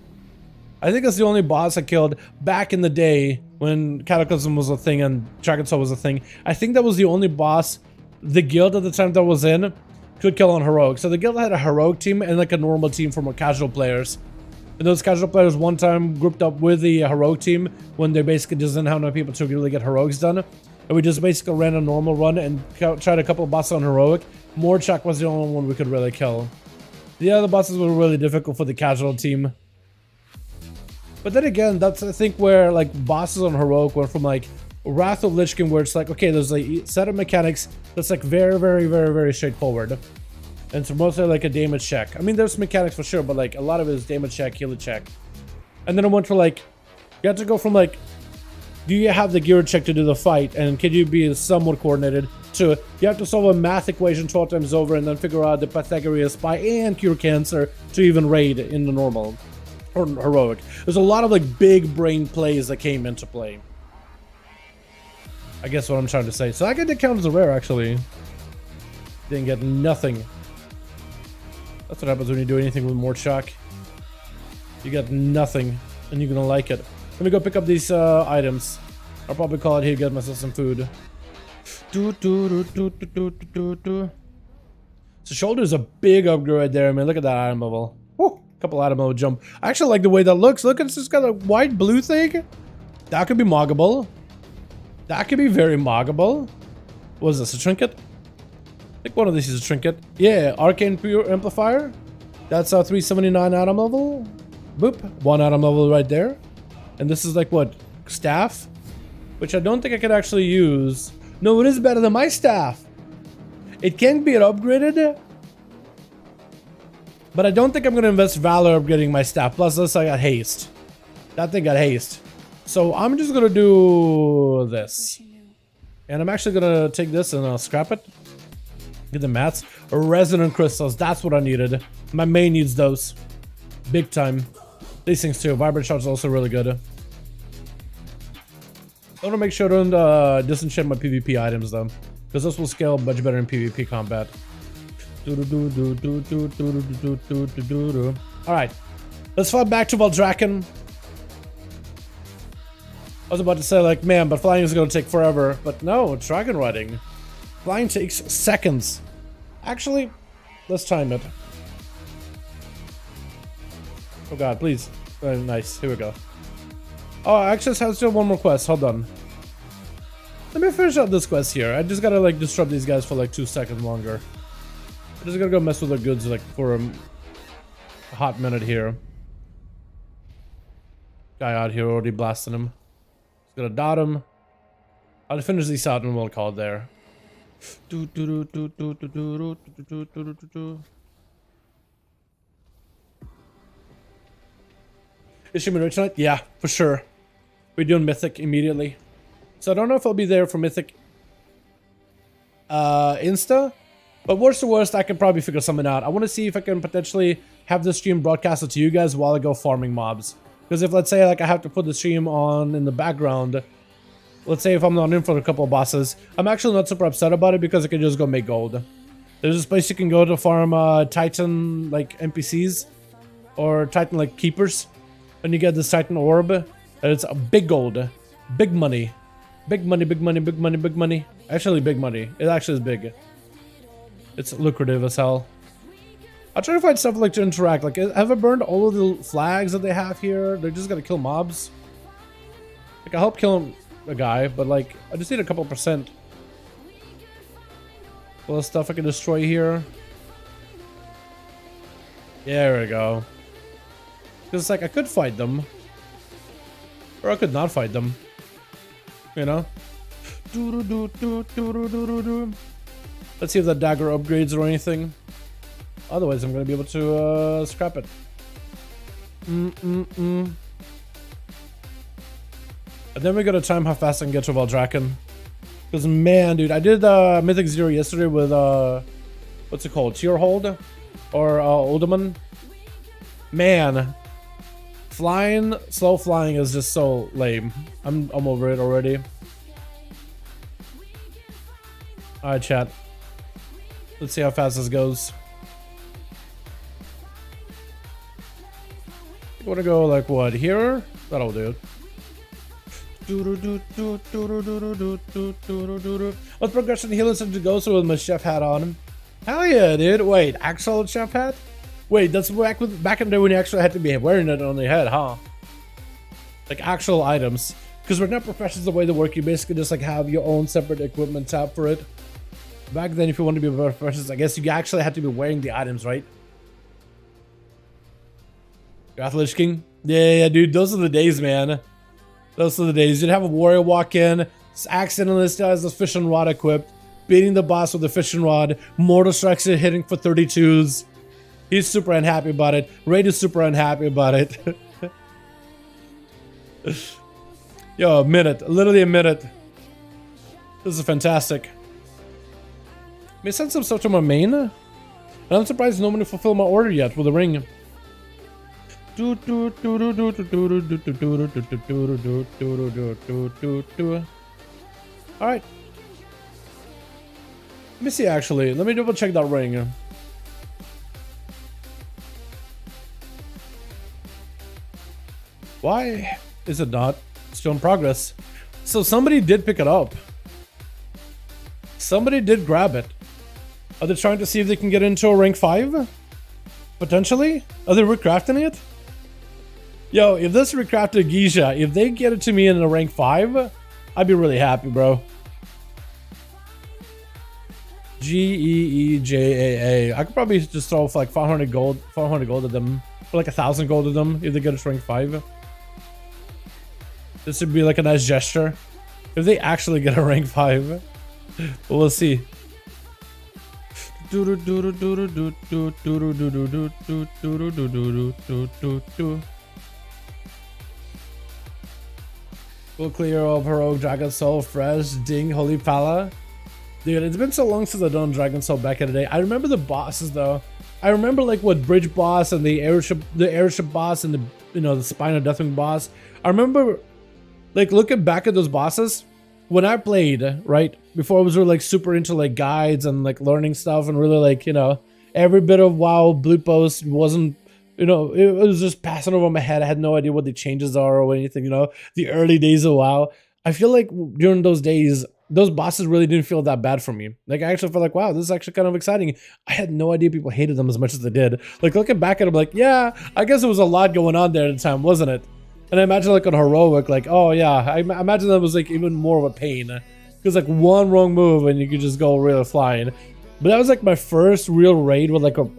[SPEAKER 3] I think it's the only boss I killed back in the day when Cataclysm was a thing and Dragon Soul was a thing. I think that was the only boss the guild at the time that I was in could kill on heroic. So the guild had a heroic team and like a normal team for more casual players. And those casual players one time grouped up with the heroic team when they basically doesn't have enough people to really get heroics done. And we just basically ran a normal run and tried a couple of bosses on heroic. Morchak was the only one we could really kill. The other bosses were really difficult for the casual team. But then again, that's I think where like bosses on heroic went from like Wrath of Lich King, where it's like, okay, there's like a set of mechanics that's like very straightforward. And it's mostly like a damage check. I mean, there's mechanics for sure, but like a lot of it is damage check, heal check. And then I went to like, you have to go from like, do you have the gear check to do the fight? And can you be somewhat coordinated? To, you have to solve a math equation 12 times over and then figure out the Pythagorean spy and cure cancer to even raid in the normal or heroic. There's a lot of like big brain plays that came into play. I guess what I'm trying to say. So I get to count as a rare actually. Didn't get nothing. That's what happens when you do anything with more shock. You get nothing, and you're gonna like it. Let me go pick up these items. I'll probably call it here, get myself some food. So shoulder is a big upgrade right there, man. Look at that item level. Woo, couple item level jump. I actually like the way that looks. Look, it's just got a white blue thing. That could be moggable. That could be very moggable. What is this, a trinket? I think one of these is a trinket. Yeah, Arcane Pure Amplifier. That's 379 item level. Boop. 1 item level right there. And this is like what? Staff? Which I don't think I could actually use. No, it is better than my staff. It can be upgraded. But I don't think I'm going to invest valor upgrading my staff. Plus this, I got haste. That thing got haste. So I'm just going to do this. And I'm actually going to take this and scrap it. Get the mats. Resonant crystals. That's what I needed. My main needs those. Big time. These things too. Vibrant shards also really good. I want to make sure I don't disenchant my PvP items though. Because this will scale much better in PvP combat. Alright. Let's fly back to Valdrakken. I was about to say like, man, but flying is going to take forever. But no, it's dragon riding. Flying takes seconds. Actually, let's time it. Oh god, please. Nice, here we go. Oh, actually, I have still one more quest. Hold on. Let me finish out this quest here. I just gotta like disrupt these guys for like 2 seconds longer. I just gotta go mess with their goods like for a hot minute here. Guy out here already blasting him. Just gonna dot him. I'll finish these out and we'll call it there. Is she rich tonight? Yeah, for sure. We're doing Mythic immediately. So I don't know if I'll be there for Mythic Insta. But worst to worst, I can probably figure something out. I want to see if I can potentially have the stream broadcasted to you guys while I go farming mobs. Because if, let's say, like I have to put the stream on in the background. Let's say if I'm not in for a couple of bosses. I'm actually not super upset about it because I can just go make gold. There's this place you can go to farm Titan, like, NPCs. Or Titan, like, keepers. And you get this Titan orb. And it's a big gold. Big money. Big money, big money, big money, big money. Actually, big money. It actually is big. It's lucrative as hell. I'll try to find stuff like to interact. Like, have I burned all of the flags that they have here? They're just gonna kill mobs. Like, I help kill a guy, but like, I just need a couple percent. All the stuff I can destroy here. Yeah, there we go. Because it's like, I could fight them. Or I could not fight them. You know? Let's see if that dagger upgrades or anything. Otherwise, I'm going to be able to scrap it. And then we got to time how fast I can get to Valdrakken. Because, man, dude, I did Mythic 0 yesterday with, what's it called? Tierhold? Or Uldaman? Man. Flying, slow flying is just so lame. I'm over it already. Alright, chat. Let's see how fast this goes. You wanna go like what, here? That'll do. What progression healing to go through with my chef hat on? Hell yeah, dude. Wait, actual chef hat? Wait, that's back in the day when you actually had to be wearing it on the head, huh? Like actual items. Because we're not professionals the way they work. You basically just like have your own separate equipment tab for it. Back then, if you want to be professionals, I guess you actually had to be wearing the items, right? Lich King? Yeah, dude. Those are the days, man. Those are the days. You'd have a warrior walk in, accidentally has the fishing rod equipped, beating the boss with the fishing rod, mortal strikes it, hitting for 32s. He's super unhappy about it. Raid is super unhappy about it. Yo, a minute. Literally a minute. This is fantastic. May I send some stuff to my main? And I'm surprised nobody fulfilled my order yet with the ring. Alright. Let me see actually. Let me double check that ring. Why is it not still in progress? So somebody did pick it up. Somebody did grab it. Are they trying to see if they can get into a rank 5? Potentially? Are they recrafting it? Yo, if this recrafted Geisha, if they get it to me in a rank 5, I'd be really happy, bro. Geeejaa. I could probably just throw for like 500 gold at them. For like 1,000 gold at them if they get it to rank 5. This would be like a nice gesture. If they actually get a rank 5. But we'll see. We'll clear up Heroic Dragon Soul, Fresh, Ding, Holy Pala. Dude, it's been so long since I've done Dragon Soul back in the day. I remember the bosses though. I remember like what Bridge boss and the airship boss and the the Spine of Deathwing boss. I remember like looking back at those bosses when I played, right? Before I was really like super into like guides and like learning stuff and really like, every bit of WoW Blue Post wasn't, it was just passing over my head. I had no idea what the changes are or anything, the early days of WoW. I feel like during those days, those bosses really didn't feel that bad for me. Like I actually felt like, wow, this is actually kind of exciting. I had no idea people hated them as much as they did. Like looking back at them, like, yeah, I guess there was a lot going on there at the time, wasn't it? And I imagine like on Heroic, like, oh yeah, I imagine that was like even more of a pain. Because like one wrong move and you could just go really flying. But that was like my first real raid with like a,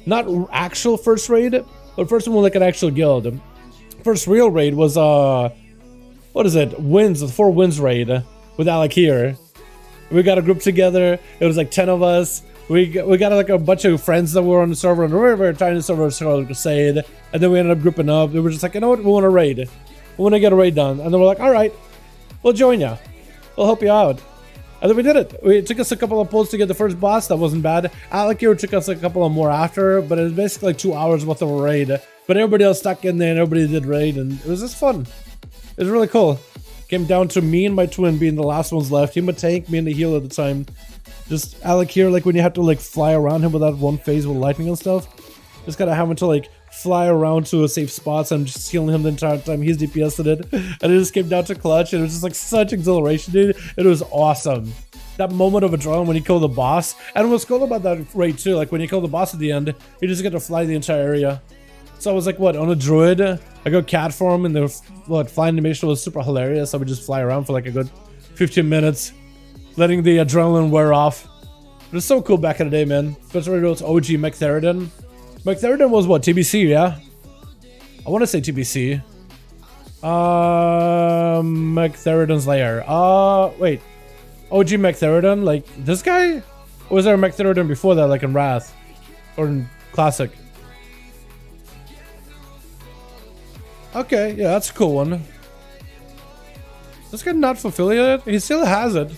[SPEAKER 3] not actual first raid, but first one with like an actual guild. First real raid was, what is it? Winds, the 4 Winds raid with Alec here. We got a group together. It was like 10 of us. We got like a bunch of friends that were on the server and we were trying to server Crusade. And then we ended up grouping up. We were just like, you know what? We want to raid. We want to get a raid done. And then we're like, all right, we'll join you. We'll help you out. And then we did it. It took us a couple of pulls to get the first boss. That wasn't bad. Alec here took us a couple of more after, but it was basically like 2 hours worth of a raid. But everybody else stuck in there and everybody did raid and it was just fun. It was really cool. Came down to me and my twin being the last ones left. Him a tank, me and the healer at the time. Just Alec here, like when you have to like fly around him with that one phase with lightning and stuff. Just kind of having to like fly around to a safe spot, so I'm just healing him the entire time. He's DPS'd it. And it just came down to clutch and it was just like such exhilaration, dude. It was awesome. That moment of adrenaline when you kill the boss. And what's cool about that raid too, like when you kill the boss at the end, you just get to fly the entire area. So I was like, what, on a druid? I go cat form and the flying animation was super hilarious. I would just fly around for like a good 15 minutes, letting the adrenaline wear off. It was so cool back in the day, man. Especially those OG Mechtheridon. Mechtheridon was what, TBC, yeah? I want to say TBC. Mechtheridon's lair. Wait. OG Mechtheridon, like this guy? Or was there a Mechtheridon before that, like in Wrath? Or in Classic? Okay, yeah, that's a cool one. This guy not fulfilling it? He still has it.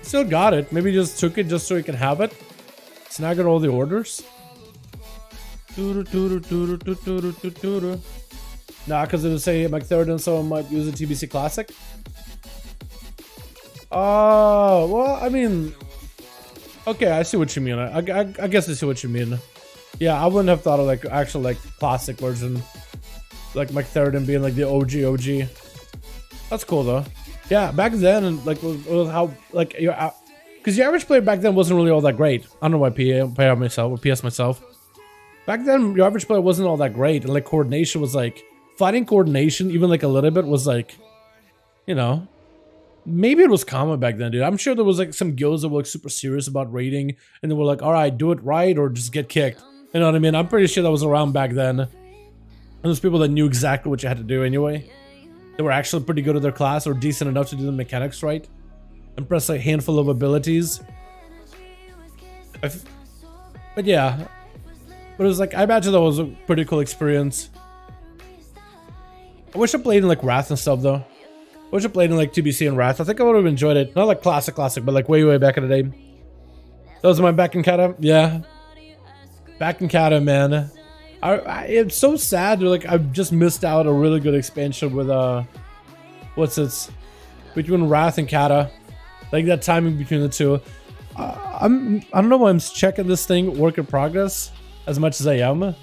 [SPEAKER 3] Still got it. Maybe he just took it just so he can have it. Snag all the orders. Nah, because it would say Mechtheridon, so I might use a TBC Classic. Well, I mean... Okay, I see what you mean. I guess I see what you mean. Yeah, I wouldn't have thought of like actual like classic version, like Mike Theridon being like the OG. That's cool though. Yeah, back then, like was how like your because the average player back then wasn't really all that great. I don't know why PA myself or PS myself. Back then, your average player wasn't all that great, and like coordination was like fighting coordination, even like a little bit was like, you know, maybe it was common back then, dude. I'm sure there was like some guilds that were like super serious about raiding, and they were like, all right, do it right or just get kicked. You know what I mean? I'm pretty sure that was around back then. And there's people that knew exactly what you had to do anyway. They were actually pretty good at their class or decent enough to do the mechanics right. And press a handful of abilities. But yeah. But it was like, I imagine that was a pretty cool experience. I wish I played in like Wrath and stuff though. I wish I played in like TBC and Wrath. I think I would have enjoyed it. Not like classic, but like way back in the day. Those are my back in kata. Yeah. Back in kata, man. It's so sad. Like I've just missed out a really good expansion with what's this? Between Wrath and kata. Like that timing between the two. I don't know why I'm checking this thing work in progress as much as I am.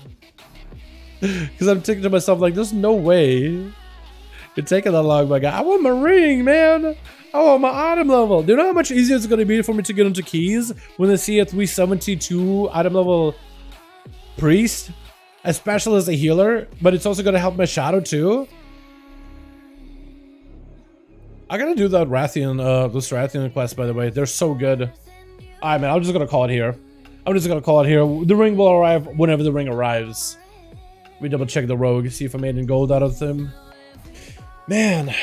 [SPEAKER 3] Because I'm thinking to myself like, there's no way it's taking that long, my guy. I want my ring, man. I want my item level. Do you know how much easier it's going to be for me to get into keys when I see a 372 item level priest, especially as a healer, but it's also going to help my shadow too. I gotta do that Rathian, this Rathian quest, by the way. They're so good. Alright, man, I'm just gonna call it here. The ring will arrive whenever the ring arrives. We double check the rogue, see if I made any gold out of them. Man.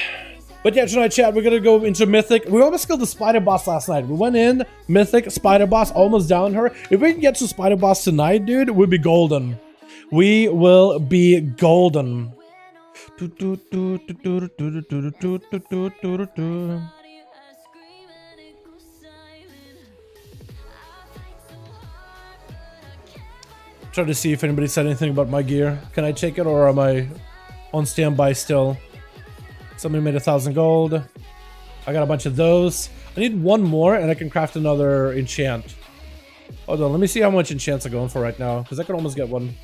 [SPEAKER 3] But yeah, tonight, chat, we're gonna go into Mythic. We almost killed the Spider Boss last night. We went in, Mythic, Spider Boss, almost down her. If we can get to Spider Boss tonight, dude, we'll be golden. We will be golden. Try to see if anybody said anything about my gear. Can I take it or am I on standby still? Somebody made 1,000 gold. I got a bunch of those. I need one more and I can craft another enchant. Hold on, let me see how much enchants are going for right now, because I could almost get one.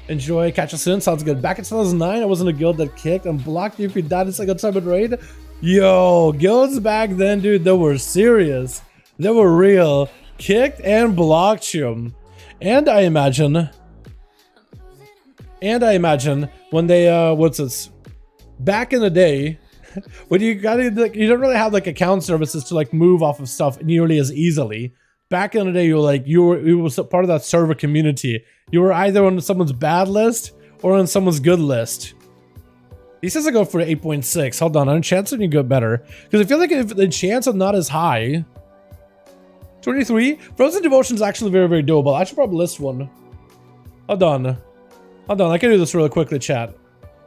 [SPEAKER 3] Enjoy, catch us soon. Sounds good. Back in 2009, I was in a guild that kicked and blocked you if you died a single time in raid. Yo, guilds back then, dude, they were serious. They were real. Kicked and blocked you. And I imagine when they, what's this? Back in the day, when you gotta, like, you don't really have like account services to like move off of stuff nearly as easily. Back in the day, you were part of that server community. You were either on someone's bad list or on someone's good list. He says I go for 8.6. Hold on, on chance you go better. Because I feel like if the chance is not as high. 23. Frozen Devotion is actually very doable. I should probably list one. Hold on. I can do this really quickly, chat.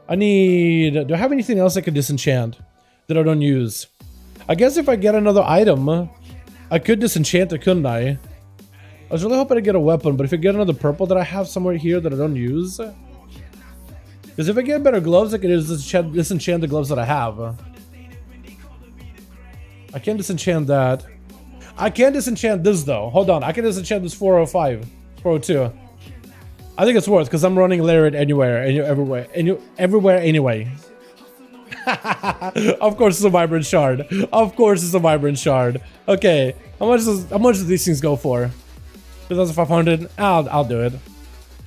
[SPEAKER 3] Do I have anything else I could disenchant that I don't use? I guess if I get another item, I could disenchant it, couldn't I? I was really hoping to get a weapon, but if I get another purple that I have somewhere here that I don't use. Because if I get better gloves, I can disenchant the gloves that I have. I can't disenchant that. I can't disenchant this though. Hold on, I can disenchant this 405, 402. I think it's worth because I'm running Lariat everywhere anyway. Of course it's a vibrant shard. Okay, how much do these things go for? 2,500. I'll do it.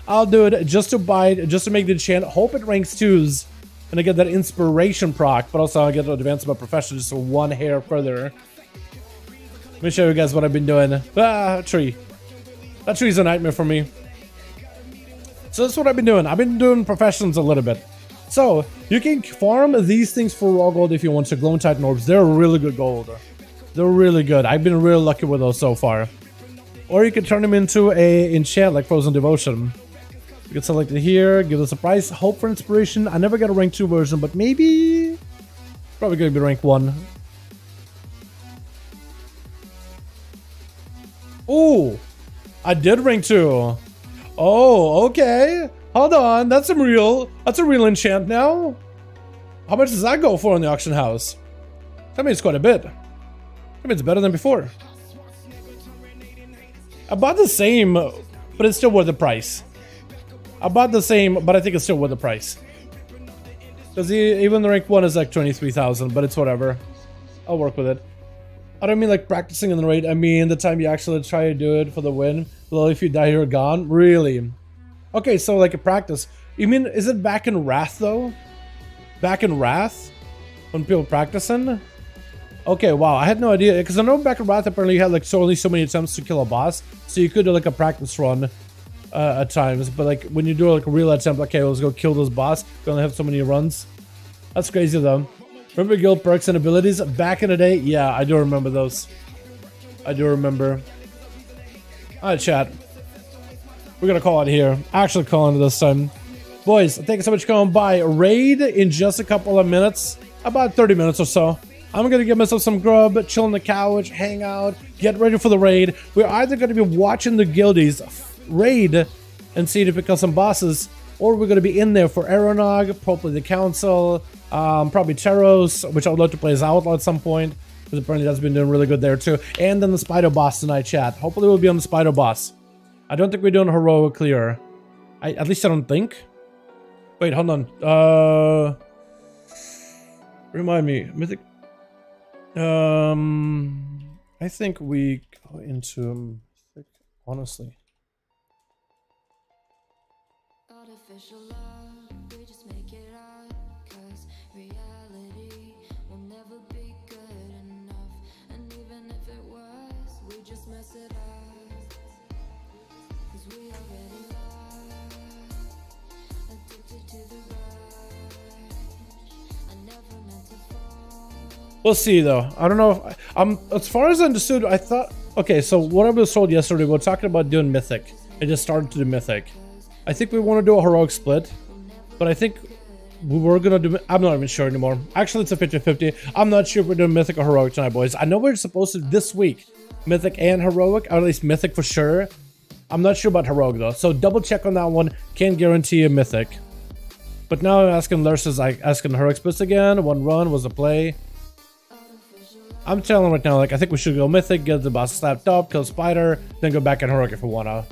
[SPEAKER 3] I'll do it just to buy it, just to make the enchant. Hope it ranks 2s, and I get that inspiration proc. But also I get to advance my profession just one hair further. Let me show you guys what I've been doing. Tree. That tree's a nightmare for me. So that's what I've been doing. I've been doing professions a little bit. So you can farm these things for raw gold if you want to. Glowing Titan orbs. They're really good gold. They're really good. I've been really lucky with those so far. Or you can turn them into a enchant like Frozen Devotion. You can select it here, give us a price, hope for inspiration. I never got a rank 2 version, but maybe probably gonna be rank 1. Oh, I did rank 2. Oh, okay. Hold on, that's a real enchant now. How much does that go for in the auction house? That means quite a bit. That means it's better than before. I bought the same but it's still worth the price. About the same, but I think it's still worth the price. Because even the rank 1 is like 23,000, but it's whatever. I'll work with it. I don't mean like practicing in the raid. I mean the time you actually try to do it for the win. Well, if you die, you're gone. Really? Okay, so like a practice. You mean, is it back in Wrath though? Back in Wrath? When people practicing? Okay, wow, I had no idea. Because I know back in Wrath apparently you had like only so many attempts to kill a boss. So you could do like a practice run at times. But like when you do like a real attempt, okay, let's go kill this boss. You only have so many runs. That's crazy though. Remember guild perks and abilities back in the day? Yeah, I do remember those. I do remember. Alright, chat. We're gonna call it here. Actually calling it this time. Boys, thank you so much for coming by. Raid in just a couple of minutes. About 30 minutes or so. I'm gonna give myself some grub, chill on the couch, hang out, get ready for the raid. We're either gonna be watching the guildies raid and see to pick up some bosses, or we're gonna be in there for Aeronog, probably the Council, probably Teros, which I would love to play as Outlaw at some point, because apparently that's been doing really good there too. And then the Spider Boss tonight, chat. Hopefully we'll be on the Spider Boss. I don't think we're doing Heroic clear. At least I don't think. Wait, hold on. Remind me. Mythic. I think we go into Mythic, honestly.
[SPEAKER 4] Artificial love, we just make it up, 'cause reality will never be good enough. And even if it was, we just mess it up, 'cause we already lost, addicted to the rush. I never meant to fall.
[SPEAKER 3] We'll see though. I don't know if as far as I understood, I thought, okay, so what I was told yesterday, we were talking about doing Mythic. I just started to do Mythic. I think we want to do a Heroic split, but I think we were gonna do, I'm not even sure anymore. Actually, it's a 50-50. I'm not sure if we're doing Mythic or Heroic tonight, boys. I know we're supposed to this week, Mythic and Heroic, or at least Mythic for sure. I'm not sure about Heroic though, so double check on that one. Can't guarantee a Mythic. But now I'm asking Lursus, like asking Heroic splits again. One run was a play. I'm telling right now, like, I think we should go Mythic, get the boss slapped up, kill Spider, then go back and Heroic if we wanna.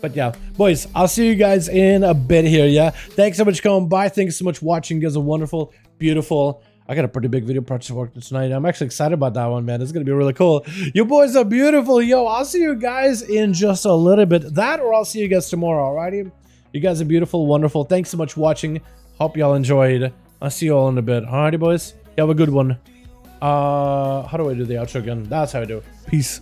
[SPEAKER 3] But yeah, boys, I'll see you guys in a bit here, yeah? Thanks so much for coming by. Thanks so much for watching. You guys are wonderful, beautiful. I got a pretty big video project working tonight. I'm actually excited about that one, man. It's gonna be really cool. You boys are beautiful. Yo, I'll see you guys in just a little bit. That, or I'll see you guys tomorrow, alrighty? You guys are beautiful, wonderful. Thanks so much for watching. Hope y'all enjoyed. I'll see you all in a bit. Alrighty, boys? You have a good one. How do I do the outro again? That's how I do. Peace.